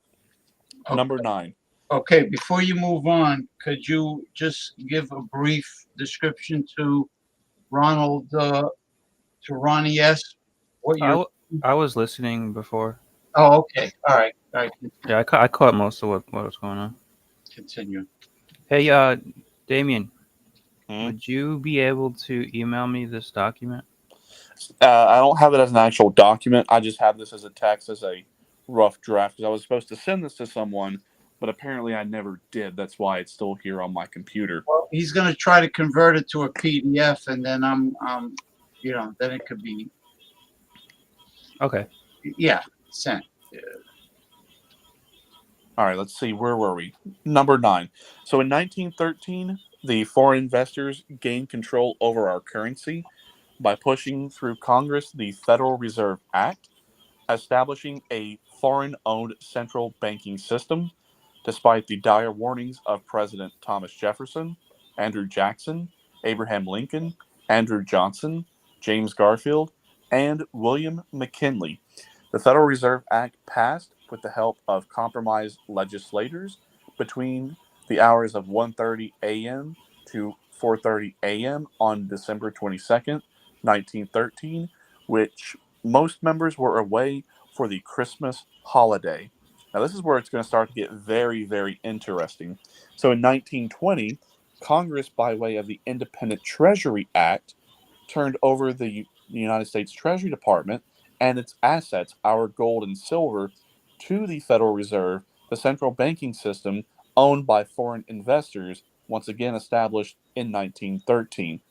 Okay. Number 9. Okay, before you move on, could you just give a brief description to Ronald, to Ronnie S? What you're. I was listening before. Oh, okay. All right. All right. Yeah, I caught most of what was going on. Continue. Hey, Damien, would you be able to email me this document? I don't have it as an actual document. I just have this as a text, as a rough draft, because I was supposed to send this to someone, but apparently I never did. That's why it's still here on my computer. Well, he's going to try to convert it to a PDF, and then then it could be. Okay. Yeah, sent. Yeah. All right, let's see. Where were we? Number 9. So in 1913, the foreign investors gained control over our currency by pushing through Congress the Federal Reserve Act, establishing a foreign-owned central banking system, despite the dire warnings of President Thomas Jefferson, Andrew Jackson, Abraham Lincoln, Andrew Johnson, James Garfield, and William McKinley. The Federal Reserve Act passed with the help of compromise legislators between the hours of 1:30 a.m. to 4:30 a.m. on December 22nd, 1913, which most members were away for the Christmas holiday. Now, this is where it's going to start to get very, very interesting. So in 1920, Congress, by way of the Independent Treasury Act, turned over the United States Treasury Department and its assets, our gold and silver, to the Federal Reserve, the central banking system owned by foreign investors, once again established in 1913.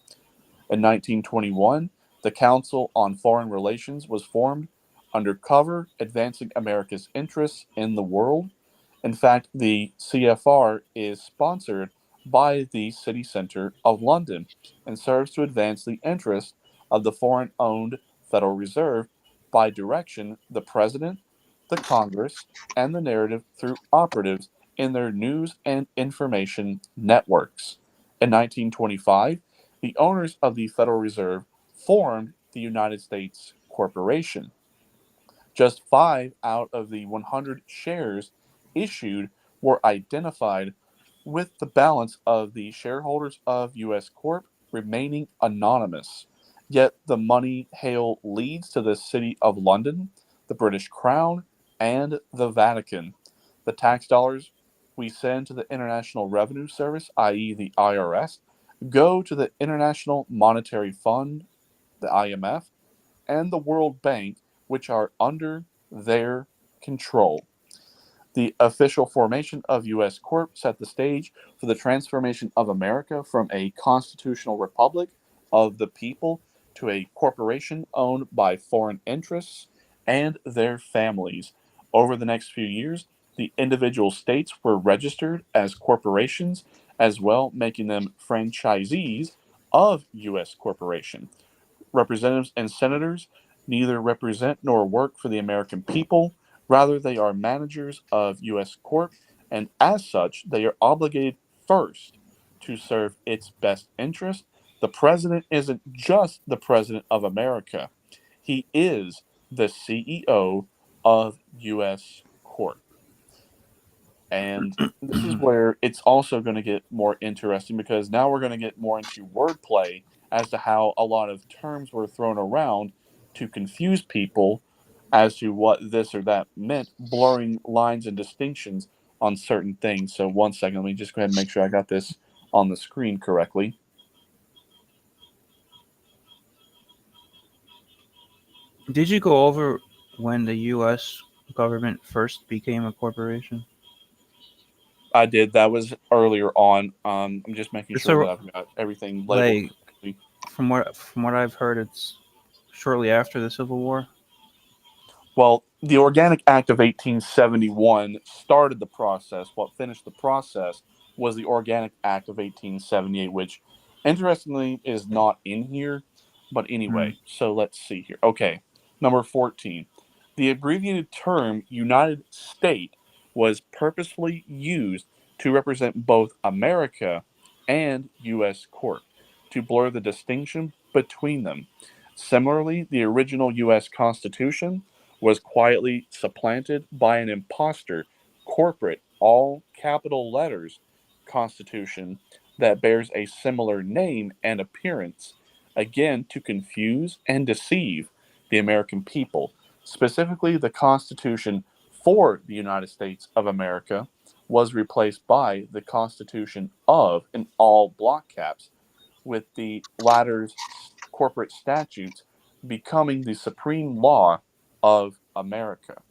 In 1921, the Council on Foreign Relations was formed under cover advancing America's interests in the world. In fact, the CFR is sponsored by the city centre of London and serves to advance the interests of the foreign-owned Federal Reserve by direction the President, the Congress, and the narrative through operatives in their news and information networks. In 1925, the owners of the Federal Reserve formed the United States Corporation. Just 5 out of the 100 shares issued were identified, with the balance of the shareholders of U.S. Corp remaining anonymous. Yet the money hail leads to the City of London, the British Crown, and the Vatican. The tax dollars we send to the International Revenue Service, i.e. the IRS, go to the International Monetary Fund, the IMF, and the World Bank, which are under their control. The official formation of U.S. Corp set the stage for the transformation of America from a constitutional republic of the people to a corporation owned by foreign interests and their families. Over the next few years, the individual states were registered as corporations as well, making them franchisees of U.S. corporation. Representatives and senators neither represent nor work for the American people. Rather, they are managers of U.S. Corp, and as such, they are obligated first to serve its best interest. The president isn't just the president of America. He is the CEO of U.S. Corp. And this is where it's also going to get more interesting, because now we're going to get more into wordplay as to how a lot of terms were thrown around to confuse people as to what this or that meant, blurring lines and distinctions on certain things. So 1 second, let me just go ahead and make sure I got this on the screen correctly. Did you go over when the U.S. government first became a corporation? I did. That was earlier on. I'm just making sure that I've got everything labeled. Like, from what I've heard, it's shortly after the Civil War. Well, the Organic Act of 1871 started the process. What finished the process was the Organic Act of 1878, which, interestingly, is not in here. But anyway, so let's see here. Okay, number 14. The abbreviated term United States was purposefully used to represent both America and U.S. Corp, to blur the distinction between them. Similarly, the original U.S. Constitution was quietly supplanted by an imposter corporate all capital letters constitution that bears a similar name and appearance, again to confuse and deceive the American people, specifically the Constitution for the United States of America was replaced by the Constitution of, in all block caps, with the latter's corporate statutes becoming the supreme law of America.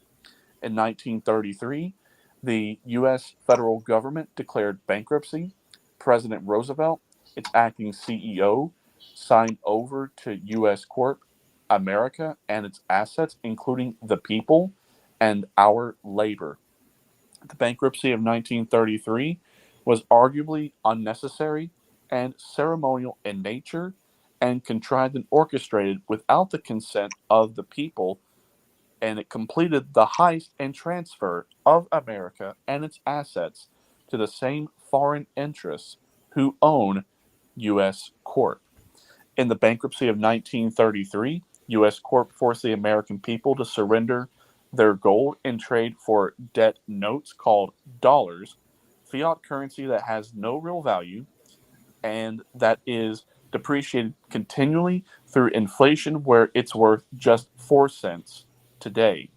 In 1933, the U.S. federal government declared bankruptcy. President Roosevelt, its acting CEO, signed over to U.S. Corp. America and its assets, including the people and our labor. The bankruptcy of 1933 was arguably unnecessary and ceremonial in nature and contrived and orchestrated without the consent of the people, and it completed the heist and transfer of America and its assets to the same foreign interests who own U.S. Corp. In the bankruptcy of 1933, U.S. Corp forced the American people to surrender their gold in trade for debt notes called dollars, fiat currency that has no real value and that is depreciated continually through inflation, where it's worth just 4 cents today.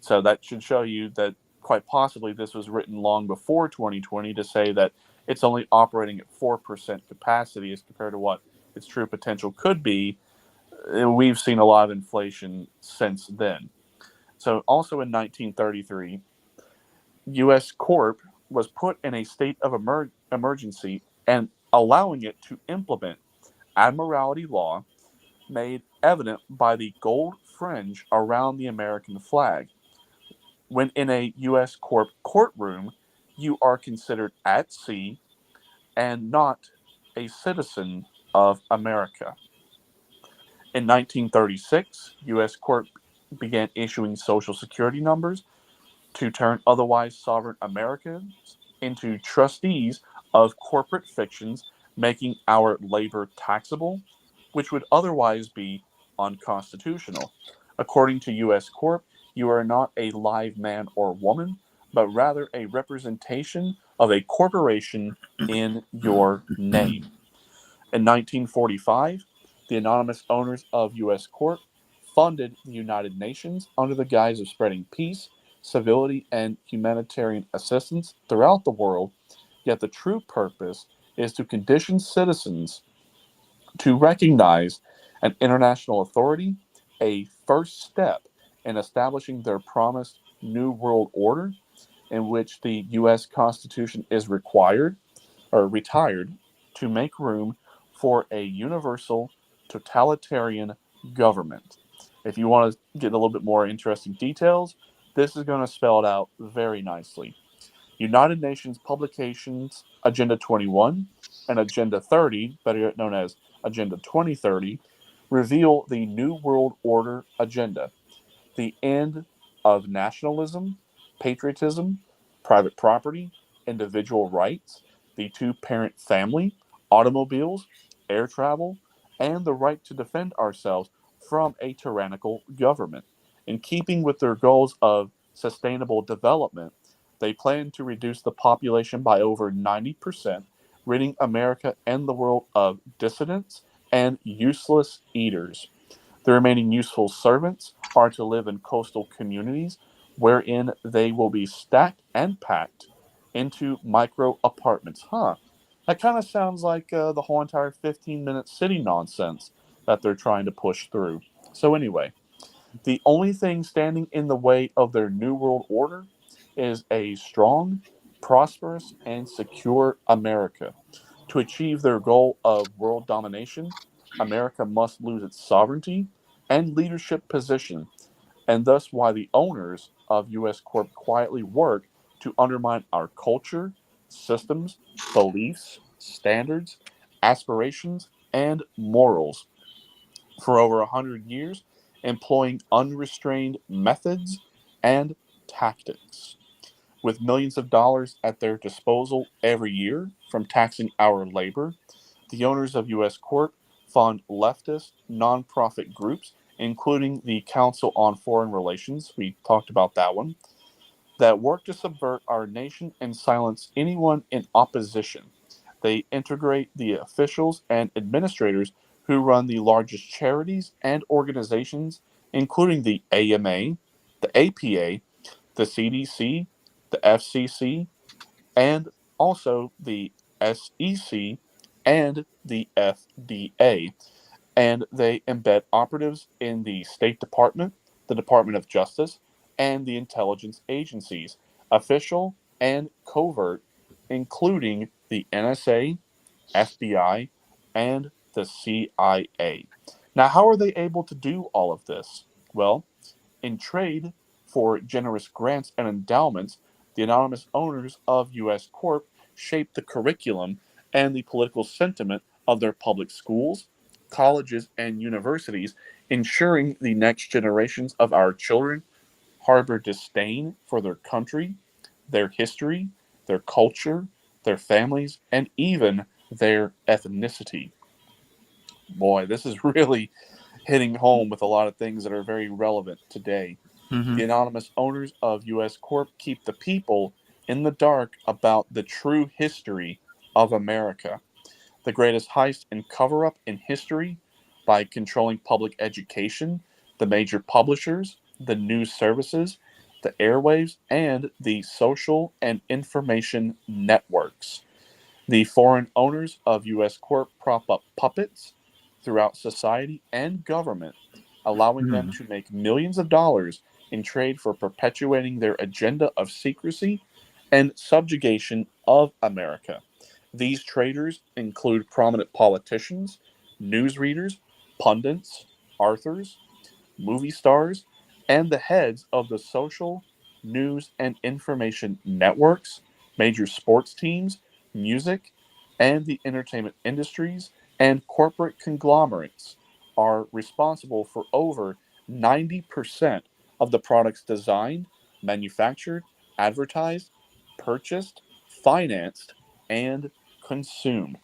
So that should show you that quite possibly this was written long before 2020 to say that it's only operating at 4% capacity as compared to what its true potential could be. We've seen a lot of inflation since then. So also in 1933, U.S. Corp was put in a state of emergency, and allowing it to implement admiralty law made evident by the gold fringe around the American flag. When in a U.S. Corp courtroom, you are considered at sea and not a citizen of America. In 1936, U.S. Corp began issuing Social Security numbers to turn otherwise sovereign Americans into trustees of corporate fictions, making our labor taxable, which would otherwise be unconstitutional. According to U.S. Corp, you are not a live man or woman, but rather a representation of a corporation in your name. In 1945, the anonymous owners of U.S. Corp funded the United Nations under the guise of spreading peace, civility, and humanitarian assistance throughout the world, yet the true purpose is to condition citizens to recognize an international authority, a first step in establishing their promised New World Order, in which the U.S. Constitution is retired to make room for a universal totalitarian government. If you want to get a little bit more interesting details, this is going to spell it out very nicely. United Nations publications Agenda 21 and Agenda 30, better known as Agenda 2030, reveal the New World Order agenda, the end of nationalism, patriotism, private property, individual rights, the two-parent family, automobiles, air travel, and the right to defend ourselves from a tyrannical government. In keeping with their goals of sustainable development, they plan to reduce the population by over 90%, ridding America and the world of dissidents and useless eaters. The remaining useful servants are to live in coastal communities wherein they will be stacked and packed into micro apartments. That kind of sounds like the whole entire 15-minute city nonsense that they're trying to push through. So anyway, the only thing standing in the way of their New World Order is a strong, prosperous, and secure America. To achieve their goal of world domination, America must lose its sovereignty and leadership position, and thus why the owners of U.S. Corp quietly work to undermine our culture, systems, beliefs, standards, aspirations, and morals for over 100 years, employing unrestrained methods and tactics. With millions of dollars at their disposal every year from taxing our labor, the owners of U.S. Corp fund leftist nonprofit groups, including the Council on Foreign Relations. We talked about that one. that work to subvert our nation and silence anyone in opposition. They integrate the officials and administrators who run the largest charities and organizations, including the AMA, the APA, the CDC, the FCC, and also the SEC and the FDA. And they embed operatives in the State Department, the Department of Justice, and the intelligence agencies, official and covert, including the NSA, FBI, and the CIA. Now, how are they able to do all of this? Well, in trade for generous grants and endowments, the anonymous owners of U.S. Corp shape the curriculum and the political sentiment of their public schools, colleges, and universities, ensuring the next generations of our children harbor disdain for their country, their history, their culture, their families, and even their ethnicity. Boy, this is really hitting home with a lot of things that are very relevant today. Mm-hmm. The anonymous owners of U.S. Corp keep the people in the dark about the true history of America. The greatest heist and cover-up in history by controlling public education, the major publishers, the news services, the airwaves, and the social and information networks. The foreign owners of U.S. Corp prop up puppets throughout society and government, allowing them to make millions of dollars in trade for perpetuating their agenda of secrecy and subjugation of America. These traders include prominent politicians, newsreaders, pundits, authors, movie stars, and the heads of the social, news, and information networks, major sports teams, music, and the entertainment industries and corporate conglomerates are responsible for over 90% of the products designed, manufactured, advertised, purchased, financed, and consumed.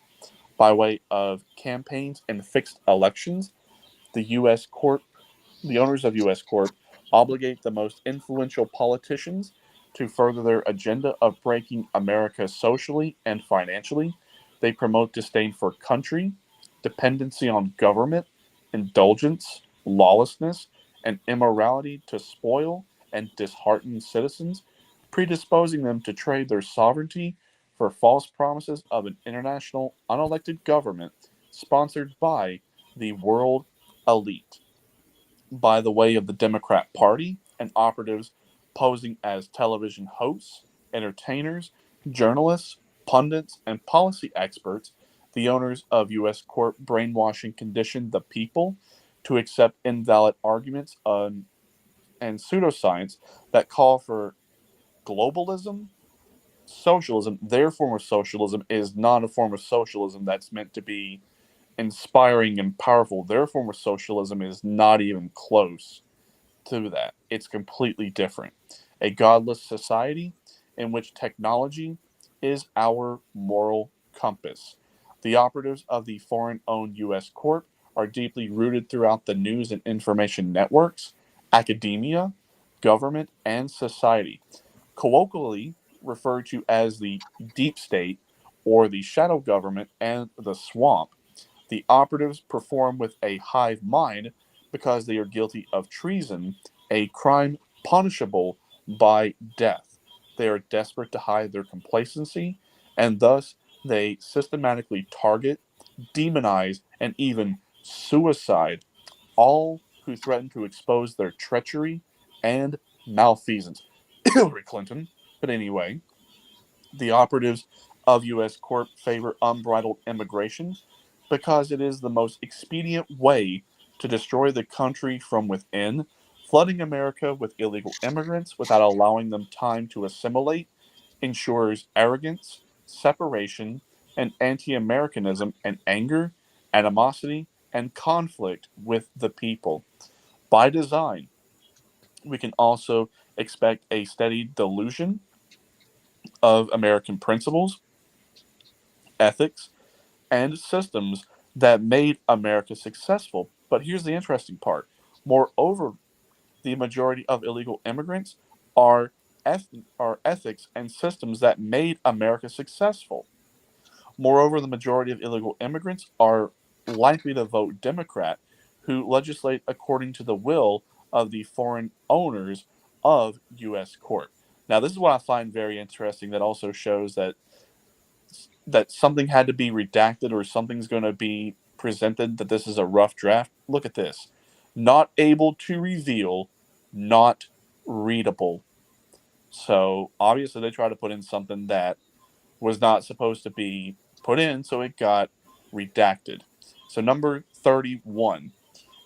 By way of campaigns and fixed elections, the U.S. Corp the owners of U.S. Corp obligate the most influential politicians to further their agenda of breaking America socially and financially. They promote disdain for country, dependency on government, indulgence, lawlessness, and immorality to spoil and dishearten citizens, predisposing them to trade their sovereignty for false promises of an international unelected government sponsored by the world elite. By the way of the Democrat Party and operatives posing as television hosts, entertainers, journalists, pundits, and policy experts, the owners of U.S. Corp brainwashing conditioned the people to accept invalid arguments and pseudoscience that call for globalism, socialism. Their form of socialism is not a form of socialism that's meant to be inspiring and powerful. Their form of socialism is not even close to that. It's completely different. A godless society in which technology is our moral compass. The operatives of the foreign owned U.S. Corp are deeply rooted throughout the news and information networks, academia, government, and society. Colloquially referred to as the deep state or the shadow government and the swamp, the operatives perform with a hive mind because they are guilty of treason, a crime punishable by death. They are desperate to hide their complacency, and thus they systematically target, demonize, and even suicide all who threaten to expose their treachery and malfeasance. Hillary Clinton. But anyway, the operatives of U.S. Corp favor unbridled immigration because it is the most expedient way to destroy the country from within. Flooding America with illegal immigrants without allowing them time to assimilate ensures arrogance, separation, and anti Americanism and anger, animosity, and conflict with the people. By design, we can also expect a steady dilution of American principles, ethics, and systems that made America successful. But here's the interesting part. Moreover, the majority of illegal immigrants are ethics and systems that made America successful. Moreover, the majority of illegal immigrants are likely to vote Democrat, who legislate according to the will of the foreign owners of U.S. Corp. Now, this is what I find very interesting. That also shows that something had to be redacted or something's going to be presented. That this is a rough draft. Look at this: not able to reveal, not readable. So obviously, they try to put in something that was not supposed to be put in, so it got redacted. So number 31,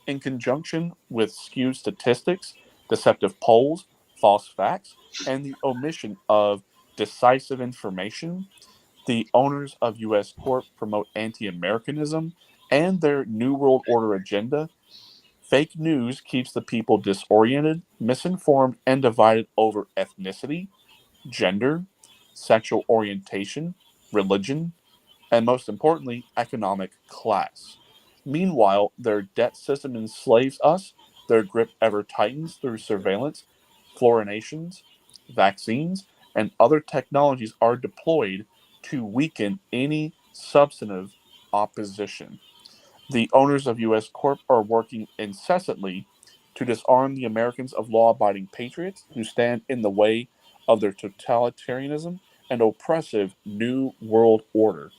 in conjunction with skewed statistics, deceptive polls, false facts, and the omission of decisive information, the owners of U.S. Corp promote anti-Americanism and their New World Order agenda. Fake news keeps the people disoriented, misinformed, and divided over ethnicity, gender, sexual orientation, religion, and most importantly, economic class. Meanwhile, their debt system enslaves us, their grip ever tightens through surveillance, fluorinations, vaccines, and other technologies are deployed to weaken any substantive opposition. The owners of U.S. Corp are working incessantly to disarm the Americans of law-abiding patriots who stand in the way of their totalitarianism and oppressive New World Order.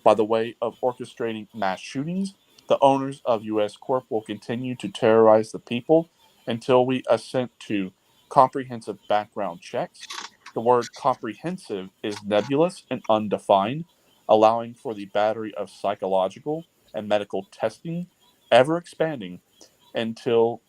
By the way of orchestrating mass shootings, the owners of U.S. Corp will continue to terrorize the people until we assent to comprehensive background checks. The word comprehensive is nebulous and undefined, allowing for the battery of psychological and medical testing ever expanding until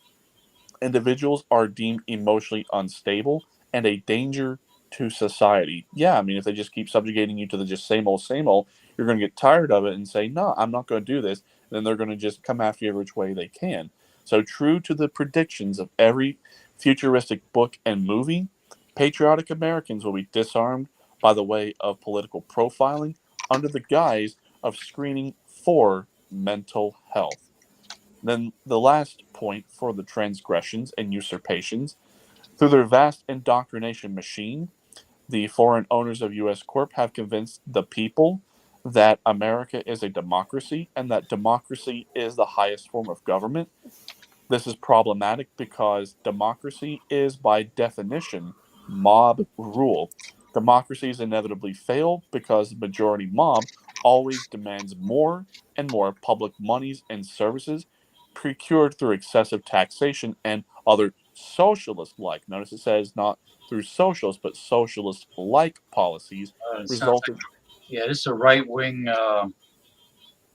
individuals are deemed emotionally unstable and a danger to society. Yeah, I mean, if they just keep subjugating you to the just same old, you're going to get tired of it and say, no, I'm not going to do this. And then they're going to just come after you every which way they can. So true to the predictions of every futuristic book and movie, patriotic Americans will be disarmed by the way of political profiling under the guise of screening for mental health. Then the last point for the transgressions and usurpations. Through their vast indoctrination machine, the foreign owners of U.S. Corp have convinced the people that America is a democracy and that democracy is the highest form of government. This is problematic because democracy is, by definition, mob rule. Democracies inevitably fail because the majority mob always demands more and more public monies and services procured through excessive taxation and other socialist-like, notice it says not through socialist, but socialist-like policies, resulted. Yeah, this is a right wing.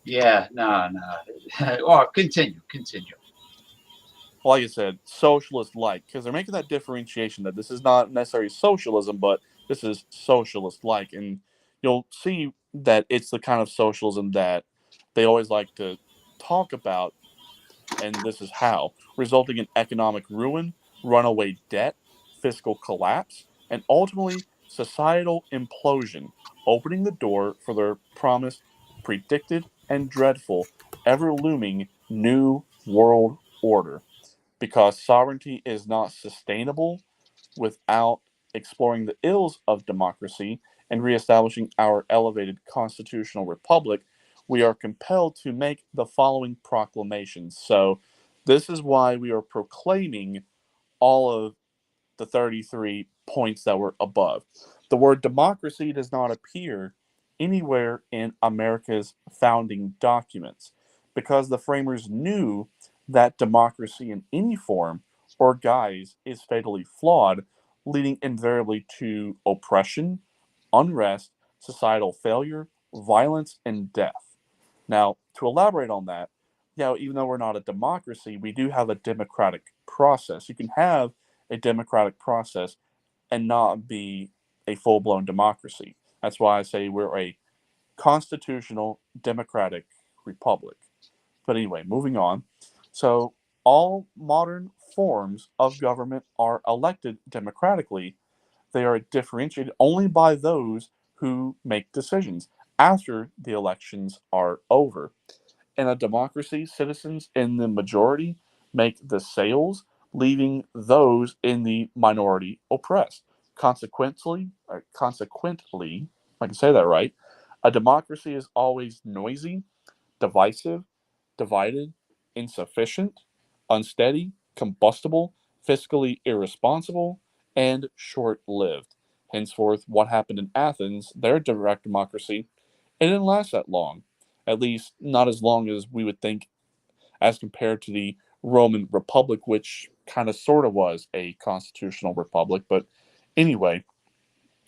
Yeah, no. Oh, continue. Like I said, socialist-like, because they're making that differentiation that this is not necessarily socialism, but this is socialist-like, and you'll see that it's the kind of socialism that they always like to talk about, and this is how, resulting in economic ruin, runaway debt, fiscal collapse, and ultimately societal implosion, opening the door for their promised, predicted, and dreadful, ever-looming New World Order. Because sovereignty is not sustainable without exploring the ills of democracy and reestablishing our elevated constitutional republic, we are compelled to make the following proclamations. So, this is why we are proclaiming all of the 33 points that were above. The word democracy does not appear anywhere in America's founding documents because the framers knew that democracy in any form or guise is fatally flawed, leading invariably to oppression, unrest, societal failure, violence, and death. Now, to elaborate on that, even though we're not a democracy, we do have a democratic process. You can have a democratic process and not be a full-blown democracy. That's why I say we're a constitutional democratic republic. But anyway, moving on. So all modern forms of government are elected democratically. They are differentiated only by those who make decisions after the elections are over. In a democracy, citizens in the majority make the sales, leaving those in the minority oppressed. Consequently, if I can say that right, a democracy is always noisy, divisive, divided, insufficient, unsteady, combustible, fiscally irresponsible, and short-lived. Henceforth, what happened in Athens, their direct democracy, it didn't last that long. At least, not as long as we would think as compared to the Roman Republic, which kind of sort of was a constitutional republic. But anyway,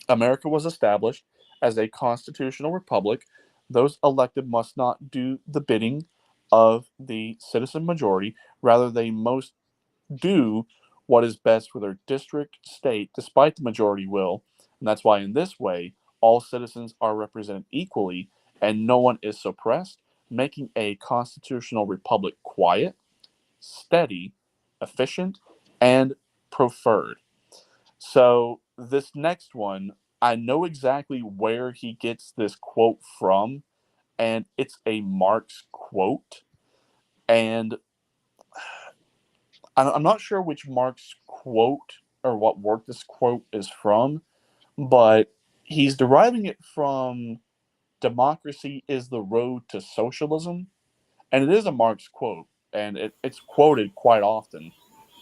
America was established as a constitutional republic. Those elected must not do the bidding of the citizen majority. Rather, they most do what is best for their district, state, despite the majority will. And that's why, in this way, all citizens are represented equally and no one is suppressed, making a constitutional republic quiet, steady, efficient, and preferred. So, this next one, I know exactly where he gets this quote from, and it's a Marx quote. And I'm not sure which Marx quote or what work this quote is from, but he's deriving it from Democracy is the Road to Socialism. And it is a Marx quote, and it's quoted quite often.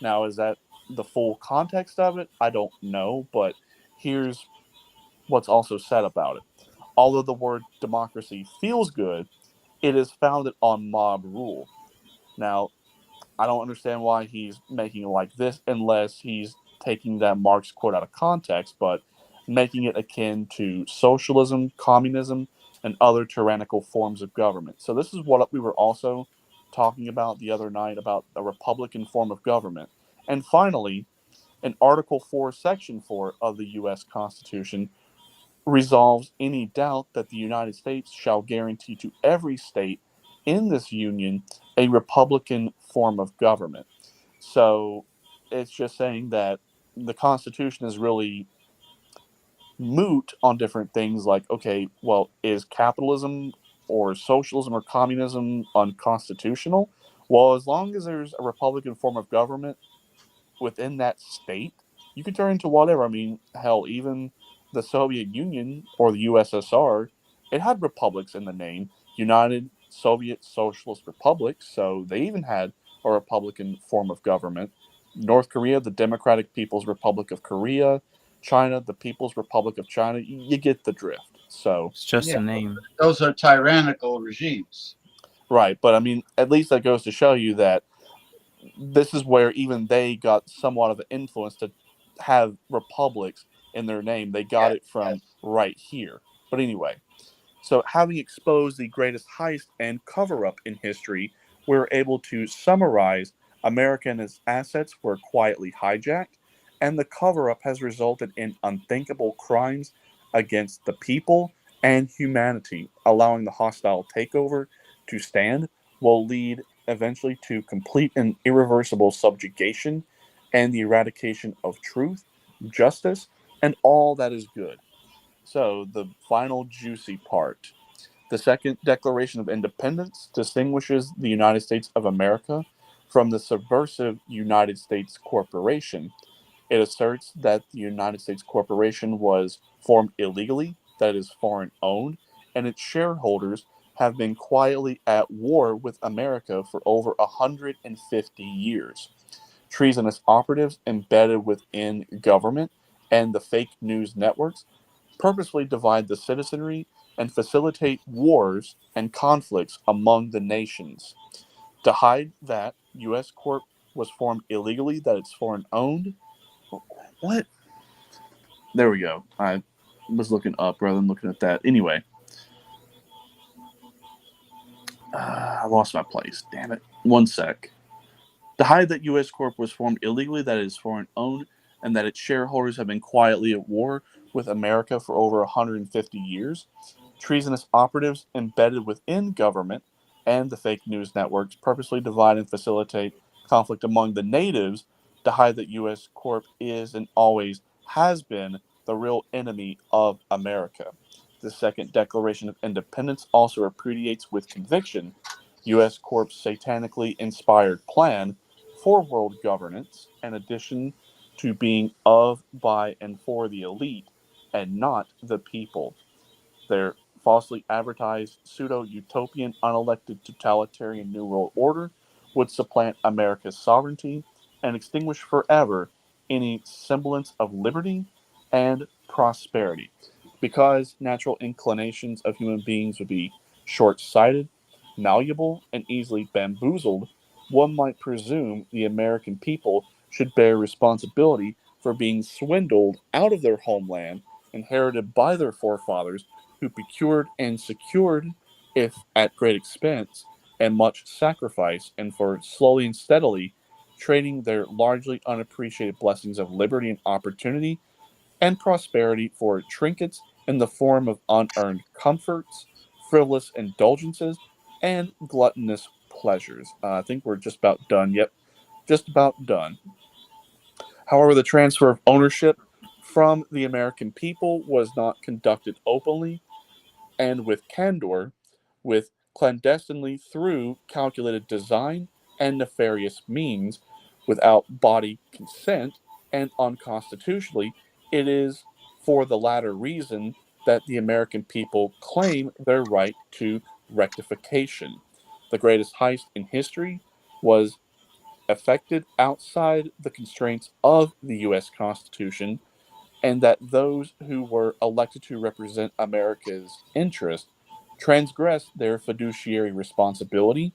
Now, is that the full context of it? I don't know, but here's what's also said about it. Although the word democracy feels good, it is founded on mob rule. Now, I don't understand why he's making it like this unless he's taking that Marx quote out of context, but making it akin to socialism, communism, and other tyrannical forms of government. So this is what we were also talking about the other night about a republican form of government. And finally, in Article 4, Section 4 of the U.S. Constitution resolves any doubt that the United States shall guarantee to every state in this union a republican form of government. So it's just saying that the Constitution is really moot on different things like, okay, well, is capitalism or socialism or communism unconstitutional? Well, as long as there's a republican form of government within that state, you can turn into whatever. I mean, hell, even the Soviet Union or the USSR, it had republics in the name, United Soviet Socialist Republics, so they even had a republican form of government. North Korea, the Democratic People's Republic of Korea. China, the People's Republic of China. You get the drift. So it's just a name. Those are tyrannical regimes. Right, but I mean, at least that goes to show you that this is where even they got somewhat of an influence to have republics in their name. They got it from right here. But anyway, so having exposed the greatest heist and cover-up in history, we're able to summarize America and its assets were quietly hijacked, and the cover-up has resulted in unthinkable crimes against the people and humanity. Allowing the hostile takeover to stand will lead eventually to complete and irreversible subjugation and the eradication of truth, justice, and all that is good. So, the final juicy part. The Second Declaration of Independence distinguishes the United States of America from the subversive United States Corporation. It asserts that the United States Corporation was formed illegally, that is foreign owned, and its shareholders have been quietly at war with America for over 150 years. Treasonous operatives embedded within government and the fake news networks purposely divide the citizenry and facilitate wars and conflicts among the nations. To hide that U.S. Corp was formed illegally, that it's foreign owned. What? There we go. I was looking up rather than looking at that. Anyway. I lost my place. Damn it. One sec. To hide that U.S. Corp was formed illegally, that it is foreign owned, and that its shareholders have been quietly at war with America for over 150 years. Treasonous operatives embedded within government and the fake news networks purposely divide and facilitate conflict among the natives to hide that U.S. Corp is and always has been the real enemy of America. The Second Declaration of Independence also repudiates with conviction U.S. Corp's satanically inspired plan for world governance, in addition to being of, by, and for the elite, and not the people. Their falsely advertised pseudo-utopian, unelected, totalitarian New World Order would supplant America's sovereignty and extinguish forever any semblance of liberty and prosperity. Because natural inclinations of human beings would be short-sighted, malleable, and easily bamboozled, one might presume the American people should bear responsibility for being swindled out of their homeland, inherited by their forefathers, who procured and secured, if at great expense and much sacrifice, and for slowly and steadily trading their largely unappreciated blessings of liberty and opportunity and prosperity for trinkets in the form of unearned comforts, frivolous indulgences, and gluttonous pleasures. I think we're just about done. Yep, just about done. However, the transfer of ownership from the American people was not conducted openly and with candor, with clandestinely through calculated design and nefarious means, without body consent, and unconstitutionally. It is for the latter reason that the American people claim their right to rectification. The greatest heist in history was effected outside the constraints of the U.S. Constitution, and that those who were elected to represent America's interest transgressed their fiduciary responsibility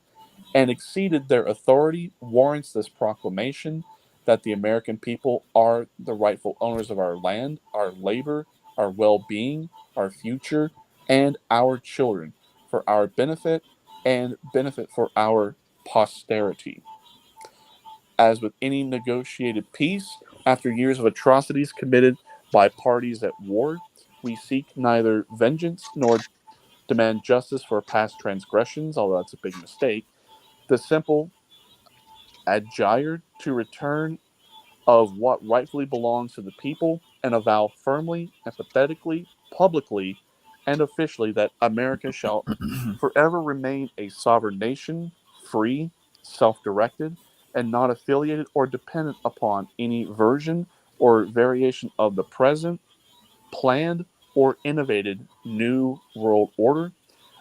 and exceeded their authority warrants this proclamation that the American people are the rightful owners of our land, our labor, our well-being, our future, and our children, for our benefit and benefit for our posterity. As with any negotiated peace, after years of atrocities committed by parties at war, we seek neither vengeance nor demand justice for past transgressions, although that's a big mistake. The simple adjured to return of what rightfully belongs to the people and avow firmly, empathetically, publicly, and officially that America shall forever remain a sovereign nation, free, self-directed, and not affiliated or dependent upon any version or variation of the present, planned, or innovated New World Order.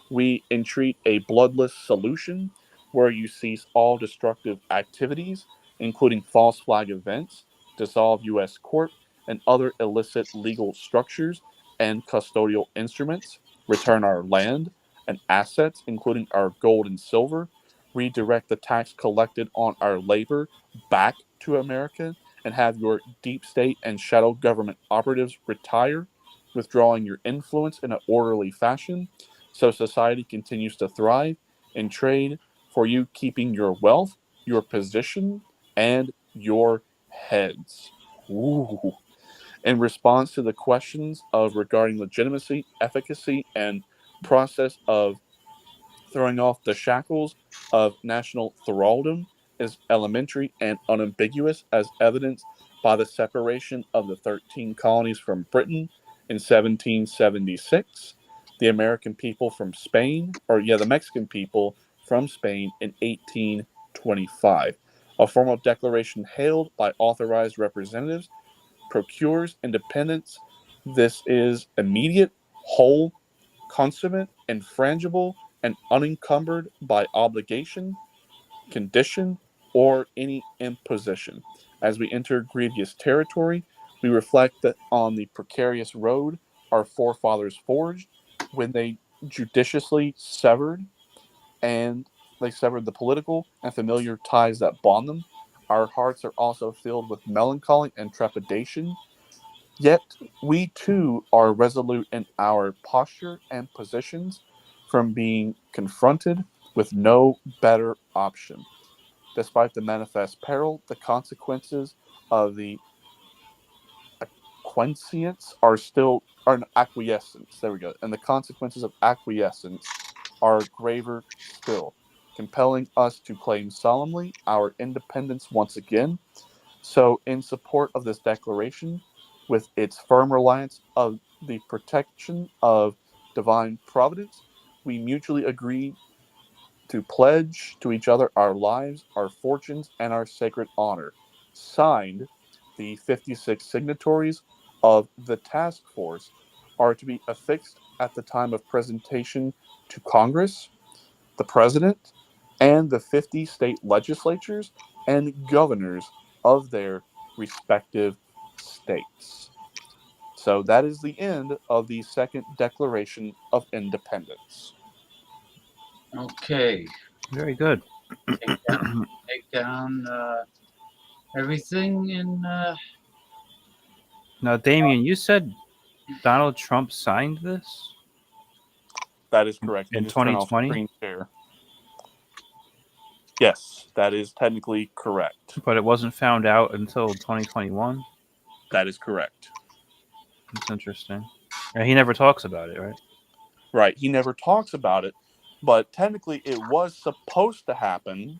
We entreat a bloodless solution where you cease all destructive activities, including false flag events, dissolve U.S. court and other illicit legal structures and custodial instruments, return our land and assets, including our gold and silver, redirect the tax collected on our labor back to America, and have your deep state and shadow government operatives retire, withdrawing your influence in an orderly fashion, so society continues to thrive and trade for you, keeping your wealth, your position, and your heads. Ooh. In response to the questions of regarding legitimacy, efficacy, and process of throwing off the shackles of national thraldom is elementary and unambiguous, as evidenced by the separation of the 13 colonies from Britain in 1776, the American people from Spain, the Mexican people from Spain in 1825. A formal declaration hailed by authorized representatives procures independence. This is immediate, whole, consummate, infrangible, and unencumbered by obligation, condition, or any imposition. As we enter grievous territory, we reflect that on the precarious road our forefathers forged when they judiciously severed the political and familiar ties that bond them. Our hearts are also filled with melancholy and trepidation. Yet we too are resolute in our posture and positions from being confronted with no better option. Despite the manifest peril, the consequences of the acquiescence. There we go. And the consequences of acquiescence are graver still, compelling us to claim solemnly our independence once again. So, in support of this declaration, with its firm reliance of the protection of divine providence, we mutually agree to pledge to each other our lives, our fortunes, and our sacred honor. Signed, the 56 signatories of the task force are to be affixed at the time of presentation to Congress, the President, and the 50 state legislatures and governors of their respective states. So that is the end of the Second Declaration of Independence. Okay. Very good. Take down everything and Now, Damien, you said Donald Trump signed this That is correct. in You just turn off 2020, screen share. Yes, that is technically correct. but it wasn't found out until 2021. That is correct. That's interesting. And he never talks about it, right? Right. He never talks about it, but technically it was supposed to happen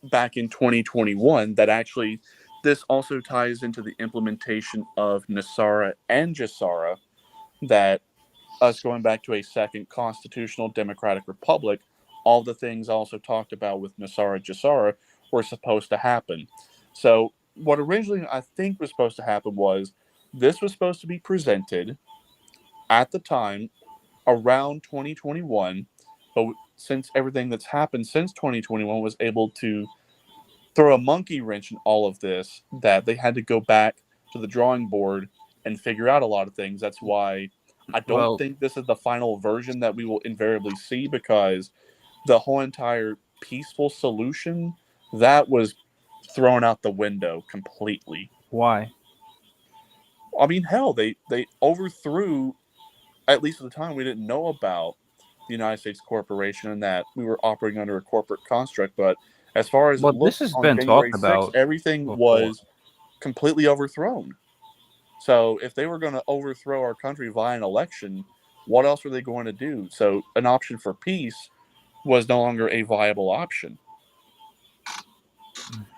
back in 2021. That actually, this also ties into the implementation of NESARA and JASARA, that us going back to a second constitutional democratic republic, all the things also talked about with NESARA JASARA were supposed to happen. So what originally I think was supposed to happen was this was supposed to be presented at the time around 2021, but since everything that's happened since 2021 was able to throw a monkey wrench in all of this, that they had to go back to the drawing board and figure out a lot of things. That's why I don't think this is the final version that we will invariably see, because the whole entire peaceful solution, that was thrown out the window completely. Why? I mean, hell, they overthrew, at least at the time, we didn't know about the United States corporation and that we were operating under a corporate construct. But as far as it This looks has on been January talked 6th, about everything before. was completely overthrown. So if they were going to overthrow our country via an election, what else were they going to do? So an option for peace was no longer a viable option.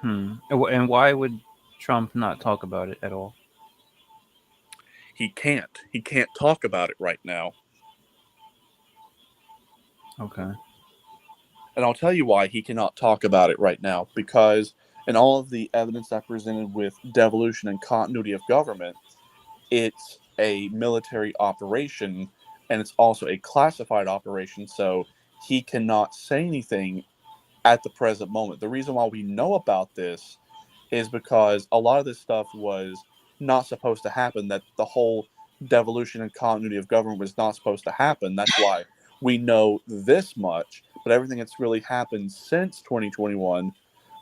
And why would Trump not talk about it at all? He can't. He can't talk about it right now. Okay. And I'll tell you why he cannot talk about it right now. Because in all of the evidence I presented with devolution and continuity of government, it's a military operation, and it's also a classified operation, so he cannot say anything at the present moment. The reason why we know about this is because a lot of this stuff was not supposed to happen, that the whole devolution and continuity of government was not supposed to happen. That's why we know this much, but everything that's really happened since 2021,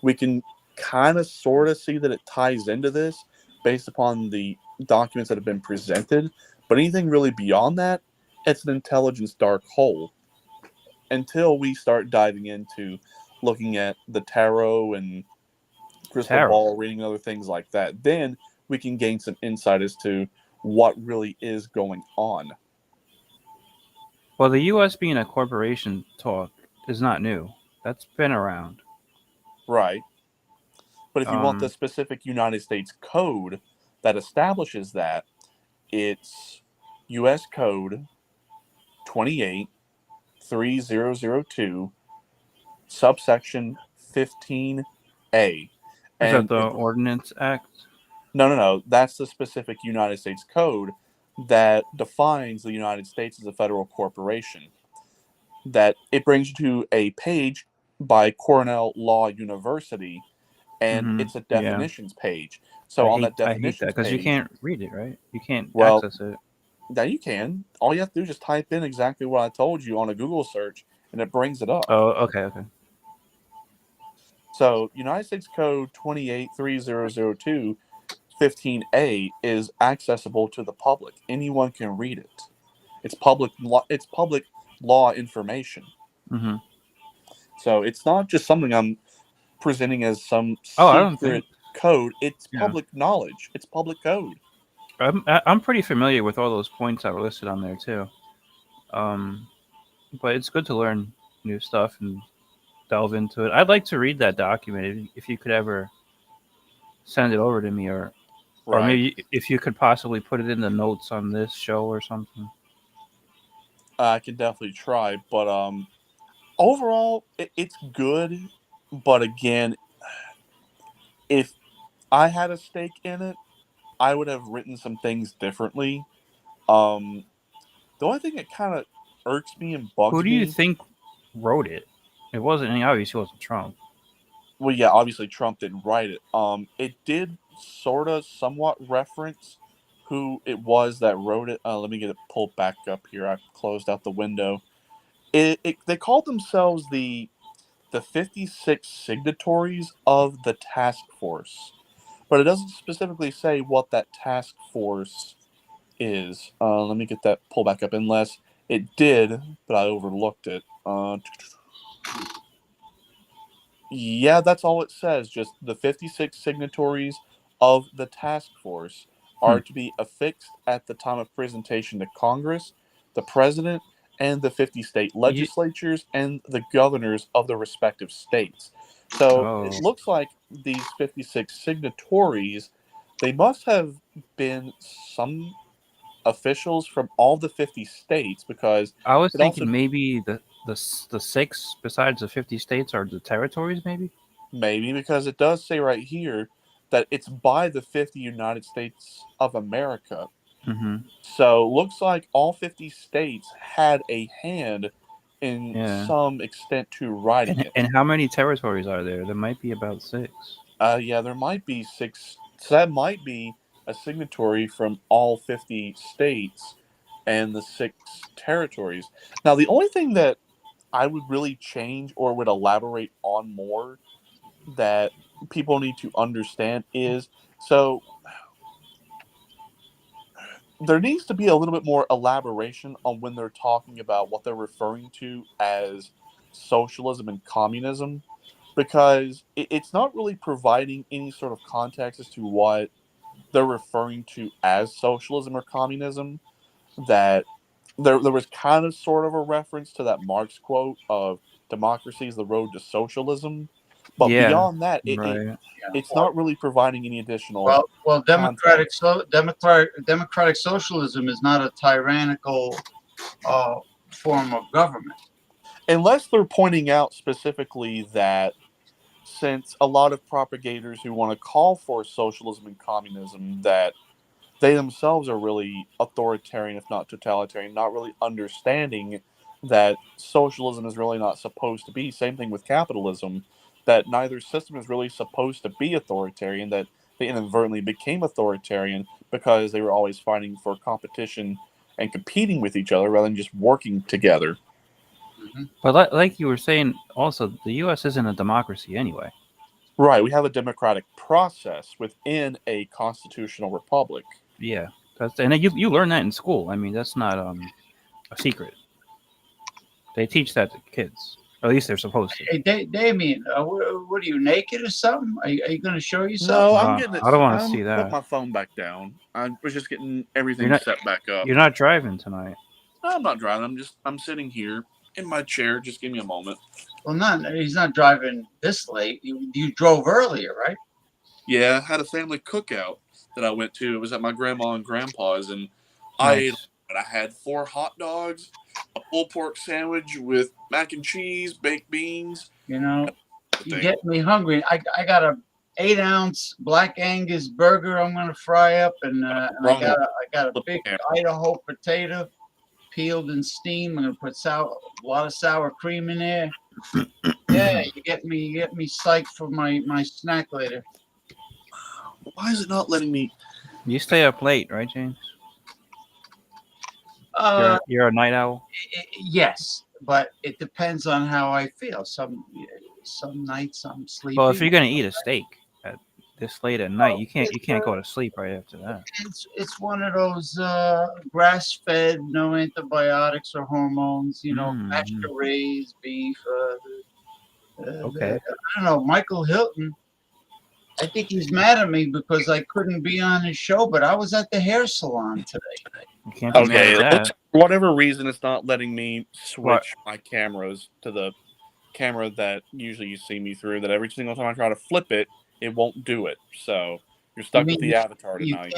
we can kind of sort of see that it ties into this based upon the documents that have been presented. But anything really beyond that, it's an intelligence dark hole until we start diving into looking at the tarot and crystal ball reading and other things like that. Then we can gain some insight as to what really is going on. Well, the U.S. being a corporation talk is not new. That's been around. Right. But if you want the specific United States code that establishes that, it's U.S. Code 283002, subsection 15A. Is that the Ordinance Act? No. That's the specific United States code that defines the United States as a federal corporation. That it brings you to a page by Cornell Law University, and it's a definitions page. So on that definitions page, because you can't read it, right? You can't access it. Yeah, you can. All you have to do is just type in exactly what I told you on a Google search, and it brings it up. Oh, okay. So United States Code 283002 15A is accessible to the public. Anyone can read it. It's public law information. Mm-hmm. So it's not just something I'm presenting as some secret code. It's public knowledge. It's public code. I'm pretty familiar with all those points that were listed on there too. But it's good to learn new stuff and delve into it. I'd like to read that document if you could ever send it over to me, or maybe if you could possibly put it in the notes on this show or something. I can definitely try, but overall, it's good. But again, if I had a stake in it, I would have written some things differently. The only thing that kind of irks me and bugs Who do you me. think wrote it? It wasn't. Obviously, it wasn't Trump. Well, yeah, obviously Trump didn't write it. It did sort of somewhat reference who it was that wrote it. Let me get it pulled back up here. I closed out the window. They called themselves the 56 signatories of the task force, but it doesn't specifically say what that task force is. Let me get that pulled back up, unless it did, but I overlooked it. Yeah, that's all it says. Just the 56 signatories of the task force are to be affixed at the time of presentation to Congress, the president, and the 50 state legislatures and the governors of the respective states. So it looks like these 56 signatories, they must have been some officials from all the 50 states, because I was it thinking also maybe the 6 besides the 50 states are the territories, maybe. Maybe, because it does say right here that it's by the 50 United States of America. Mm-hmm. So looks like all 50 states had a hand in some extent to writing it. And how many territories are there? There might be about 6. Yeah, there might be 6. So that might be a signatory from all 50 states and the 6 territories. Now, the only thing that I would really change or would elaborate on more that people need to understand is, so there needs to be a little bit more elaboration on when they're talking about what they're referring to as socialism and communism, because it's not really providing any sort of context as to what they're referring to as socialism or communism. That there was kind of sort of a reference to that Marx quote of democracy is the road to socialism, but beyond that, it's not really providing any additional. Well, democratic socialism is not a tyrannical form of government, Unless they're pointing out specifically that since a lot of propagators who want to call for socialism and communism, that they themselves are really authoritarian, if not totalitarian, not really understanding that socialism is really not supposed to be. Same thing with capitalism, that neither system is really supposed to be authoritarian, that they inadvertently became authoritarian because they were always fighting for competition and competing with each other rather than just working together. But like you were saying, also, the U.S. isn't a democracy anyway. Right, we have a democratic process within a constitutional republic. Yeah, and you learn that in school. I mean, that's not a secret. They teach that to kids. Or at least they're supposed to. Hey, Damien, what are you, naked or something? Are you going to show yourself? No, I'm getting it. I don't want to see that. Put my phone back down. I was just getting everything set back up. You're not driving tonight. I'm not driving. I'm sitting here in my chair. Just give me a moment. Well, he's not driving this late. You drove earlier, right? Yeah, I had a family cookout that I went to. It was at my grandma and grandpa's, and I had 4 hot dogs, a pulled pork sandwich with mac and cheese, baked beans. You know, you get me hungry. I got a 8-ounce Black Angus burger I'm going to fry up, and I got a big Idaho potato peeled and steamed. I'm going to put a lot of sour cream in there. Yeah, you get me psyched for my snack later. Why is it not letting me? You stay up late, right, James? You're a night owl. Yes, but it depends on how I feel. Some nights I'm sleepy. Well, if you're gonna eat a steak at this late at night, you can't go to sleep right after that. It's one of those grass-fed, no antibiotics or hormones. You know, pasture-raised beef. Okay. I don't know, Michael Hilton. I think he's mad at me because I couldn't be on his show, but I was at the hair salon today. You can't be mad at that. For whatever reason, it's not letting me switch my cameras to the camera that usually you see me through. That every single time I try to flip it, it won't do it. So you're stuck with the avatar tonight.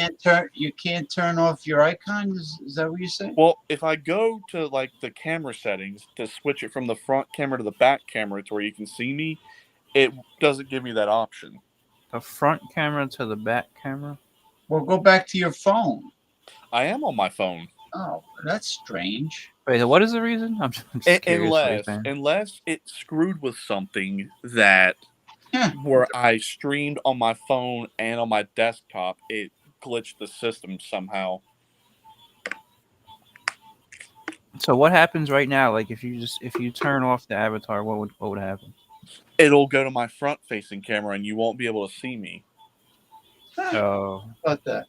You can't turn off your icon. Is that what you're saying? Well, if I go to like the camera settings to switch it from the front camera to the back camera to where you can see me, it doesn't give me that option. a front camera to the back camera? Well, go back to your phone. I am on my phone. Oh, that's strange. Wait, what is the reason? I'm just curious what you're saying. Unless it screwed with something that where I streamed on my phone and on my desktop, it glitched the system somehow. So what happens right now? Like if you turn off the avatar, what would happen? It'll go to my front-facing camera, and you won't be able to see me. Oh, about that.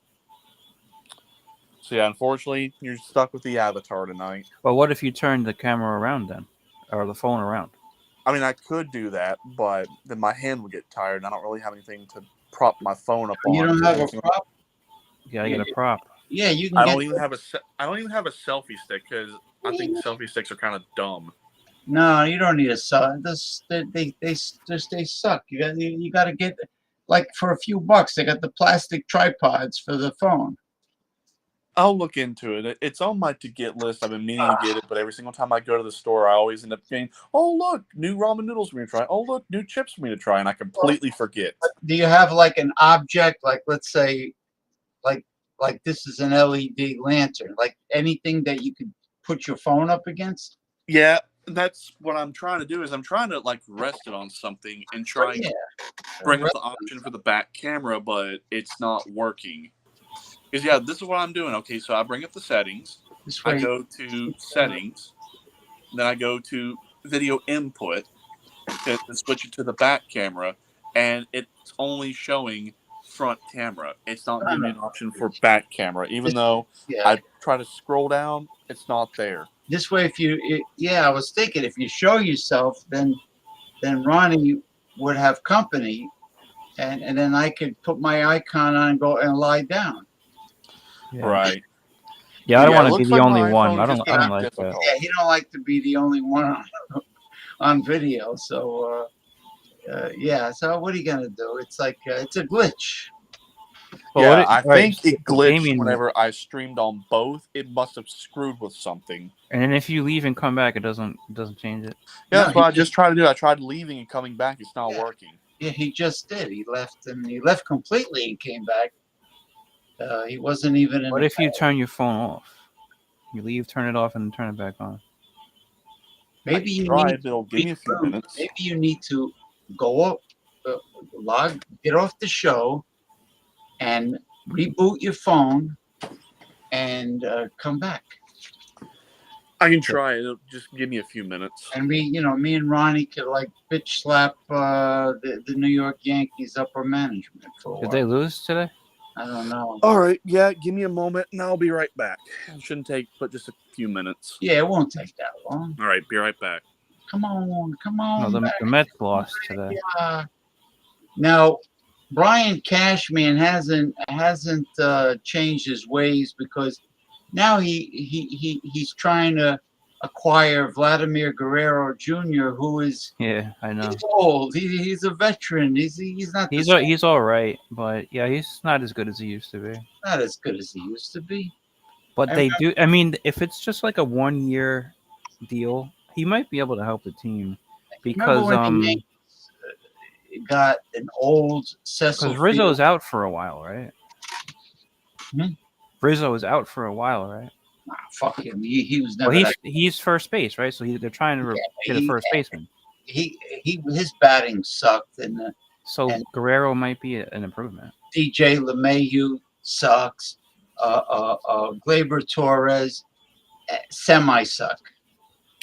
So yeah, unfortunately, you're stuck with the avatar tonight. Well, what if you turn the camera around then, or the phone around? I mean, I could do that, but then my hand would get tired, and I don't really have anything to prop my phone up on. You don't have a prop? You gotta get a prop. Yeah, you can. I don't even have a selfie stick because I think selfie sticks are kind of dumb. No, you don't need a selfie. They suck. You got to get, like, for a few bucks. They got the plastic tripods for the phone. I'll look into it. It's on my to-get list. I've been meaning to get it, but every single time I go to the store, I always end up saying, "Oh, look, new ramen noodles for me to try. Oh, look, new chips for me to try," and I completely forget. Do you have, like, an object, like, let's say, like this is an LED lantern, like anything that you could put your phone up against? Yeah, that's what I'm trying to do. Is I'm trying to like rest it on something and try and bring up the option for the back camera, but it's not working. Because yeah, this is what I'm doing. Okay, so I bring up the settings. I go to settings, then I go to video input to switch it to the back camera, and it's only showing front camera. It's not giving me an option for back camera, even though I try to scroll down, it's not there. This way, I was thinking if you show yourself, then Ronnie would have company, and then I could put my icon on and go and lie down. Yeah. Right. Yeah, I don't want to be the only one. I don't like that. Yeah, he don't like to be the only one on video. So yeah. So what are you gonna do? It's like it's a glitch. Well, yeah, I think it glitched whenever I streamed on both. It must have screwed with something. And then if you leave and come back, it doesn't change it. Yeah, that's what I just tried to do. I tried leaving and coming back. It's not working. Yeah, he just did. He left completely and came back. He wasn't even in. What if you turn your phone off? You leave, turn it off, and turn it back on. Maybe you need to go up, get off the show, and reboot your phone, and come back. I can try it. It'll just give me a few minutes. And me and Ronnie could like bitch slap the New York Yankees upper management for a while. Did they lose today? I don't know. All right, yeah, give me a moment, and I'll be right back. It shouldn't take but just a few minutes. Yeah, it won't take that long. All right, be right back. Come on. No, the Mets lost today. Now, Brian Cashman hasn't changed his ways because now he's trying to acquire Vladimir Guerrero Jr., who is I know. He's old. He's a veteran. He's not. He's all right, but yeah, he's not as good as he used to be. Not as good as he used to be. But they do. I mean, if it's just like a 1-year deal, he might be able to help the team because the got an old Cecil. Because Rizzo's out for a while, right? Rizzo is out for a while, right? Nah, fuck him. He was never. Well, he's first base, right? So they're trying to get a first baseman. His batting sucked, and Guerrero might be an improvement. DJ LeMahieu sucks. Gleyber Torres semi suck.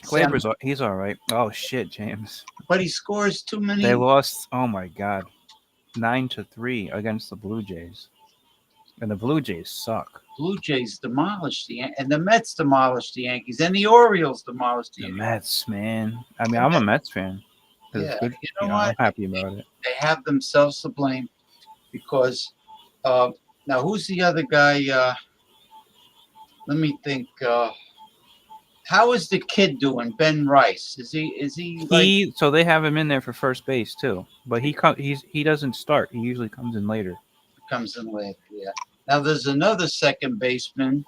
Gleyber's he's all right. Oh shit, James. But he scores too many. They lost. Oh my god, 9-3 against the Blue Jays, and the Blue Jays suck. Blue Jays demolished and the Mets demolished the Yankees, and the Orioles demolished the Yankees. Mets, man. I mean, I'm a Mets fan. Yeah, good, I'm happy about it. They have themselves to blame because now who's the other guy? Let me think. How is the kid doing? Ben Rice. Is he? So they have him in there for first base too, but he doesn't start. He usually comes in later. Yeah. Now there's another second baseman.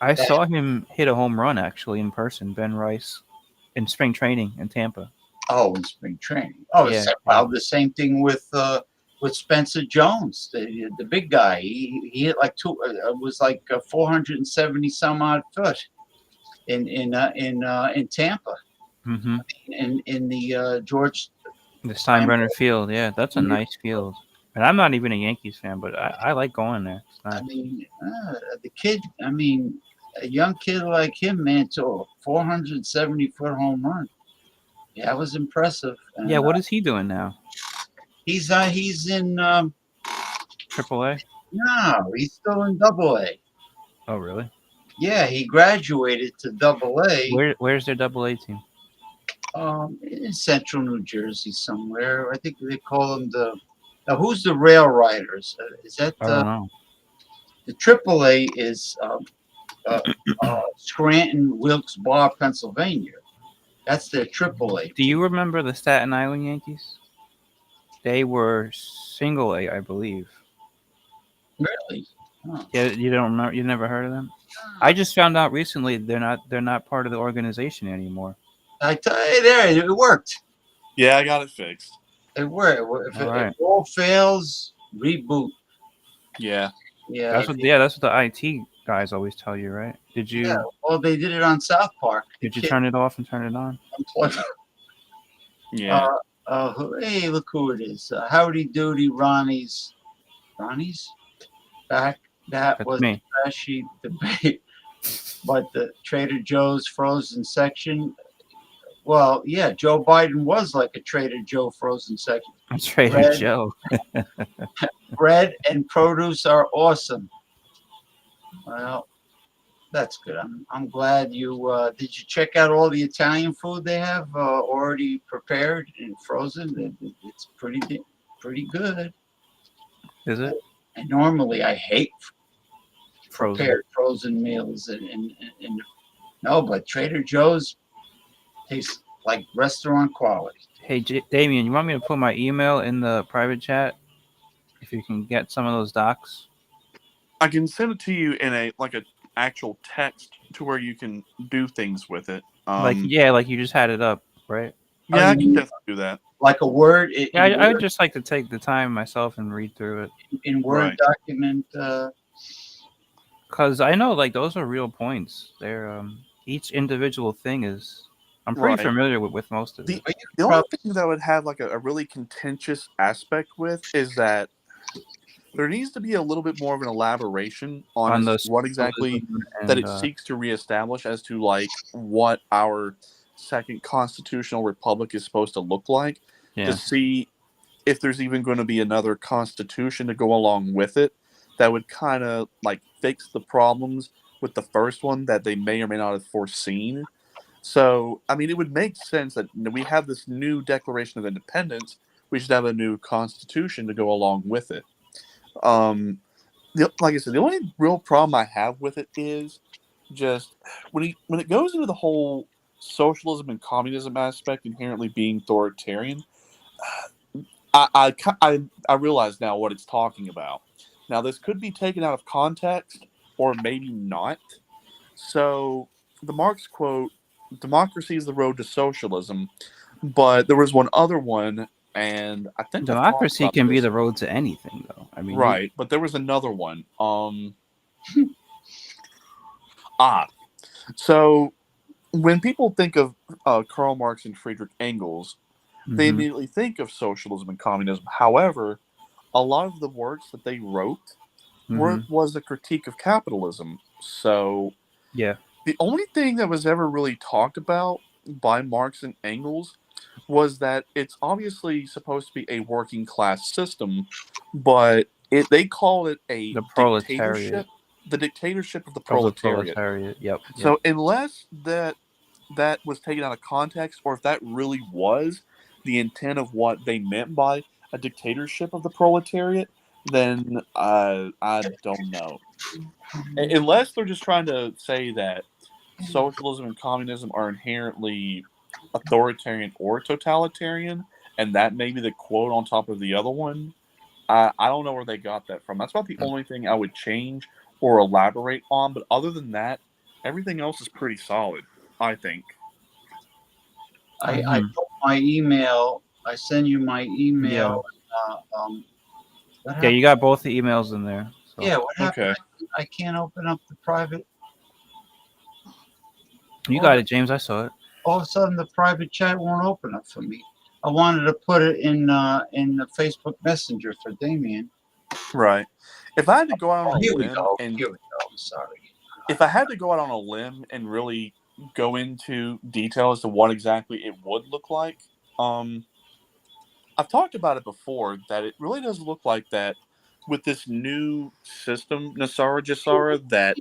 I saw him hit a home run actually in person. Ben Rice, in spring training in Tampa. Oh, in spring training. Oh, yeah. Well, the same thing with with Spencer Jones, the big guy. He hit like it was like 470 some odd foot in Tampa, Mm-hmm. in the George. The Steinbrenner Field, yeah, that's a nice field. And I'm not even a Yankees fan, but I like going there. It's nice. I mean, the kid. I mean, a young kid like him, man, to a 470-foot home run. Yeah, that was impressive. And, Yeah, what is he doing now? He's in AAA? no, he's still in AA. Oh, really? Yeah, he graduated to AA. Where's their AA team? In central New Jersey somewhere. I think they call them who's the Rail Riders? Is that I don't know. the AAA is Scranton, Wilkes Barre, Pennsylvania. That's their AAA. Do you remember the Staten Island Yankees? They were single A, I believe. Really? Oh. Yeah, you don't remember? You never heard of them? I just found out recently they're not part of the organization anymore. I tell you, it worked. Yeah, I got it fixed. It worked. If all fails, reboot. Yeah. Yeah. That's what the IT guys always tell you, right? Did you? Yeah. Well, they did it on South Park. Did you turn it off and turn it on? Yeah. Hey, look who it is. Howdy Doody, Ronnie's back. That was me. a trashy debate. But the Trader Joe's frozen section, well, yeah, Joe Biden was like a Trader Joe frozen section. Trader Joe. Bread and produce are awesome. Well, that's good. I'm glad you did you check out all the Italian food they have already prepared and frozen? It's pretty good. Is it? And normally I hate frozen prepared frozen meals and no, but Trader Joe's tastes like restaurant quality. Hey, Damien, you want me to put my email in the private chat? If you can get some of those docs, I can send it to you in a actual text to where you can do things with it. like you just had it up, right? Yeah, I can definitely do that. Like a Word? I would just like to take the time myself and read through it. In Word document? Because I know, those are real points. They're each individual thing is... I'm pretty familiar with most of it. The only thing that would have a really contentious aspect with is that there needs to be a little bit more of an elaboration on what exactly that it seeks to reestablish as to what our second constitutional republic is supposed to look like, to see if there's even going to be another constitution to go along with it that would kind of fix the problems with the first one that they may or may not have foreseen. So, I mean, it would make sense that we have this new Declaration of Independence. We should have a new constitution to go along with it. Like I said, the only real problem I have with it is just when it goes into the whole socialism and communism aspect inherently being authoritarian, I realize now what it's talking about. Now, this could be taken out of context or maybe not. So, the Marx quote, "Democracy is the road to socialism," but there was one other one, and I think democracy can be the road to anything, though. I mean, right, but there was another one. So when people think of Karl Marx and Friedrich Engels, they immediately think of socialism and communism. However, a lot of the works that they wrote was a critique of capitalism. So yeah. The only thing that was ever really talked about by Marx and Engels was that it's obviously supposed to be a working class system, but they call it the proletariat. The dictatorship of the proletariat. Yep. So unless that was taken out of context, or if that really was the intent of what they meant by a dictatorship of the proletariat, then I don't know. Unless they're just trying to say that socialism and communism are inherently authoritarian or totalitarian, and that may be the quote on top of the other one. I don't know where they got that from. That's about the only thing I would change or elaborate on. But other than that, everything else is pretty solid, I think. I put my email. I send you my email. Yeah, you got both the emails in there. So. Yeah, what happened? Okay. I can't open up the private. You got it, James. I saw it. All of a sudden, the private chat won't open up for me. I wanted to put it in the Facebook Messenger for Damien. Right. If I had to go out on a Here we limb go. and Here we go. I'm sorry. if I had to go out on a limb and really go into detail as to what exactly it would look like, I've talked about it before that it really does look like that with this new system, Nasara Jasara, that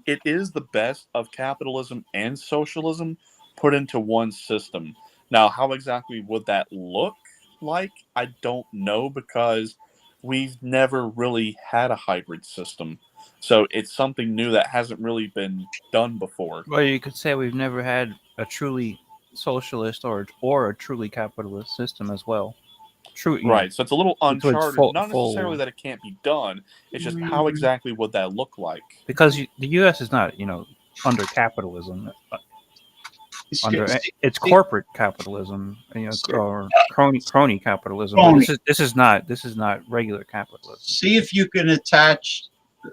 it is the best of capitalism and socialism put into one system. Now, how exactly would that look like? I don't know, because we've never really had a hybrid system. So it's something new that hasn't really been done before. Well, you could say we've never had a truly socialist or a truly capitalist system as well. True, Right. So it's a little uncharted. Not full, necessarily that it can't be done. It's just how exactly would that look like? because the U.S. is not, under capitalism. It's corporate capitalism, or crony capitalism. Crony. But this is not regular capitalism. See if you can attach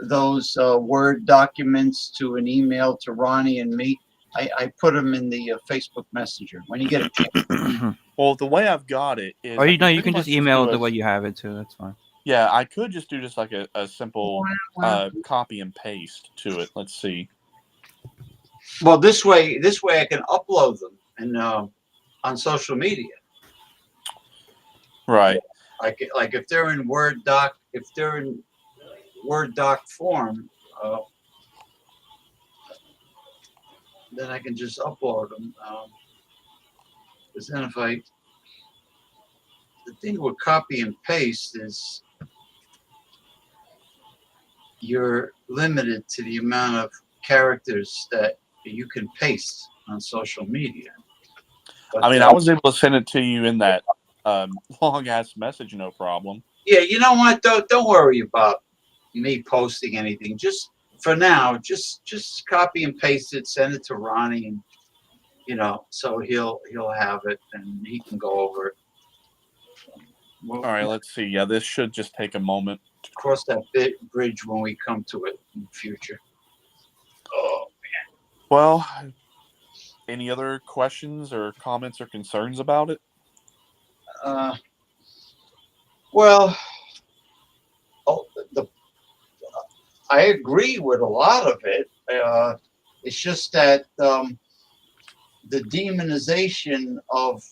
those Word documents to an email to Ronnie and me. I put them in the Facebook Messenger when you get a chance. Well, the way I've got it is. Or you can just email it the way you have it too. That's fine. Yeah, I could just do just like a simple copy and paste to it. Let's see. Well, this way I can upload them and on social media. Right. Like if they're in Word doc form, then I can just upload them. Because then the thing with copy and paste is you're limited to the amount of characters that you can paste on social media. But I mean, I was able to send it to you in that long ass message, no problem. Yeah, you know what? Don't worry about me posting anything. Just for now, just copy and paste it, send it to Ronnie, and so he'll have it and he can go over it. All right, let's see. Yeah, this should just take a moment. Cross that bridge when we come to it in the future. Oh man. Well, any other questions or comments or concerns about it? Well, I agree with a lot of it. It's just that the demonization of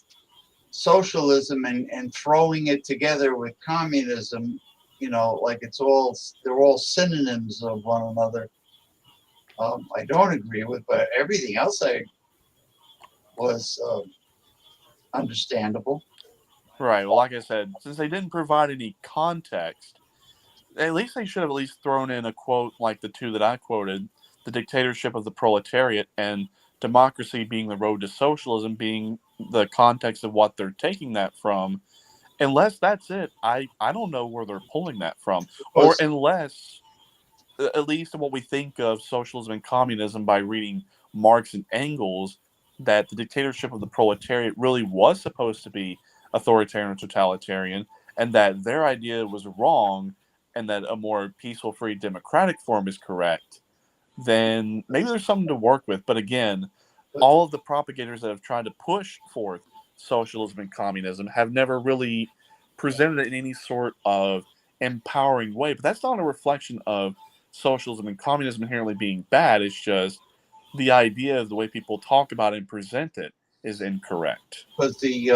socialism and throwing it together with communism, like they're all synonyms of one another. I don't agree with, but everything else was understandable. Right. Well, like I said, since they didn't provide any context, at least they should have at least thrown in a quote like the two that I quoted: the dictatorship of the proletariat and democracy being the road to socialism being the context of what they're taking that from. Unless that's it, I don't know where they're pulling that from. Or unless, at least what we think of socialism and communism by reading Marx and Engels, that the dictatorship of the proletariat really was supposed to be authoritarian or totalitarian, and that their idea was wrong, and that a more peaceful, free, democratic form is correct, then maybe there's something to work with. But again, all of the propagators that have tried to push forth socialism and communism have never really presented it in any sort of empowering way. But that's not a reflection of socialism and communism inherently being bad. It's just the idea of the way people talk about it and present it is incorrect. Because the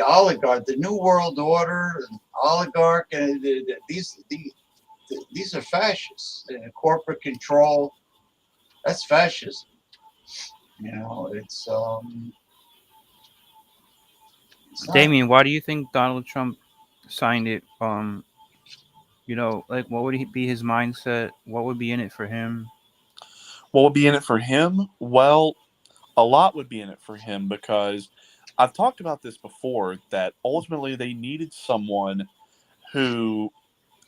oligarch, the New World Order, oligarch, and these are fascists. Corporate control, that's fascism. It's Damien, why do you think Donald Trump signed it? What would be his mindset? What would be in it for him? What would be in it for him? Well, a lot would be in it for him, because I've talked about this before, that ultimately they needed someone who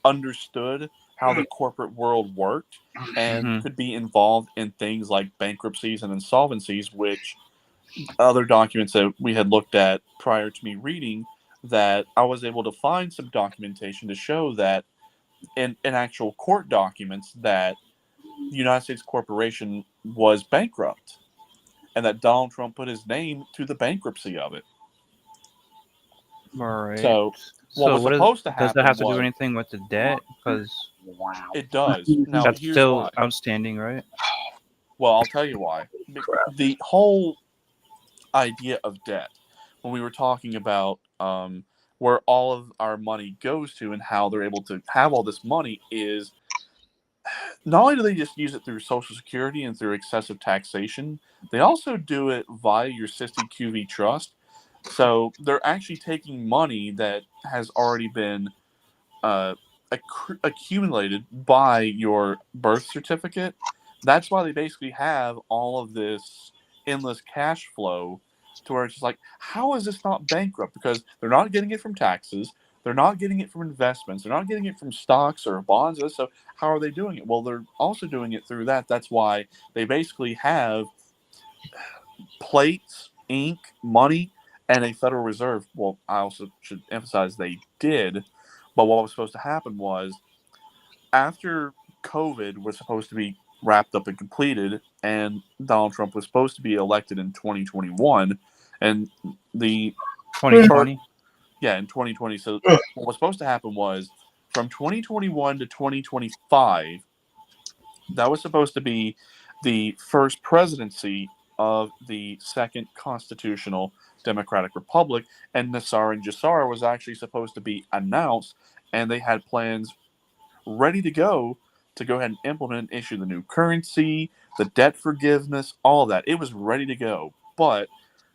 understood how the corporate world worked and could be involved in things like bankruptcies and insolvencies, which other documents that we had looked at prior to me reading that I was able to find some documentation to show that in actual court documents that the United States corporation was bankrupt and that Donald Trump put his name to the bankruptcy of it. All right. So what was supposed to happen does that have to was, do anything with the debt? Because it does. Now, that's here's still why. outstanding, right? Well, I'll tell you why. The whole idea of debt, when we were talking about where all of our money goes to and how they're able to have all this money, is not only do they just use it through Social Security and through excessive taxation, they also do it via your Sissy QV trust. So they're actually taking money that has already been accumulated by your birth certificate. That's why they basically have all of this endless cash flow, to where it's just like, how is this not bankrupt? Because they're not getting it from taxes, they're not getting it from investments, they're not getting it from stocks or bonds. So how are they doing it? Well, they're also doing it through that. That's why they basically have plates, ink, money, and a Federal Reserve. Well, I also should emphasize they did, but what was supposed to happen was, after COVID was supposed to be wrapped up and completed, and Donald Trump was supposed to be elected in 2021, and the 2020? Yeah, in 2020. So what was supposed to happen was, from 2021 to 2025, that was supposed to be the first presidency of the Second Constitutional Democratic Republic, and Nassar and Jassar was actually supposed to be announced, and they had plans ready to go ahead and implement and issue the new currency, the debt forgiveness, all of that. It was ready to go. But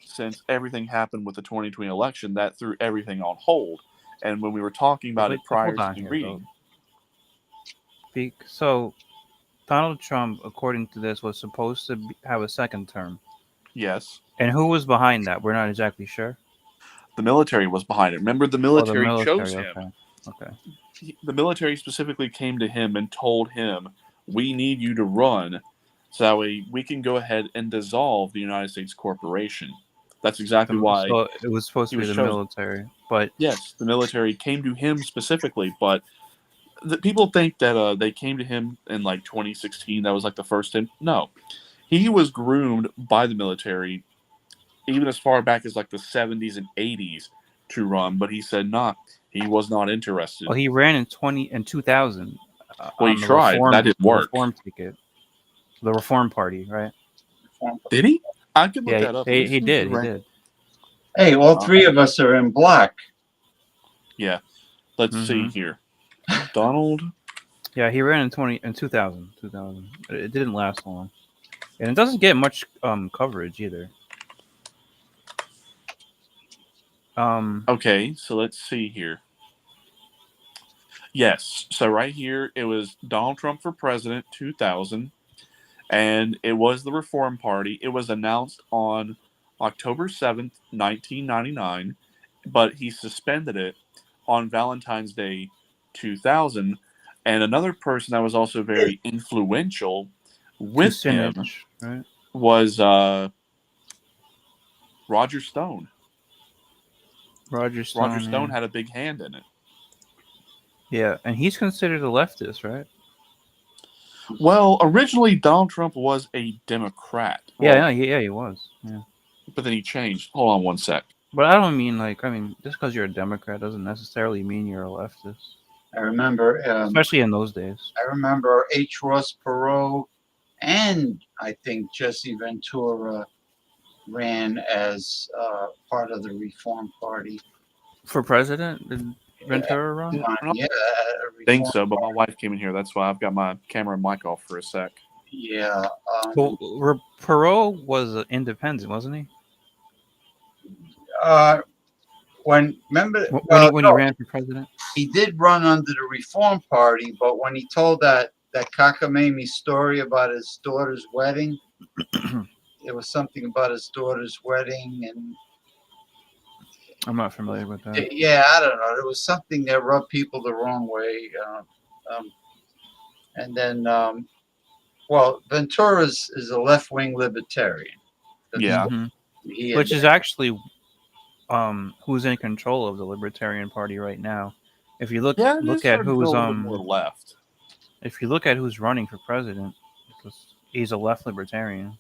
since everything happened with the 2020 election, that threw everything on hold. And when we were talking about it prior to the reading... So Donald Trump, according to this, was supposed to have a second term. Yes. And who was behind that? We're not exactly sure. The military was behind it. Remember, the military chose him. Okay. The military specifically came to him and told him, we need you to run so that way we can go ahead and dissolve the United States corporation. That's exactly why. So it was supposed to be the military. But yes, the military came to him specifically, but people think that they came to him in like 2016. That was like the first time. No. He was groomed by the military even as far back as like the 70s and 80s to run, but he said not. He was not interested. Well, he ran in 2000. Well, he tried. That didn't work. Reform ticket. The Reform Party, right? Did he? I could look that up. He did. He did. Hey, all three of us are in black. Yeah. Let's see here. Donald. Yeah, he ran in 2000. It didn't last long, and it doesn't get much coverage either. Okay, so let's see here. Yes, so right here, it was Donald Trump for president 2000, and it was the Reform Party. It was announced on October 7th, 1999, but he suspended it on Valentine's Day 2000. And another person that was also very influential with him was Roger Stone. Roger Stone had a big hand in it. Yeah, and he's considered a leftist, right? Well, originally Donald Trump was a Democrat. Yeah, he was. Yeah. But then he changed. Hold on one sec. But I don't mean just because you're a Democrat doesn't necessarily mean you're a leftist. I remember, especially in those days. I remember H. Ross Perot and I think Jesse Ventura ran as part of the Reform Party. For president? Did Ventura run? Yeah, I think so, but my wife came in here. That's why I've got my camera and mic off for a sec. Yeah. Well, Perot was independent, wasn't he? When he ran for president? He did run under the Reform Party, but when he told that cockamamie story about his daughter's wedding, it was something about his daughter's wedding, and I'm not familiar with that. Yeah, I don't know. There was something that rubbed people the wrong way, and then, Ventura is a left-wing libertarian. Yeah, which is actually who's in control of the Libertarian Party right now. If you look Yeah, it is at starting to who's go a little bit more left. if you look at who's running for president, he's a left libertarian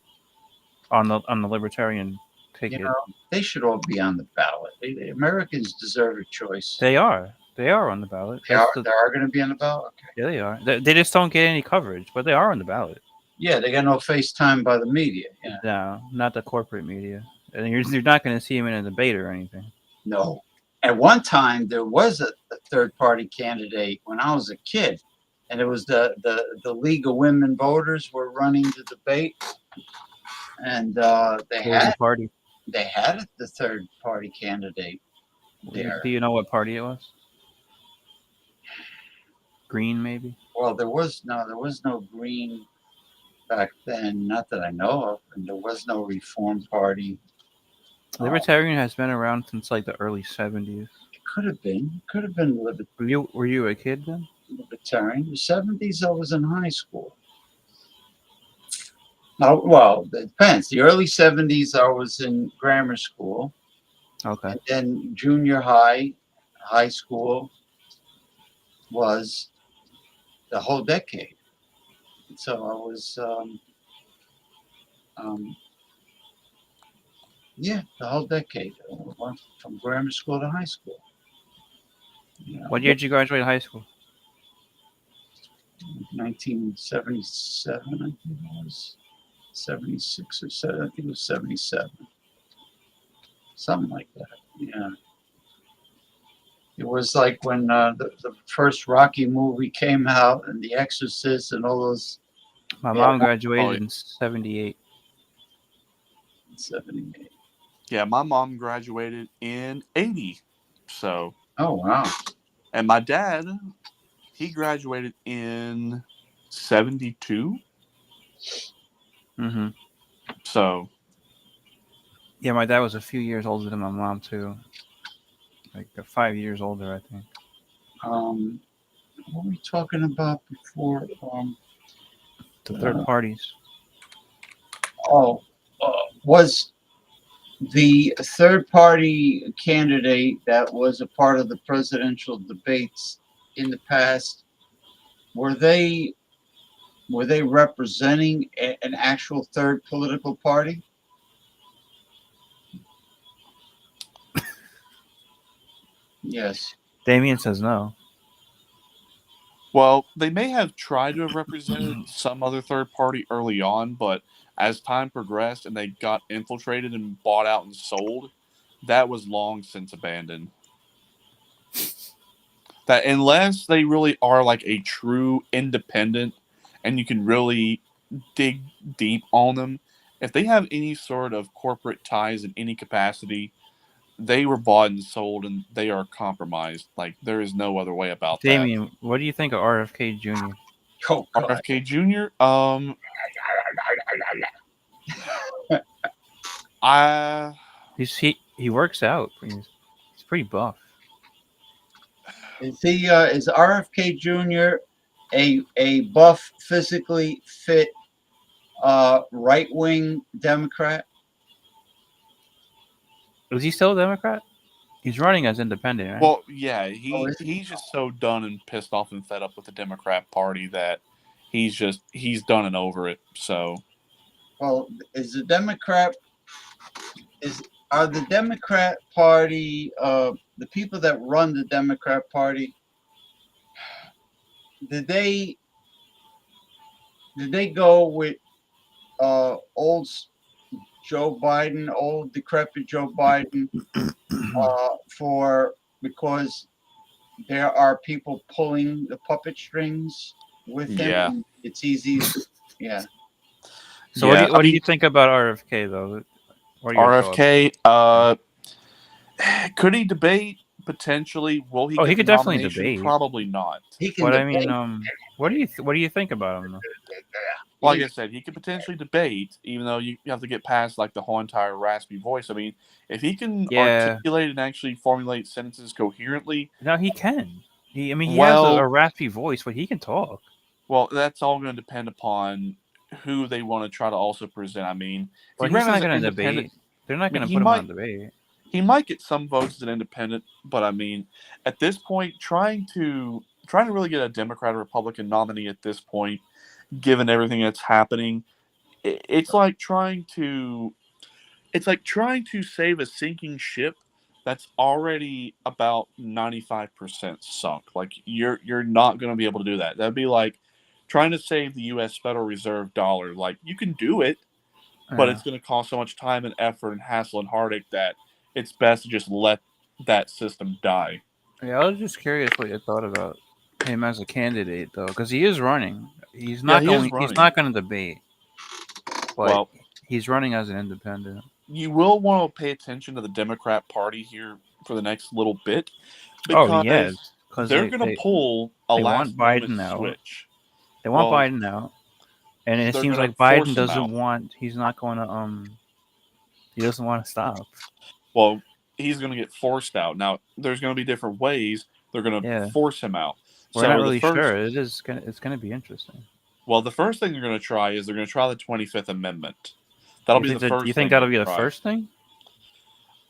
on the Libertarian ticket. You know, they should all be on the ballot. Americans deserve a choice. They are on the ballot. They are going to be on the ballot. Okay. Yeah, they are. They just don't get any coverage, but they are on the ballot. Yeah, they got no FaceTime by the media. Yeah. No, not the corporate media. And you're not going to see him in a debate or anything. No. At one time, there was a third-party candidate when I was a kid, and it was the League of Women Voters were running the debate, and they had the third-party candidate there. Do you know what party it was? Green, maybe. Well, there was no Green back then, not that I know of, and there was no Reform Party. Libertarian has been around since like the early 70s. It could have been Libertarian. Were you a kid then? Libertarian. The 70s, I was in high school. Oh, well, it depends. The early 70s, I was in grammar school. Okay. And then junior high school was the whole decade. So I was, the whole decade. I went from grammar school to high school. You know, What year did you graduate high school? 1977, I think it was. 76 or 7, I think it was 77. Something like that, yeah. It was like when the first Rocky movie came out and The Exorcist and all those. My mom graduated in 78. 78. Yeah, my mom graduated in 80. So. Oh, wow. And my dad, he graduated in 72. Mm-hmm. So. Yeah, my dad was a few years older than my mom, too. Like 5 years older, I think. What were we talking about before? The third parties. Was the third party candidate that was a part of the presidential debates in the past, were they representing an actual third political party? Yes. Damien says no. Well, they may have tried to have represented some other third party early on, but as time progressed and they got infiltrated and bought out and sold, that was long since abandoned. That unless they really are like a true independent and you can really dig deep on them, if they have any sort of corporate ties in any capacity, they were bought and sold and they are compromised. Like, there is no other way about Damien, what do you think of RFK Jr.? Oh, RFK Jr.? He works out. He's pretty buff. Is RFK Jr. a buff, physically fit, right-wing Democrat? Was he still a Democrat? He's running as independent, right? Well, yeah, he's just so done and pissed off and fed up with the Democrat Party that he's done and over it. So, well, are the Democrat Party, the people that run the Democrat Party, did they go with old Joe Biden, old decrepit Joe Biden, because there are people pulling the puppet strings with him? Yeah. It's easy. Yeah. So what do you think about RFK though? RFK, could he debate? Potentially. Will he? He could definitely debate. Probably not. He can But debate. I mean, what do you think about him though? Like I said, he could potentially debate, even though you have to get past like the whole entire raspy voice. I mean, if he can articulate and actually formulate sentences coherently, no, he can. He has a raspy voice, but he can talk. Well, that's all going to depend upon who they want to try to also present. I mean, But he's not going to debate. They're not going to put him on debate. he might get some votes as an independent, but I mean, at this point, trying to really get a Democrat or Republican nominee at this point, given everything that's happening, it's like trying to save a sinking ship that's already about 95% sunk. Like you're not going to be able to do that. That'd be like trying to save the U.S. Federal Reserve dollar. Like you can do it, but it's going to cost so much time and effort and hassle and heartache that it's best to just let that system die. Yeah, I was just curious what you thought about him as a candidate, though, because he is running. He's not going. He's not going to debate. But he's running as an independent. You will want to pay attention to the Democrat Party here for the next little bit, because they're going to pull a last Biden out. Switch. They want Biden out, and it seems like Biden doesn't want. He's not going to. He doesn't want to stop. Well, he's going to get forced out. Now, there's going to be different ways they're going to force him out. We're not really sure. It's going to be interesting. Well, the first thing they're going to try is they're going to try the 25th Amendment. That'll be the first. You think that'll be the first thing?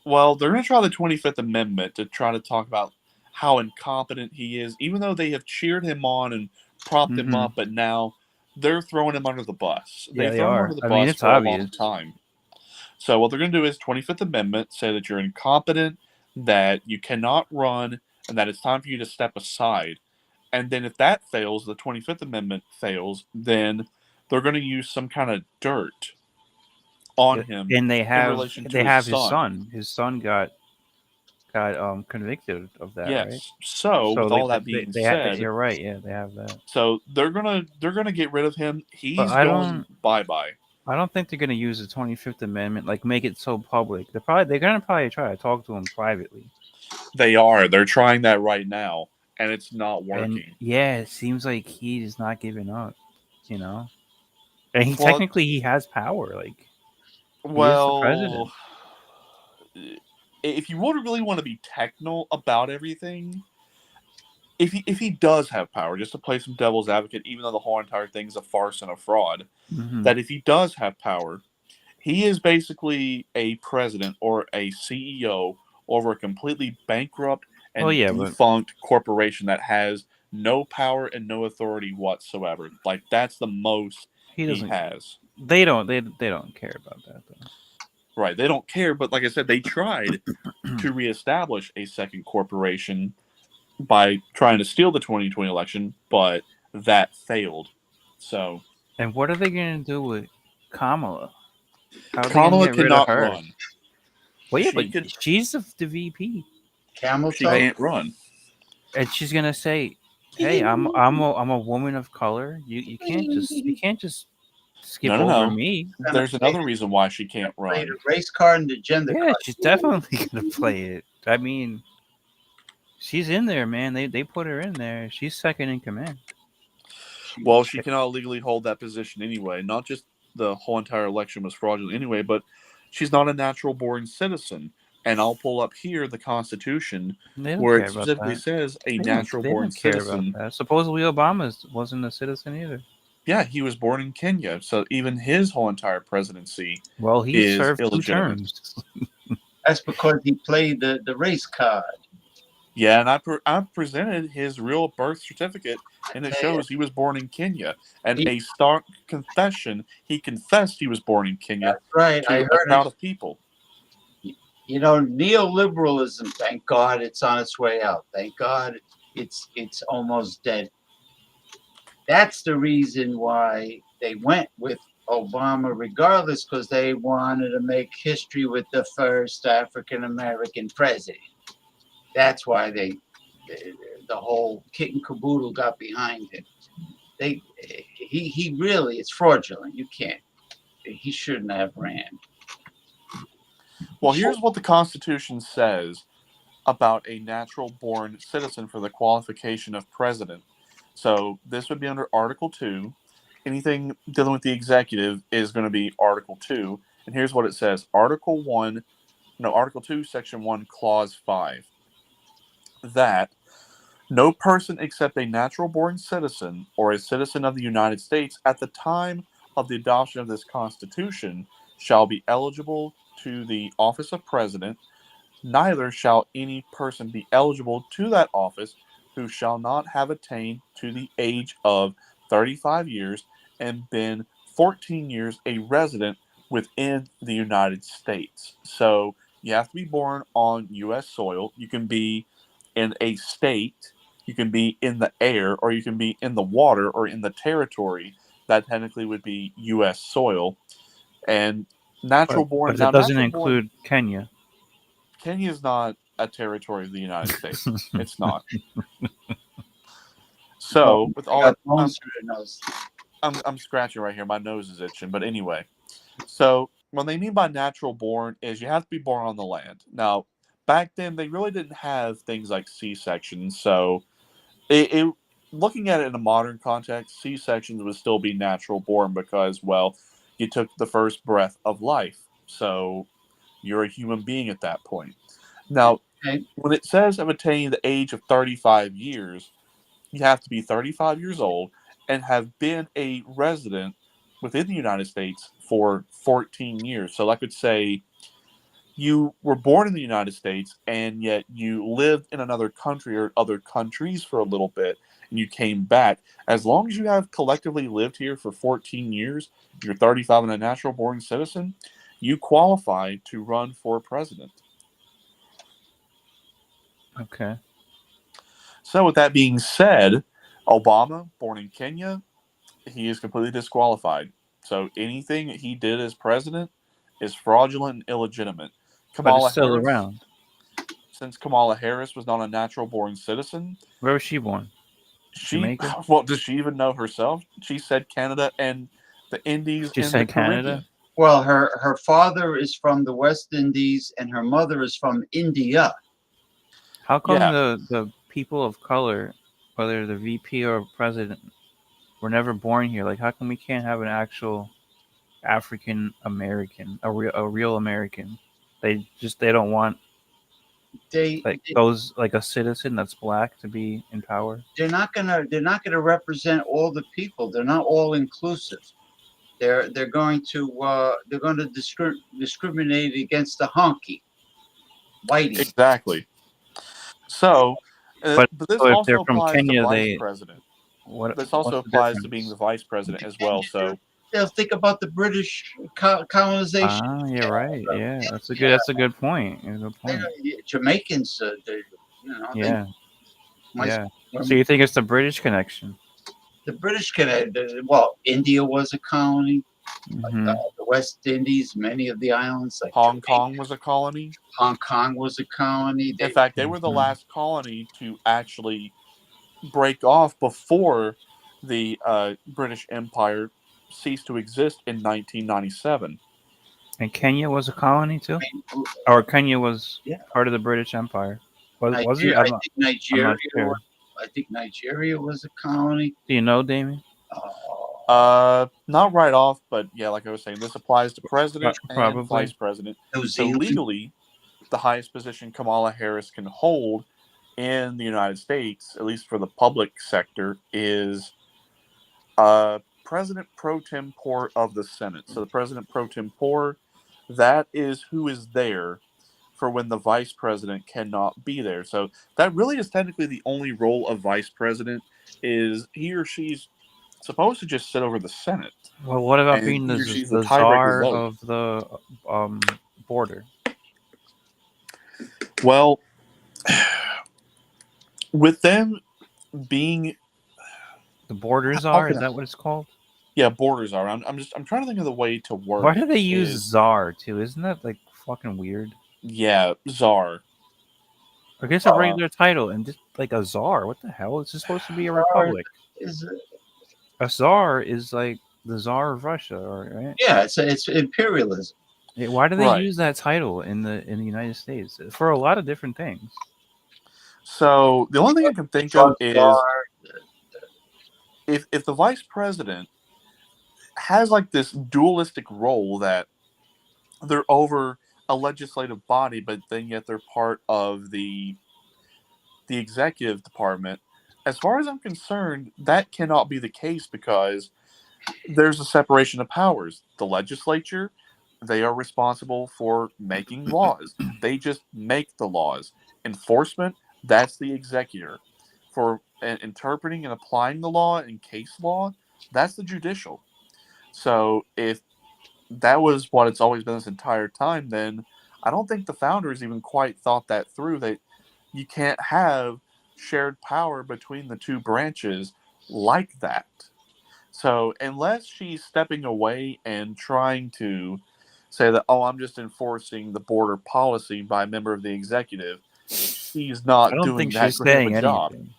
Well, they're going to try the 25th Amendment to try to talk about how incompetent he is, even though they have cheered him on and propped him up, but now they're throwing him under the bus. They've thrown him under the bus for a long time. So what they're going to do is 25th Amendment, say that you're incompetent, that you cannot run, and that it's time for you to step aside. And then if that fails, the 25th Amendment fails, then they're going to use some kind of dirt on him. And they have his son. His son got convicted of that. Yes. Right? So with all that being said, you're right. Yeah, they have that. So they're gonna get rid of him. He's going bye-bye. I don't think they're gonna use the 25th Amendment, like make it so public. They're gonna probably try to talk to him privately. They are. They're trying that right now, and it's not working. And it seems like he is not giving up. You know, and technically he has power. Like, he is the president. If you really want to be technical about everything, if he does have power, just to play some devil's advocate, even though the whole entire thing is a farce and a fraud, that if he does have power, he is basically a president or a CEO over a completely bankrupt and defunct corporation that has no power and no authority whatsoever. Like, that's the most he has. They don't care about that, though. Right, they don't care, but like I said, they tried to reestablish a second corporation by trying to steal the 2020 election, but that failed. So, and what are they going to do with Kamala? Kamala cannot run. Well, yeah, but she's the VP. She can't run, and she's going to say, "Hey, I'm a woman of color. You can't just." Skip over me. There's another reason why she can't run. The race card and the gender card. She's definitely gonna play it. I mean, she's in there, man. They put her in there. She's second in command. Well, she cannot legally hold that position anyway. Not just the whole entire election was fraudulent anyway, but she's not a natural-born citizen. And I'll pull up here the Constitution where it specifically says a natural-born citizen. Supposedly Obama wasn't a citizen either. Yeah, he was born in Kenya, so even his whole entire presidency he served illegitimate. 2 terms. That's because he played the race card. Yeah, and I presented his real birth certificate, and it shows he was born in Kenya. And a stark confession, he confessed he was born in Kenya. That's right. I heard a crowd of people. You know, neoliberalism, thank God, it's on its way out. Thank God, it's almost dead. That's the reason why they went with Obama regardless, because they wanted to make history with the first African-American president. That's why the whole kit and caboodle got behind him. He really, it's fraudulent. He shouldn't have ran. Well, here's what the Constitution says about a natural-born citizen for the qualification of president. So this would be under Article 2. Anything dealing with the executive is going to be Article 2. And here's what it says. Article 2, Section 1, Clause 5. That no person except a natural-born citizen or a citizen of the United States at the time of the adoption of this Constitution shall be eligible to the office of president, neither shall any person be eligible to that office who shall not have attained to the age of 35 years and been 14 years a resident within the United States. So you have to be born on U.S. soil. You can be in a state, you can be in the air, or you can be in the water or in the territory. That technically would be U.S. soil. And natural born. But Now, it doesn't natural include Kenya. Kenya is not a territory of the United States. It's not. So, with all that, I'm scratching right here. My nose is itching. But anyway, so what they mean by natural born is you have to be born on the land. Now, back then, they really didn't have things like C-sections. So, looking at it in a modern context, C-sections would still be natural born because, well, you took the first breath of life. So, you're a human being at that point. Now, when it says of attaining the age of 35 years, you have to be 35 years old and have been a resident within the United States for 14 years. So I could say you were born in the United States and yet you lived in another country or other countries for a little bit and you came back. As long as you have collectively lived here for 14 years, you're 35 and a natural born citizen, you qualify to run for president. Okay. So with that being said, Obama, born in Kenya, he is completely disqualified. So anything he did as president is fraudulent and illegitimate. But it's still around. Since Kamala Harris was not a natural born citizen. Where was she born? Jamaica? Well, does she even know herself? She said Canada and the Indies She and said the Canada? Caribbean. Well, her father is from the West Indies and her mother is from India. How come the people of color, whether the VP or president, were never born here? Like, how come we can't have an actual African American, a real American? They don't want a citizen that's black to be in power. They're not gonna represent all the people. They're not all inclusive. They're going to discriminate against the honky whitey. Exactly. So, But this so if also they're from applies Kenya, to vice president. This also what's the applies to difference? being the vice president as well. So They'll think about the British colonization. Ah, you're right. Yeah, that's a good point. Jamaicans, Yeah. So you think it's the British connection? The British well, India was a colony. Mm-hmm. The West Indies, many of the islands, like Hong Kong was a colony. Hong Kong was a colony. In fact, they were the last colony to actually break off before the British Empire ceased to exist in 1997. And Kenya was a colony too, or Kenya was part of the British Empire. Was it? I think Nigeria. I'm not sure. I think Nigeria was a colony. Do you know, Damien? Not right off, but yeah, like I was saying, this applies to president Probably. and vice president. New So Zealand. legally, the highest position Kamala Harris can hold in the United States, at least for the public sector, is President pro tempore of the Senate. So the President pro tempore, that is who is there for when the vice president cannot be there. So that really is technically the only role of vice president, is he or she's supposed to just sit over the Senate. Well, what about And being he the or she's the czar tiebreaker vote. of the border? Well, with them being the border czar, is that what it's called? Yeah, border czar. I'm trying to think of the way to word. Why do they use czar too? Isn't that like fucking weird? Yeah, czar. I guess a regular title and just like a czar. What the hell? It's just supposed to be a republic. A czar is like the czar of Russia, right? Yeah, it's imperialism. Yeah, why do they use that title in the United States for a lot of different things? So the only thing I can think of is if the vice president has like this dualistic role that they're over a legislative body, but then yet they're part of the executive department. As far as I'm concerned, that cannot be the case because there's a separation of powers. The legislature, they are responsible for making laws. They just make the laws. Enforcement, that's the executor. For interpreting and applying the law and case law, that's the judicial. So if that was what it's always been this entire time, then I don't think the founders even quite thought that through, that you can't have shared power between the two branches like that. So unless she's stepping away and trying to say that, oh, I'm just enforcing the border policy by a member of the executive, she's not I don't doing think that she's great of saying a job. anything.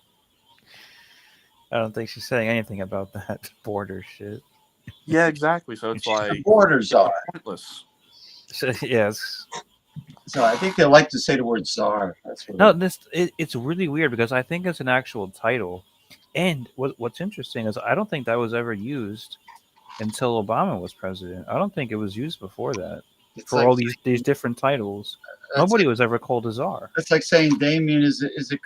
I don't think she's saying anything about that border shit. Yeah, exactly. So it's like the borders are pointless. So, yes. So I think they like to say the word czar. That's what. No, it's really weird because I think it's an actual title, and what's interesting is I don't think that was ever used until Obama was president. I don't think it was used before that. It's For like all these different titles, nobody was ever called a czar. That's like saying Damien is a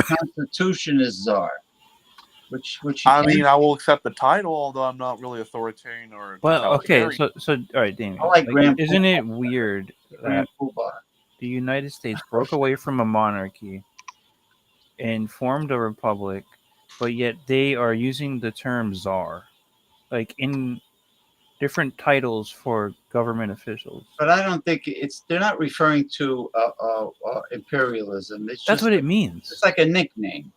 constitutionist czar. Which I mean, I will accept the title, although I'm not really authoritarian or Well, okay, totalitarian. so all right, Damien. I like Grand isn't Poobah. it weird Grand that Poobah. the United States broke away from a monarchy and formed a republic, but yet they are using the term czar, like in different titles for government officials? But I don't think they're not referring to imperialism. It's That's just what it means. It's like a nickname.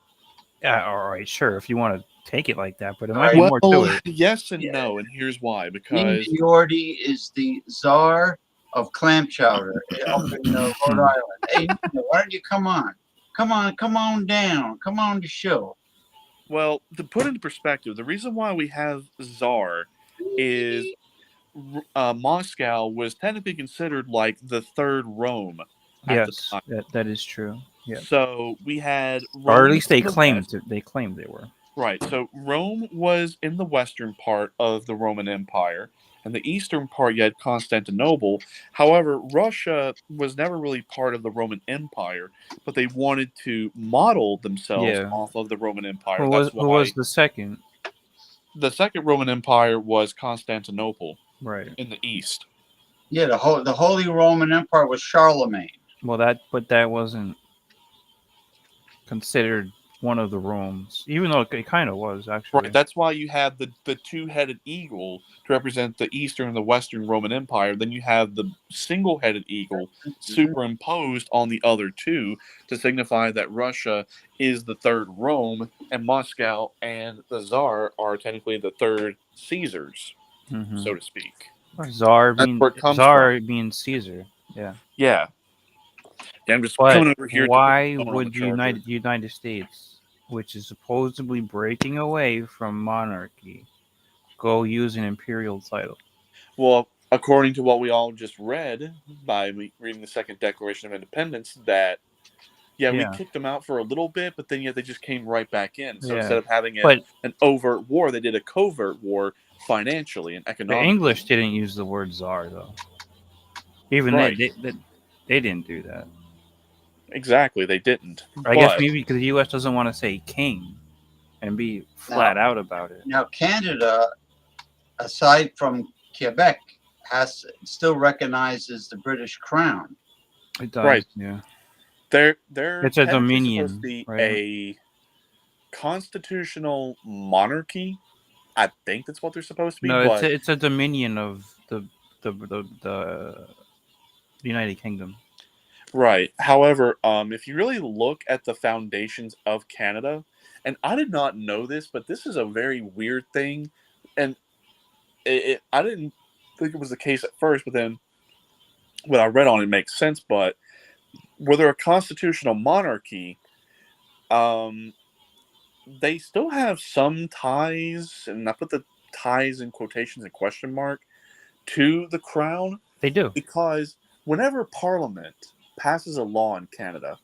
Yeah, all right, sure, if you want to take it like that, but it might be more to it. Yes and no, and here's why. Because Yordi is the czar of clam chowder up in Rhode Island. Hey, why don't you come on down, come on the show. Well, to put into perspective, the reason why we have czar is Moscow was technically considered like the third Rome at the Yes, time. that is true. Yeah. So we had Rome, or at least they in the claimed west. they claimed they were. Right. So Rome was in the western part of the Roman Empire, and the eastern part you had Constantinople. However, Russia was never really part of the Roman Empire, but they wanted to model themselves off of the Roman Empire. Who was the second? The second Roman Empire was Constantinople, right, in the east. Yeah, the Holy Roman Empire was Charlemagne. Well, that wasn't considered one of the Romes, even though it kind of was actually. Right. That's why you have the two-headed eagle to represent the eastern and the western Roman Empire. Then you have the single-headed eagle superimposed on the other two to signify that Russia is the third Rome, and Moscow and the Tsar are technically the third Caesars, so to speak. Tsar from. means Caesar. Yeah. Yeah. Yeah, I'm just But coming over here. why would the United States, which is supposedly breaking away from monarchy, go use an imperial title? Well, according to what we all just read by reading the Second Declaration of Independence, that we kicked them out for a little bit, but then they just came right back in. So instead of having an overt war, they did a covert war financially and economically. The English didn't use the word czar, though. Even they didn't do that. Exactly, they didn't. I guess maybe because the U.S. doesn't want to say king and be flat out about it. Now, Canada, aside from Quebec, still recognizes the British Crown. It does, right? Yeah, it's a dominion, supposed to be right? A constitutional monarchy. I think that's what they're supposed to be. No, but it's a dominion of the United Kingdom. Right. However, if you really look at the foundations of Canada, and I did not know this, but this is a very weird thing, and I didn't think it was the case at first, but then when I read on it, makes sense. But were there a constitutional monarchy, they still have some ties, and I put the ties in quotations and question mark, to the crown. They do. Because whenever Parliament passes a law in Canada,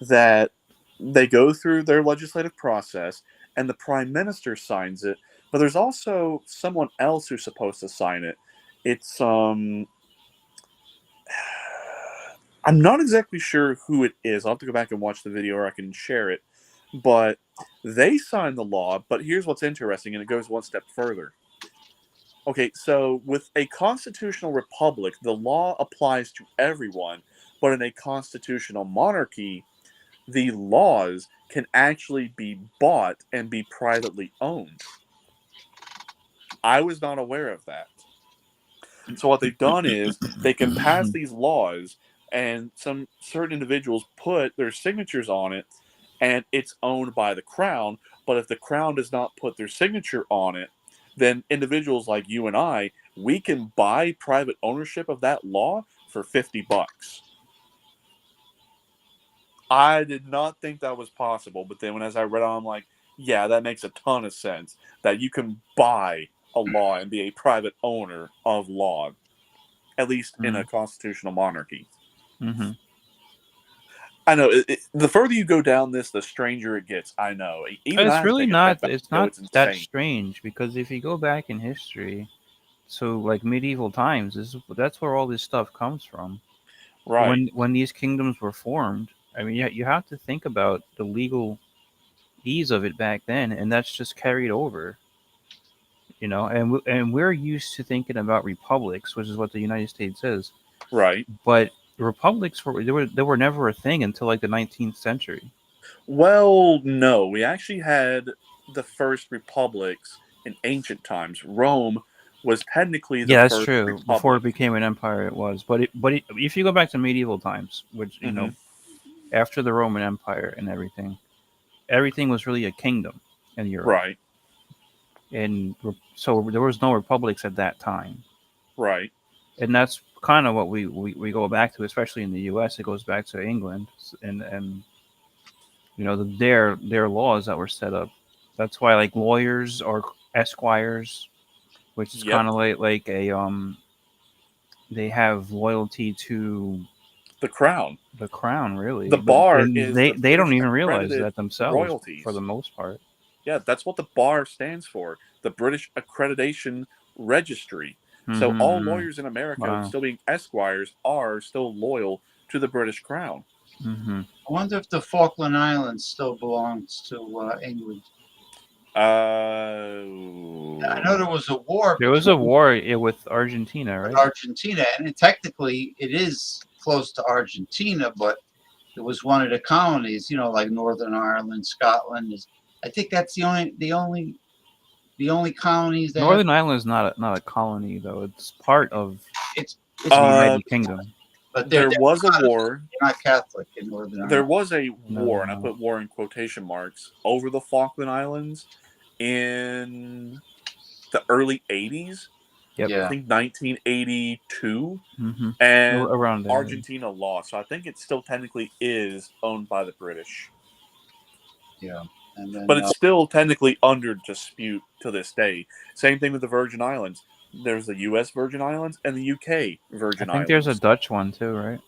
that they go through their legislative process and the Prime Minister signs it, but there's also someone else who's supposed to sign it. It's I'm not exactly sure who it is. I'll have to go back and watch the video, or I can share it. But they sign the law, but here's what's interesting, and it goes one step further. Okay, so with a constitutional republic, the law applies to everyone, but in a constitutional monarchy, the laws can actually be bought and be privately owned. I was not aware of that. So what they've done is they can pass these laws, and some certain individuals put their signatures on it, and it's owned by the crown. But if the crown does not put their signature on it, then individuals like you and I, we can buy private ownership of that law for $50. I did not think that was possible, but then as I read on, I'm like, yeah, that makes a ton of sense. That you can buy a law and be a private owner of law, at least in a constitutional monarchy. Mm-hmm. I know. The further you go down this, the stranger it gets. I know. Even It's I really take a not. step back It's and go, not that strange, because if you go back in history, so like medieval times, that's where all this stuff comes from. Right. When these kingdoms were formed, I mean, you have to think about the legal ease of it back then, and that's just carried over. And we're used to thinking about republics, which is what the United States is. Right. But republics were never a thing until like the 19th century. Well, no. We actually had the first republics in ancient times. Rome was technically the Yeah, that's first true. republic. Before it became an empire, it was. But if you go back to medieval times, which after the Roman Empire and everything was really a kingdom in Europe. Right. And so there was no republics at that time. Right. And that's kind of what we go back to, especially in the U.S. It goes back to England and their laws that were set up. That's why like lawyers are esquires, which is kind of like a they have loyalty to the crown. The crown, really. The bar and is they don't even realize that themselves royalties. for the most part. Yeah, that's what the bar stands for. The British Accreditation Registry. So all lawyers in America, still being esquires, are still loyal to the British crown. Mm-hmm. I wonder if the Falkland Islands still belongs to England. I know there was a war. There was a war with Argentina, right? With Argentina, and technically it is close to Argentina, but it was one of the colonies. Like Northern Ireland, Scotland. I think that's the only colonies. Northern Ireland is not a colony, though. It's part of it's the United Kingdom. But there was a war. They're not Catholic in Northern Ireland. There was a war, and I put war in quotation marks, over the Falkland Islands in the early 80s. Yep. I think 1982. Mm-hmm. And around there. Argentina lost. So I think it still technically is owned by the British. Yeah. And then, but it's still technically under dispute to this day. Same thing with the Virgin Islands. There's the U.S. Virgin Islands and the UK Virgin Islands. I think there's a Dutch one too, right?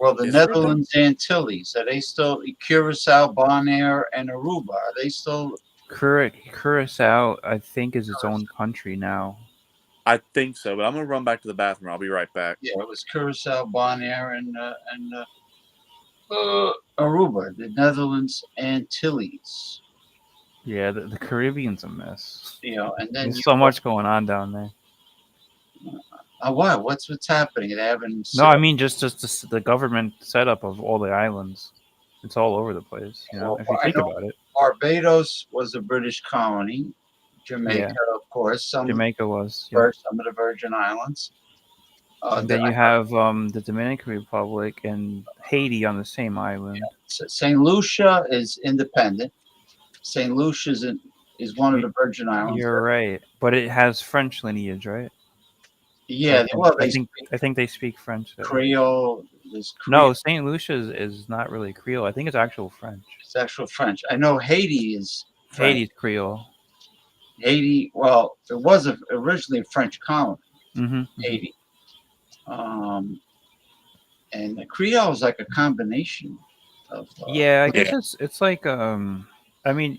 Well, the Netherlands Antilles, are they still Curacao, Bonaire, and Aruba? Are they still? Curacao, I think, is its own country now. I think so, but I'm going to run back to the bathroom. I'll be right back. Yeah, it was Curacao, Bonaire, and Aruba, the Netherlands Antilles. Yeah, the Caribbean's a mess. And then there's so much going on down there. What? What's happening? They haven't. No, I mean just the government setup of all the islands. It's all over the place. If you think about it. Barbados was a British colony. Jamaica, of course. Jamaica was. Some of the Virgin Islands. And then you have the Dominican Republic and Haiti on the same island. Yeah. So St. Lucia is independent. St. Lucia is one of the Virgin Islands. You're right, but it has French lineage, right? Yeah, I think they speak French. Creole. No, St. Lucia is not really Creole. I think it's actual French. It's actual French. I know Haiti is French. Haiti's Creole. Haiti, well, it was originally a French colony. Mm-hmm. Haiti. And the Creole is like a combination of. I guess it's like I mean,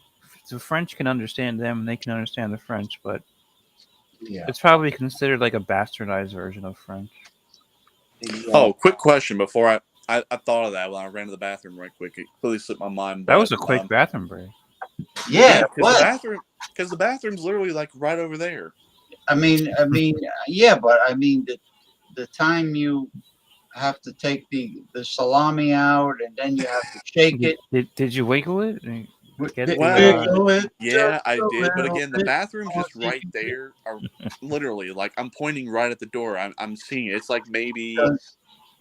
the French can understand them, and they can understand the French, but it's probably considered like a bastardized version of French. Oh, quick question before I thought of that when I ran to the bathroom right quick. It completely slipped my mind. That was a quick bathroom break. Yeah, because the bathroom's literally like right over there. Yeah, but I mean the time you have to take the salami out and then you have to shake it. Did you wiggle it? Well, yeah, I a did. But little again, the bit. bathroom's just right there. Or literally, like I'm pointing right at the door. I'm seeing it. It's like maybe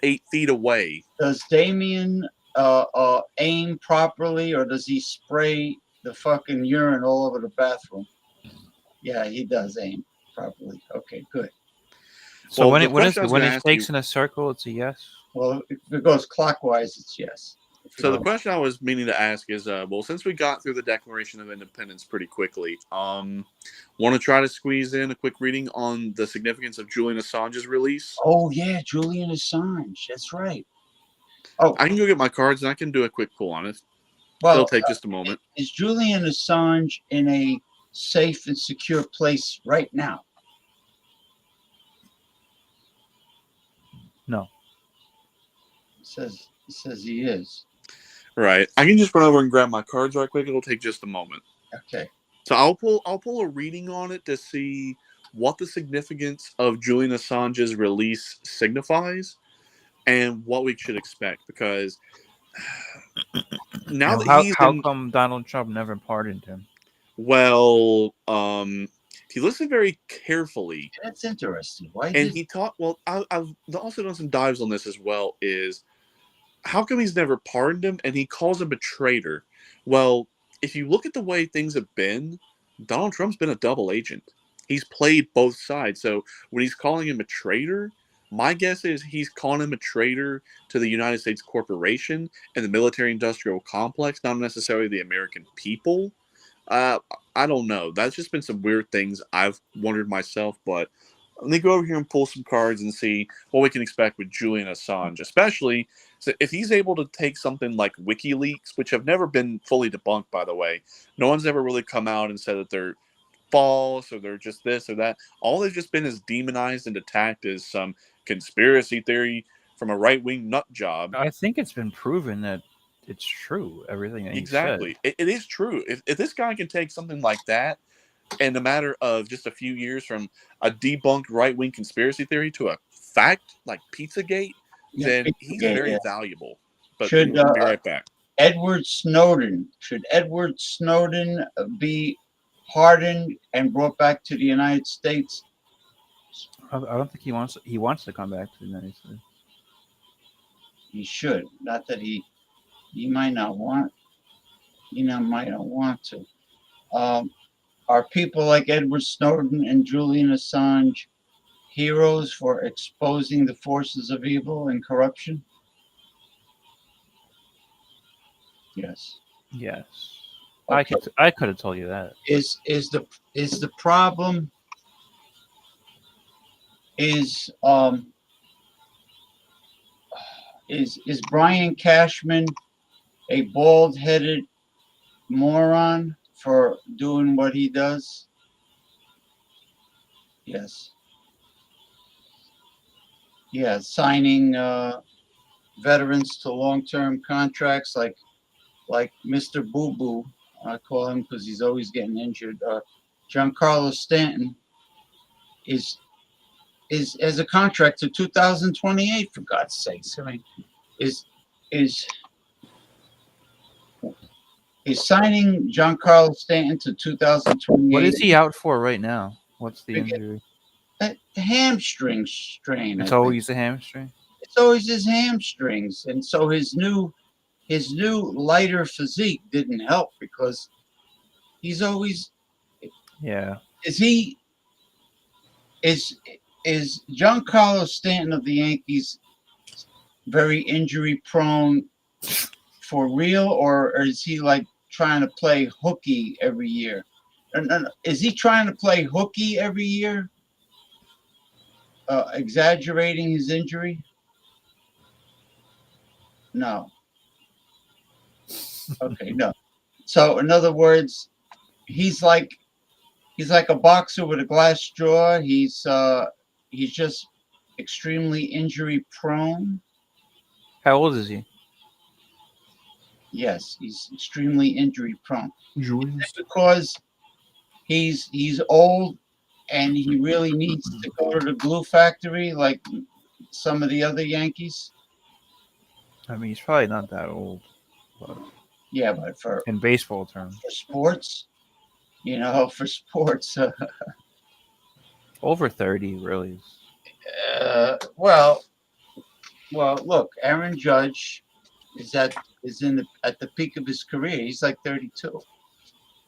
8 feet away. Does Damien aim properly, or does he spray the fucking urine all over the bathroom? Yeah, he does aim properly. Okay, good. So when it takes in a circle, it's a yes. Well, if it goes clockwise, it's yes. So the question I was meaning to ask is, well, since we got through the Declaration of Independence pretty quickly, want to try to squeeze in a quick reading on the significance of Julian Assange's release? Oh yeah, Julian Assange. That's right. Oh, I can go get my cards and I can do a quick pull on it. Well, it'll take just a moment. Is Julian Assange in a safe and secure place right now? No. It says he is. Right. I can just run over and grab my cards right quick. It'll take just a moment. Okay. So I'll pull a reading on it to see what the significance of Julian Assange's release signifies and what we should expect, because now that how come Donald Trump never pardoned him? Well, if you listen very carefully, that's interesting. Why? And he taught. Well, I've also done some dives on this as well. Is how come he's never pardoned him, and he calls him a traitor? Well, if you look at the way things have been, Donald Trump's been a double agent. He's played both sides. So when he's calling him a traitor, my guess is he's calling him a traitor to the United States corporation and the military-industrial complex, not necessarily the American people. I don't know. That's just been some weird things I've wondered myself, but let me go over here and pull some cards and see what we can expect with Julian Assange, especially if he's able to take something like WikiLeaks, which have never been fully debunked, by the way. No one's ever really come out and said that they're false or they're just this or that. All they've just been is demonized and attacked as some conspiracy theory from a right-wing nut job. I think it's been proven that it's true, everything that Exactly. he said. It is true. If this guy can take something like that in a matter of just a few years from a debunked right-wing conspiracy theory to a fact like Pizzagate, then he's very valuable. But we'll be right back. Edward Snowden. Should Edward Snowden be pardoned and brought back to the United States? I don't think he wants to come back to the United States. He should. Not that he might not want. Might not want to. Are people like Edward Snowden and Julian Assange heroes for exposing the forces of evil and corruption? Yes. Yes. Okay. I could have told you that. Is the problem is Brian Cashman a bald-headed moron for doing what he does? Yes. Yeah, signing veterans to long-term contracts like Mr. Boo Boo. I call him because he's always getting injured. Giancarlo Stanton is as a contract to 2028, for God's sakes. I mean, is signing Giancarlo Stanton to 2028. What is he out for right now? What's the injury? A hamstring strain. It's always a hamstring. It's always his hamstrings, and so his new lighter physique didn't help because he's always. Yeah. Is Giancarlo Stanton of the Yankees very injury prone for real, or is he like trying to play hooky every year? No. Is he trying to play hooky every year? Exaggerating his injury? No. Okay, no. So in other words, he's like a boxer with a glass jaw. He's just extremely injury prone. How old is he? Yes, he's extremely injury prone. Julian. Because he's old and he really needs to go to the glue factory like some of the other Yankees. I mean, he's probably not that old. But yeah, but in baseball terms, for sports, for sports, over 30 really is. Well, look, Aaron Judge is at the peak of his career. He's like 32.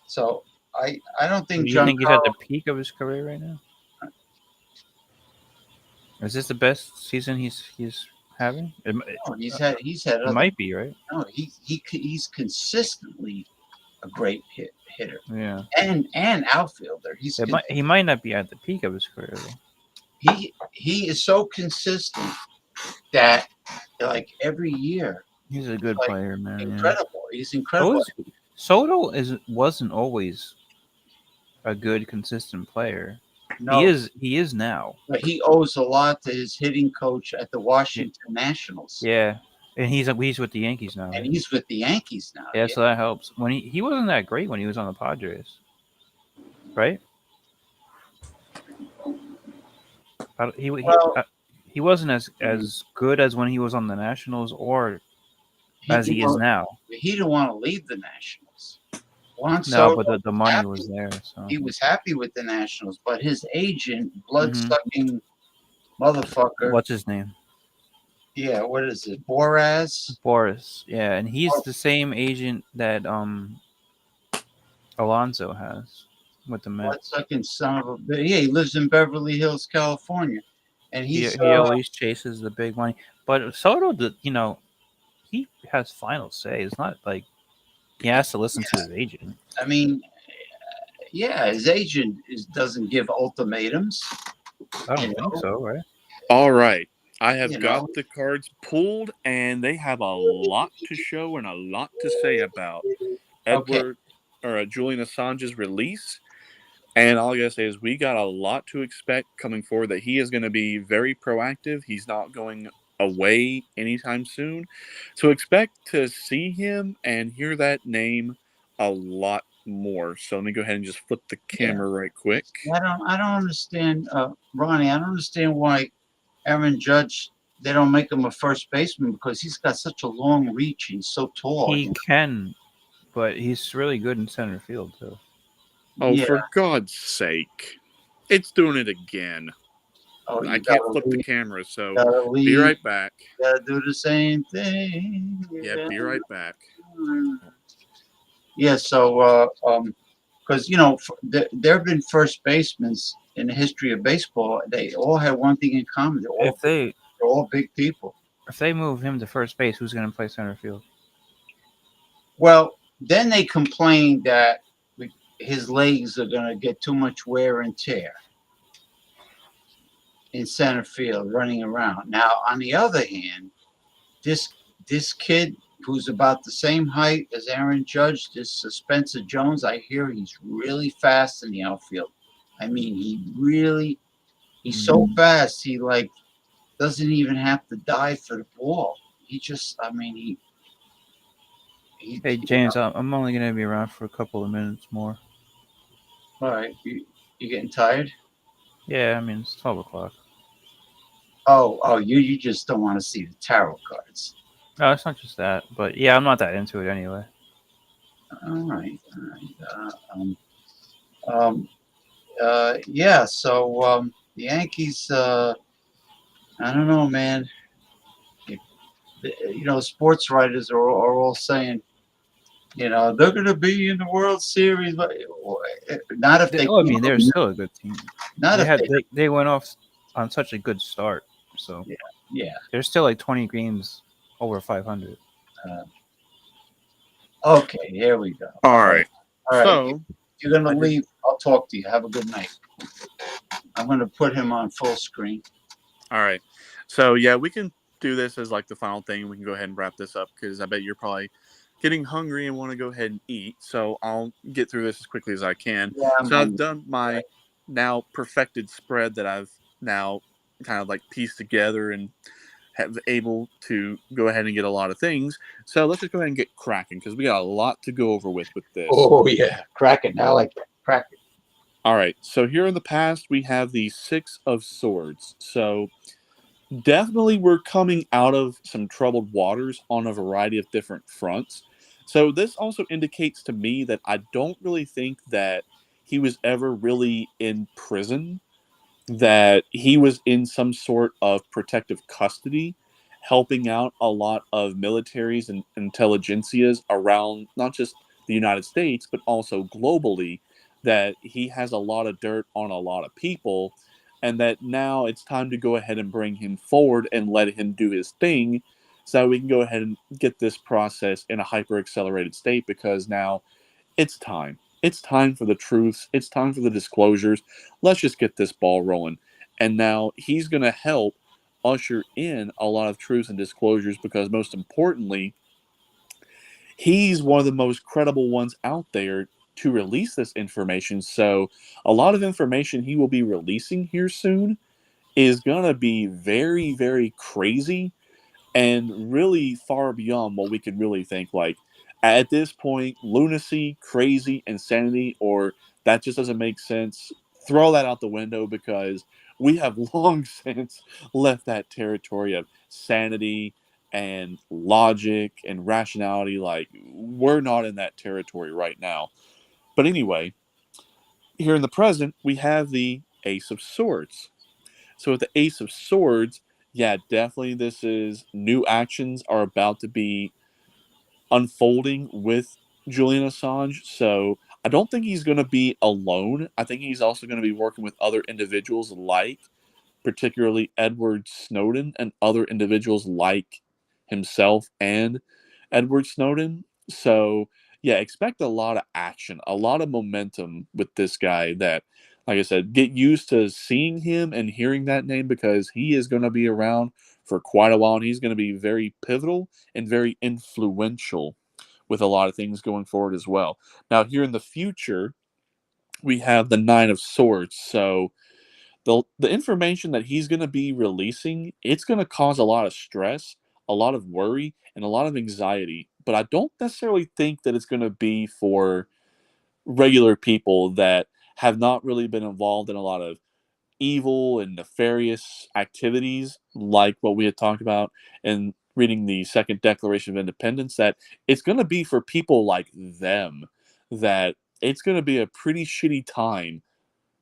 So I don't think Do you think he's at the peak of his career right now? Is this the best season he's having? He's had. It might be, right? No, he's consistently a great hitter. Yeah. And outfielder. He might not be at the peak of his career though. He is so consistent that like every year he's a good player, man. Incredible. Yeah. He's incredible. Soto wasn't always a good, consistent player. No. He is now. But he owes a lot to his hitting coach at the Washington Nationals. Yeah. And he's with the Yankees now. And he's with the Yankees now. Yeah, so that helps. When he wasn't that great when he was on the Padres. Right? He wasn't as good as when he was on the Nationals or as he is now. He didn't want to leave the Nationals. No, but the money was there. So. He was happy with the Nationals, but his agent, blood-sucking motherfucker. What's his name? Yeah, what is it? Boris, yeah, and he's the same agent that Alonso has with the Mets. Blood-sucking son of a bitch. Yeah, he lives in Beverly Hills, California, and he always chases the big money. But Soto, he has final say. It's not like he has to listen to his agent. I mean, his agent doesn't give ultimatums. I don't think so, right? All right. I have got the cards pulled, and they have a lot to show and a lot to say about Julian Assange's release. And all I gotta say is we got a lot to expect coming forward. That he is going to be very proactive. He's not going away anytime soon, so expect to see him and hear that name a lot more. So let me go ahead and just flip the camera right quick. I don't understand, Ronnie. I don't understand why Aaron Judge, they don't make him a first baseman, because he's got such a long reach. He's so tall. He can, but he's really good in center field too. Oh, for God's sake, it's doing it again. Oh, I can't flip the camera, so be right back. Gotta do the same thing. Yeah, be right back. Yeah, so because there have been first basemen in the history of baseball. They all have one thing in common: they're all big people. If they move him to first base, who's going to play center field? Well, then they complain that his legs are going to get too much wear and tear in center field running around. Now, on the other hand, this kid who's about the same height as Aaron Judge, this Spencer Jones, I hear he's really fast in the outfield. I mean, he's so fast, he doesn't even have to dive for the ball. He just, Hey, James, I'm only going to be around for a couple of minutes more. All right. You getting tired? Yeah, it's 12 o'clock. Oh, you just don't want to see the tarot cards. No, it's not just that. But yeah, I'm not that into it anyway. All right. Yeah, so the Yankees, I don't know, man. Sports writers are all saying, they're going to be in the World Series, but not if they. They're still a good team. Not if they went off on such a good start, so yeah. They're still like 20 games over 500. Okay, here we go. All right. So you're going to leave. I'll talk to you. Have a good night. I'm going to put him on full screen. All right. So yeah, we can do this as the final thing. We can go ahead and wrap this up, because I bet you're probably getting hungry and want to go ahead and eat. So I'll get through this as quickly as I can. Yeah, I've done my now perfected spread that I've now kind of pieced together and have able to go ahead and get a lot of things. So let's just go ahead and get cracking, because we got a lot to go over with this. Oh yeah, cracking. I like that. Cracking. All right. So here in the past, we have the Six of Swords. So definitely we're coming out of some troubled waters on a variety of different fronts. So this also indicates to me that I don't really think that he was ever really in prison, that he was in some sort of protective custody, helping out a lot of militaries and intelligentsias around not just the United States, but also globally, that he has a lot of dirt on a lot of people, and that now it's time to go ahead and bring him forward and let him do his thing so we can go ahead and get this process in a hyper accelerated state, because now it's time. It's time for the truths. It's time for the disclosures. Let's just get this ball rolling. And now he's going to help usher in a lot of truths and disclosures, because most importantly, he's one of the most credible ones out there to release this information. So a lot of information he will be releasing here soon is going to be very, very crazy and really far beyond what we could really think. Like, at this point, lunacy, crazy, insanity, or that just doesn't make sense, throw that out the window, because we have long since left that territory of sanity and logic and rationality. Like, we're not in that territory right now. But anyway, here in the present, we have the Ace of Swords. So with the Ace of Swords, yeah, definitely this is new actions are about to be unfolding with Julian Assange. So I don't think he's going to be alone. I think he's also going to be working with other individuals, like particularly Edward Snowden and other individuals like himself and Edward Snowden. So yeah, expect a lot of action, a lot of momentum with this guy. That, like I said, get used to seeing him and hearing that name, because he is going to be around for quite a while, and he's going to be very pivotal and very influential with a lot of things going forward as well. Now, here in the future, we have the Nine of Swords. So the information that he's going to be releasing, it's going to cause a lot of stress, a lot of worry, and a lot of anxiety. But I don't necessarily think that it's going to be for regular people that have not really been involved in a lot of evil and nefarious activities, like what we had talked about in reading the Second Declaration of Independence. That it's going to be for people like them, that it's going to be a pretty shitty time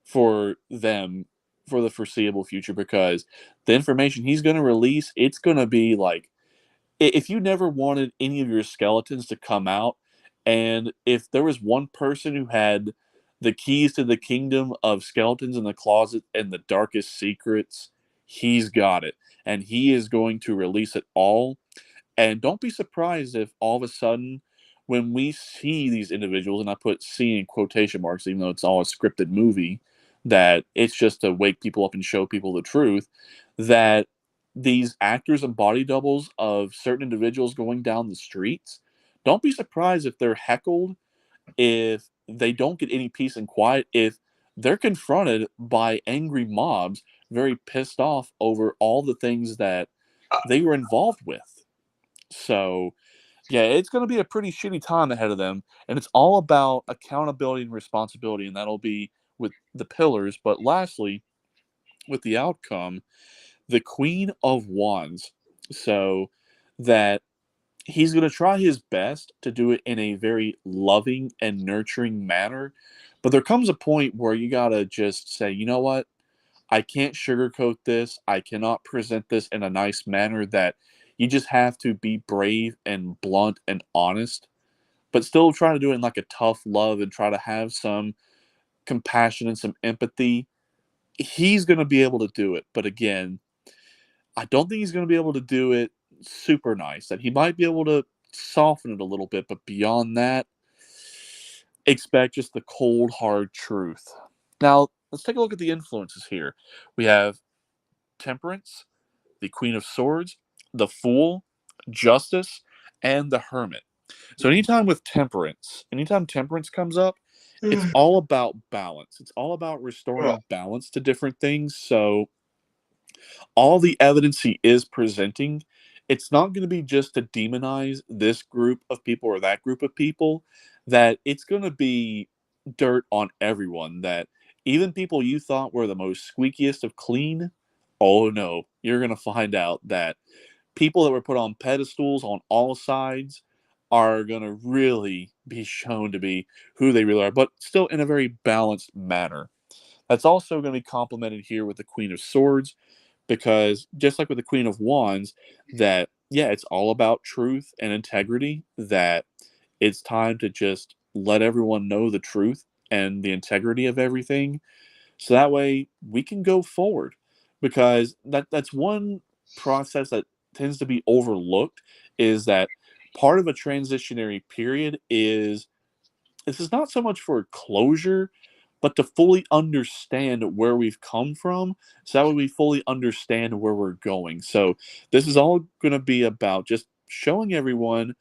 for them for the foreseeable future, because the information he's going to release, it's going to be like, if you never wanted any of your skeletons to come out, and if there was one person who had the keys to the kingdom of skeletons in the closet and the darkest secrets, he's got it, and he is going to release it all. And don't be surprised if all of a sudden, when we see these individuals, and I put "see" in quotation marks, even though it's all a scripted movie, that it's just to wake people up and show people the truth, that these actors and body doubles of certain individuals going down the streets, don't be surprised if they're heckled, if they don't get any peace and quiet, if they're confronted by angry mobs, very pissed off over all the things that they were involved with. So, yeah, it's going to be a pretty shitty time ahead of them, and it's all about accountability and responsibility, and that'll be with the pillars. But lastly, with the outcome, the Queen of Wands. So that he's going to try his best to do it in a very loving and nurturing manner, but there comes a point where you got to just say, you know what? I can't sugarcoat this. I cannot present this in a nice manner. That you just have to be brave and blunt and honest, but still try to do it in like a tough love and try to have some compassion and some empathy. He's going to be able to do it. But again, I don't think he's going to be able to do it super nice. That he might be able to soften it a little bit, but beyond that, expect just the cold, hard truth. Now, let's take a look at the influences here. We have Temperance, the Queen of Swords, the Fool, Justice, and the Hermit. So anytime Temperance comes up, it's all about balance. It's all about restoring balance to different things. So all the evidence he is presenting, it's not going to be just to demonize this group of people or that group of people, that it's going to be dirt on everyone. That even people you thought were the most squeakiest of clean, oh no, you're going to find out that people that were put on pedestals on all sides are going to really be shown to be who they really are, but still in a very balanced manner. That's also going to be complemented here with the Queen of Swords, because just like with the Queen of Wands, that, yeah, it's all about truth and integrity, that it's time to just let everyone know the truth and the integrity of everything, so that way we can go forward. Because that's one process that tends to be overlooked, is that part of a transitionary period is, this is not so much for closure, but to fully understand where we've come from, so that way we fully understand where we're going. So this is all going to be about just showing everyone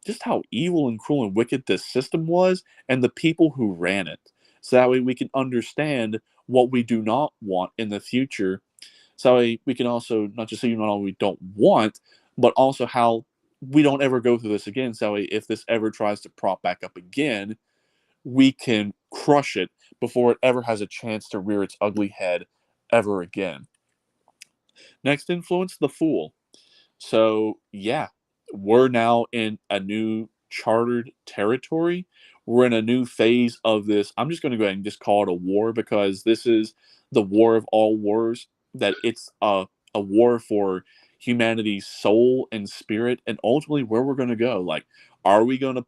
just how evil and cruel and wicked this system was, and the people who ran it. So that way we can understand what we do not want in the future. So that way we can also not just say not all we don't want, but also how we don't ever go through this again. So that way, if this ever tries to prop back up again, we can crush it before it ever has a chance to rear its ugly head ever again. Next influence, the Fool. So, yeah, we're now in a new chartered territory. We're in a new phase of this. I'm just going to go ahead and just call it a war, because this is the war of all wars, that it's a war for humanity's soul and spirit, and ultimately where we're going to go. Like, are we going to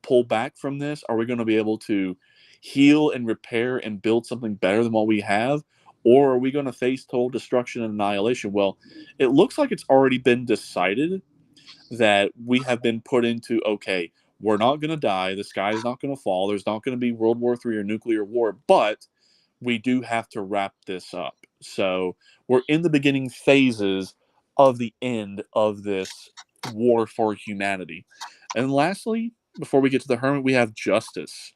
pull back from this? Are we going to be able to heal and repair and build something better than what we have? Or are we going to face total destruction and annihilation? Well, it looks like it's already been decided that we have been put into, okay, we're not going to die. The sky is not going to fall. There's not going to be World War III or nuclear war, but we do have to wrap this up. So we're in the beginning phases of the end of this war for humanity. And lastly, before we get to the Hermit, we have Justice.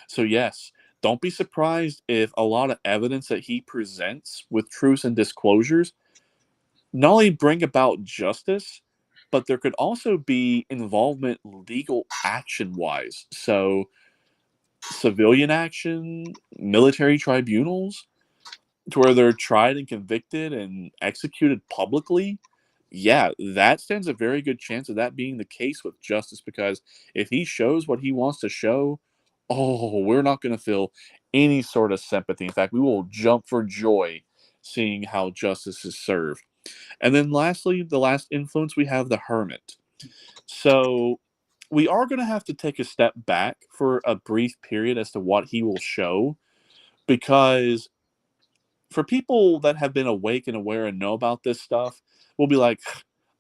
So yes, don't be surprised if a lot of evidence that he presents with truths and disclosures not only bring about justice, but there could also be involvement legal action-wise. So civilian action, military tribunals, to where they're tried and convicted and executed publicly. Yeah, that stands a very good chance of that being the case with Justice, because if he shows what he wants to show, oh, we're not going to feel any sort of sympathy. In fact, we will jump for joy seeing how justice is served. And then lastly, the last influence, we have the Hermit. So we are going to have to take a step back for a brief period as to what he will show, because for people that have been awake and aware and know about this stuff, will be like,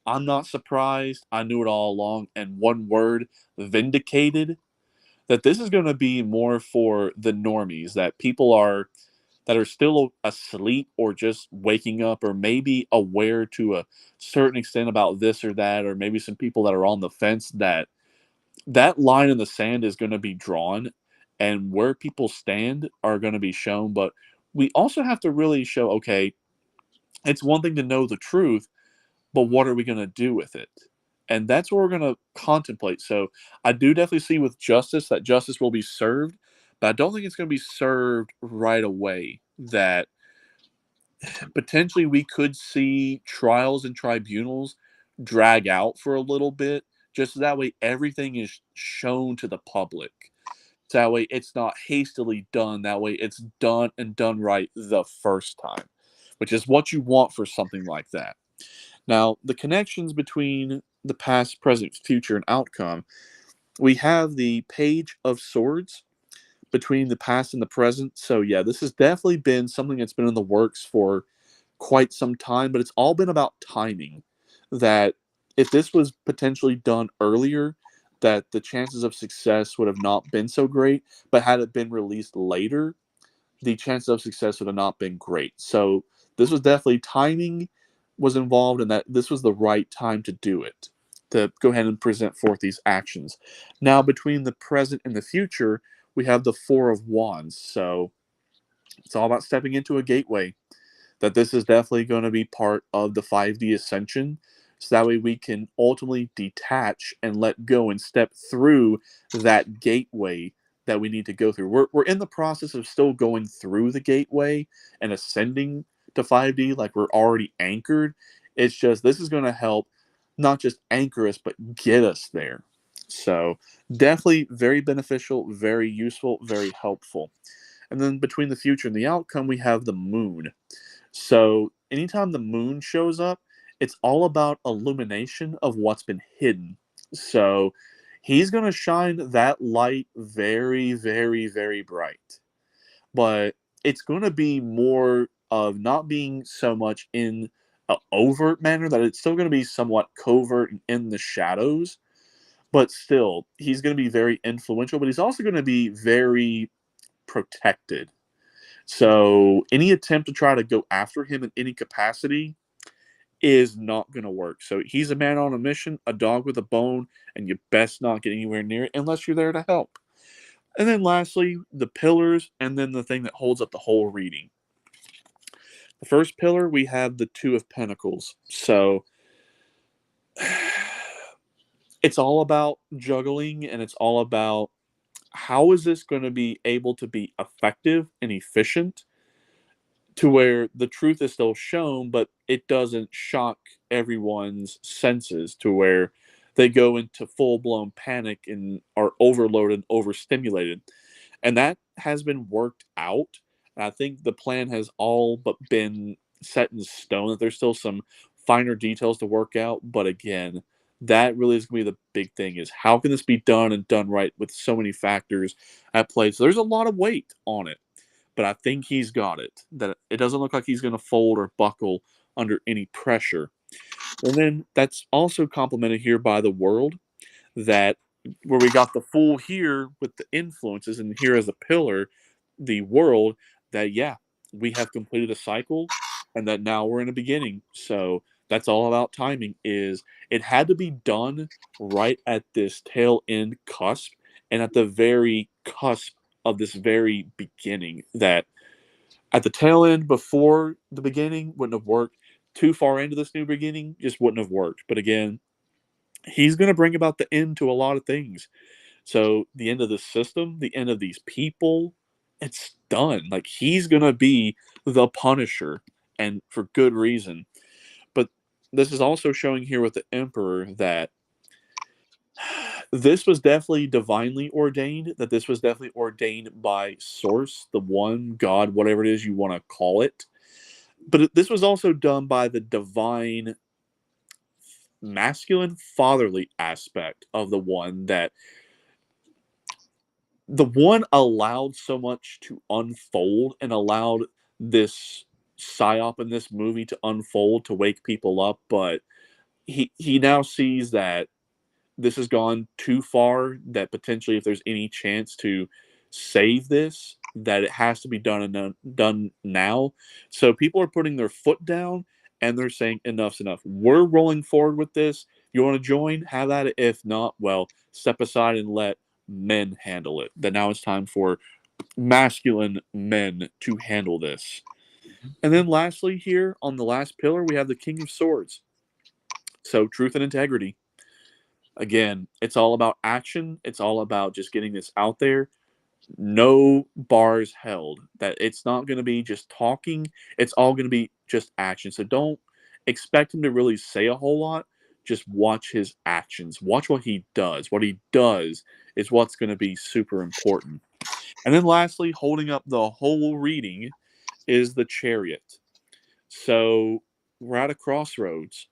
I'm not surprised. I knew it all along. And one word, vindicated. That this is going to be more for the normies, that people are that are still asleep or just waking up, or maybe aware to a certain extent about this or that, or maybe some people that are on the fence, that line in the sand is going to be drawn, and where people stand are going to be shown. But we also have to really show, okay, it's one thing to know the truth, but what are we going to do with it? And that's what we're going to contemplate. So I do definitely see with justice that justice will be served, but I don't think it's going to be served right away. That potentially we could see trials and tribunals drag out for a little bit, just so that way everything is shown to the public. So that way it's not hastily done. That way it's done and done right the first time, which is what you want for something like that. Now, the connections between the past, present, future, and outcome, we have the Page of Swords between the past and the present. So yeah, this has definitely been something that's been in the works for quite some time, but it's all been about timing. That if this was potentially done earlier, that the chances of success would have not been so great, but had it been released later, the chances of success would have not been great. So this was definitely timing was involved, and that this was the right time to do it, to go ahead and present forth these actions. Now, between the present and the future, we have the Four of Wands. So it's all about stepping into a gateway. That this is definitely going to be part of the 5D ascension, so that way we can ultimately detach and let go and step through that gateway that we need to go through. We're in the process of still going through the gateway and ascending to 5D, like we're already anchored. It's just this is going to help not just anchor us, but get us there. So definitely very beneficial, very useful, very helpful. And then between the future and the outcome, we have the moon. So anytime the moon shows up, it's all about illumination of what's been hidden. So he's going to shine that light very, very, very bright. But it's going to be more of not being so much in an overt manner, that it's still going to be somewhat covert and in the shadows. But still, he's going to be very influential, but he's also going to be very protected. So any attempt to try to go after him in any capacity is not going to work. So he's a man on a mission, a dog with a bone, and you best not get anywhere near it unless you're there to help. And then lastly, the pillars, and then the thing that holds up the whole reading. The first pillar, we have the Two of Pentacles. So it's all about juggling, and it's all about how is this going to be able to be effective and efficient to where the truth is still shown, but it doesn't shock everyone's senses to where they go into full-blown panic and are overloaded, overstimulated. And that has been worked out. And I think the plan has all but been set in stone, that there's still some finer details to work out. But again, that really is going to be the big thing, is how can this be done and done right with so many factors at play. So there's a lot of weight on it. But I think he's got it. That it doesn't look like he's going to fold or buckle under any pressure. And then that's also complemented here by the world, that where we got the Fool here with the influences, and here as a pillar, the world, that we have completed a cycle, and that now we're in a beginning. So that's all about timing. Is it had to be done right at this tail end cusp, and at the very cusp of this very beginning, that at the tail end before the beginning wouldn't have worked. Too far into this new beginning just wouldn't have worked. But again, he's going to bring about the end to a lot of things. So the end of the system, the end of these people, it's done. Like, he's going to be the Punisher, and for good reason. But this is also showing here with the Emperor that this was definitely divinely ordained, that this was definitely ordained by Source, the one, God, whatever it is you want to call it. But this was also done by the divine masculine fatherly aspect of the one, that the one allowed so much to unfold and allowed this psyop in this movie to unfold to wake people up. But he now sees that this has gone too far, that potentially if there's any chance to save this, that it has to be done now. So people are putting their foot down, and they're saying enough's enough. We're rolling forward with this. You want to join? Have at it. If not, well, step aside and let men handle it. That now it's time for masculine men to handle this. And then lastly, here on the last pillar, we have the King of Swords. So truth and integrity. Again, it's all about action. It's all about just getting this out there. No bars held. That it's not going to be just talking. It's all going to be just action. So don't expect him to really say a whole lot. Just watch his actions. Watch what he does. What he does is what's going to be super important. And then lastly, holding up the whole reading is the Chariot. So we're at a crossroads.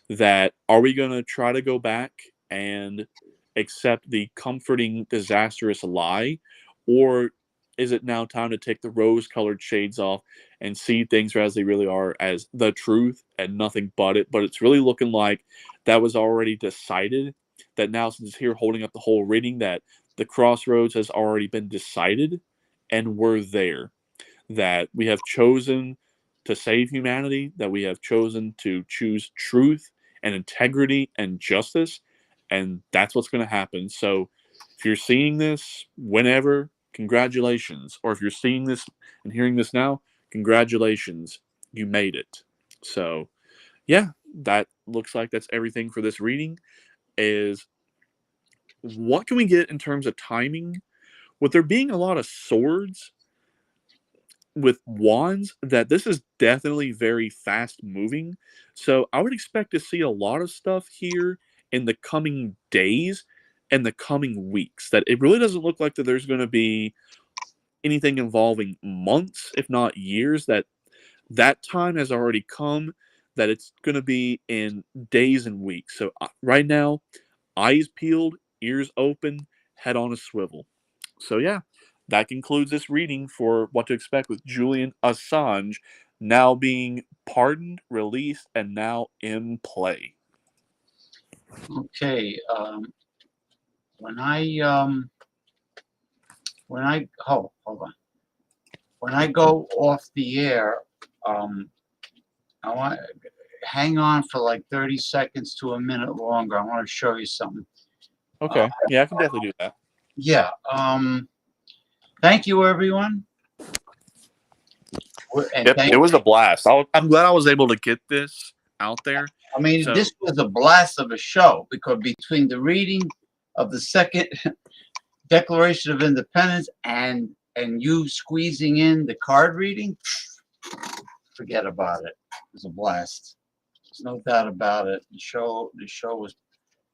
That are we going to try to go back and accept the comforting, disastrous lie? Or is it now time to take the rose-colored shades off and see things as they really are, as the truth and nothing but it? But it's really looking like that was already decided, that now since it's here holding up the whole reading, that the crossroads has already been decided, and we're there. That we have chosen to save humanity, that we have chosen to choose truth and integrity and justice, and that's what's going to happen. So if you're seeing this whenever, congratulations. Or if you're seeing this and hearing this now, congratulations, you made it. So yeah, that looks like that's everything for this reading. Is what can we get in terms of timing with there being a lot of swords with wands, that this is definitely very fast moving. So I would expect to see a lot of stuff here in the coming days and the coming weeks. That it really doesn't look like that there's going to be anything involving months, if not years, that time has already come, that it's going to be in days and weeks. So right now, eyes peeled, ears open, head on a swivel. So yeah, that concludes this reading for what to expect with Julian Assange now being pardoned, released, and now in play. Okay. When I hold on. When I go off the air, I want hang on for like 30 seconds to a minute longer. I want to show you something. Okay. Yeah, I can definitely do that. Yeah. Thank you, everyone. And Yep, it was a blast. I'm glad I was able to get this out there. I mean, this was a blast of a show, because between the reading of the second Declaration of Independence and you squeezing in the card reading, forget about it. It was a blast. There's no doubt about it. The show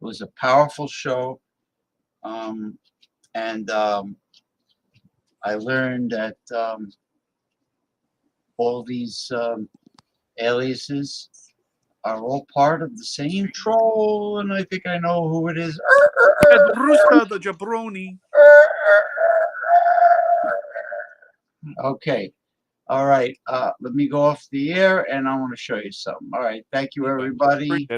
was a powerful show, and I learned that all these aliases are all part of the same troll, and I think I know who it is. Ruska the jabroni. Okay. All right. Let me go off the air, and I want to show you something. All right. Thank you, everybody.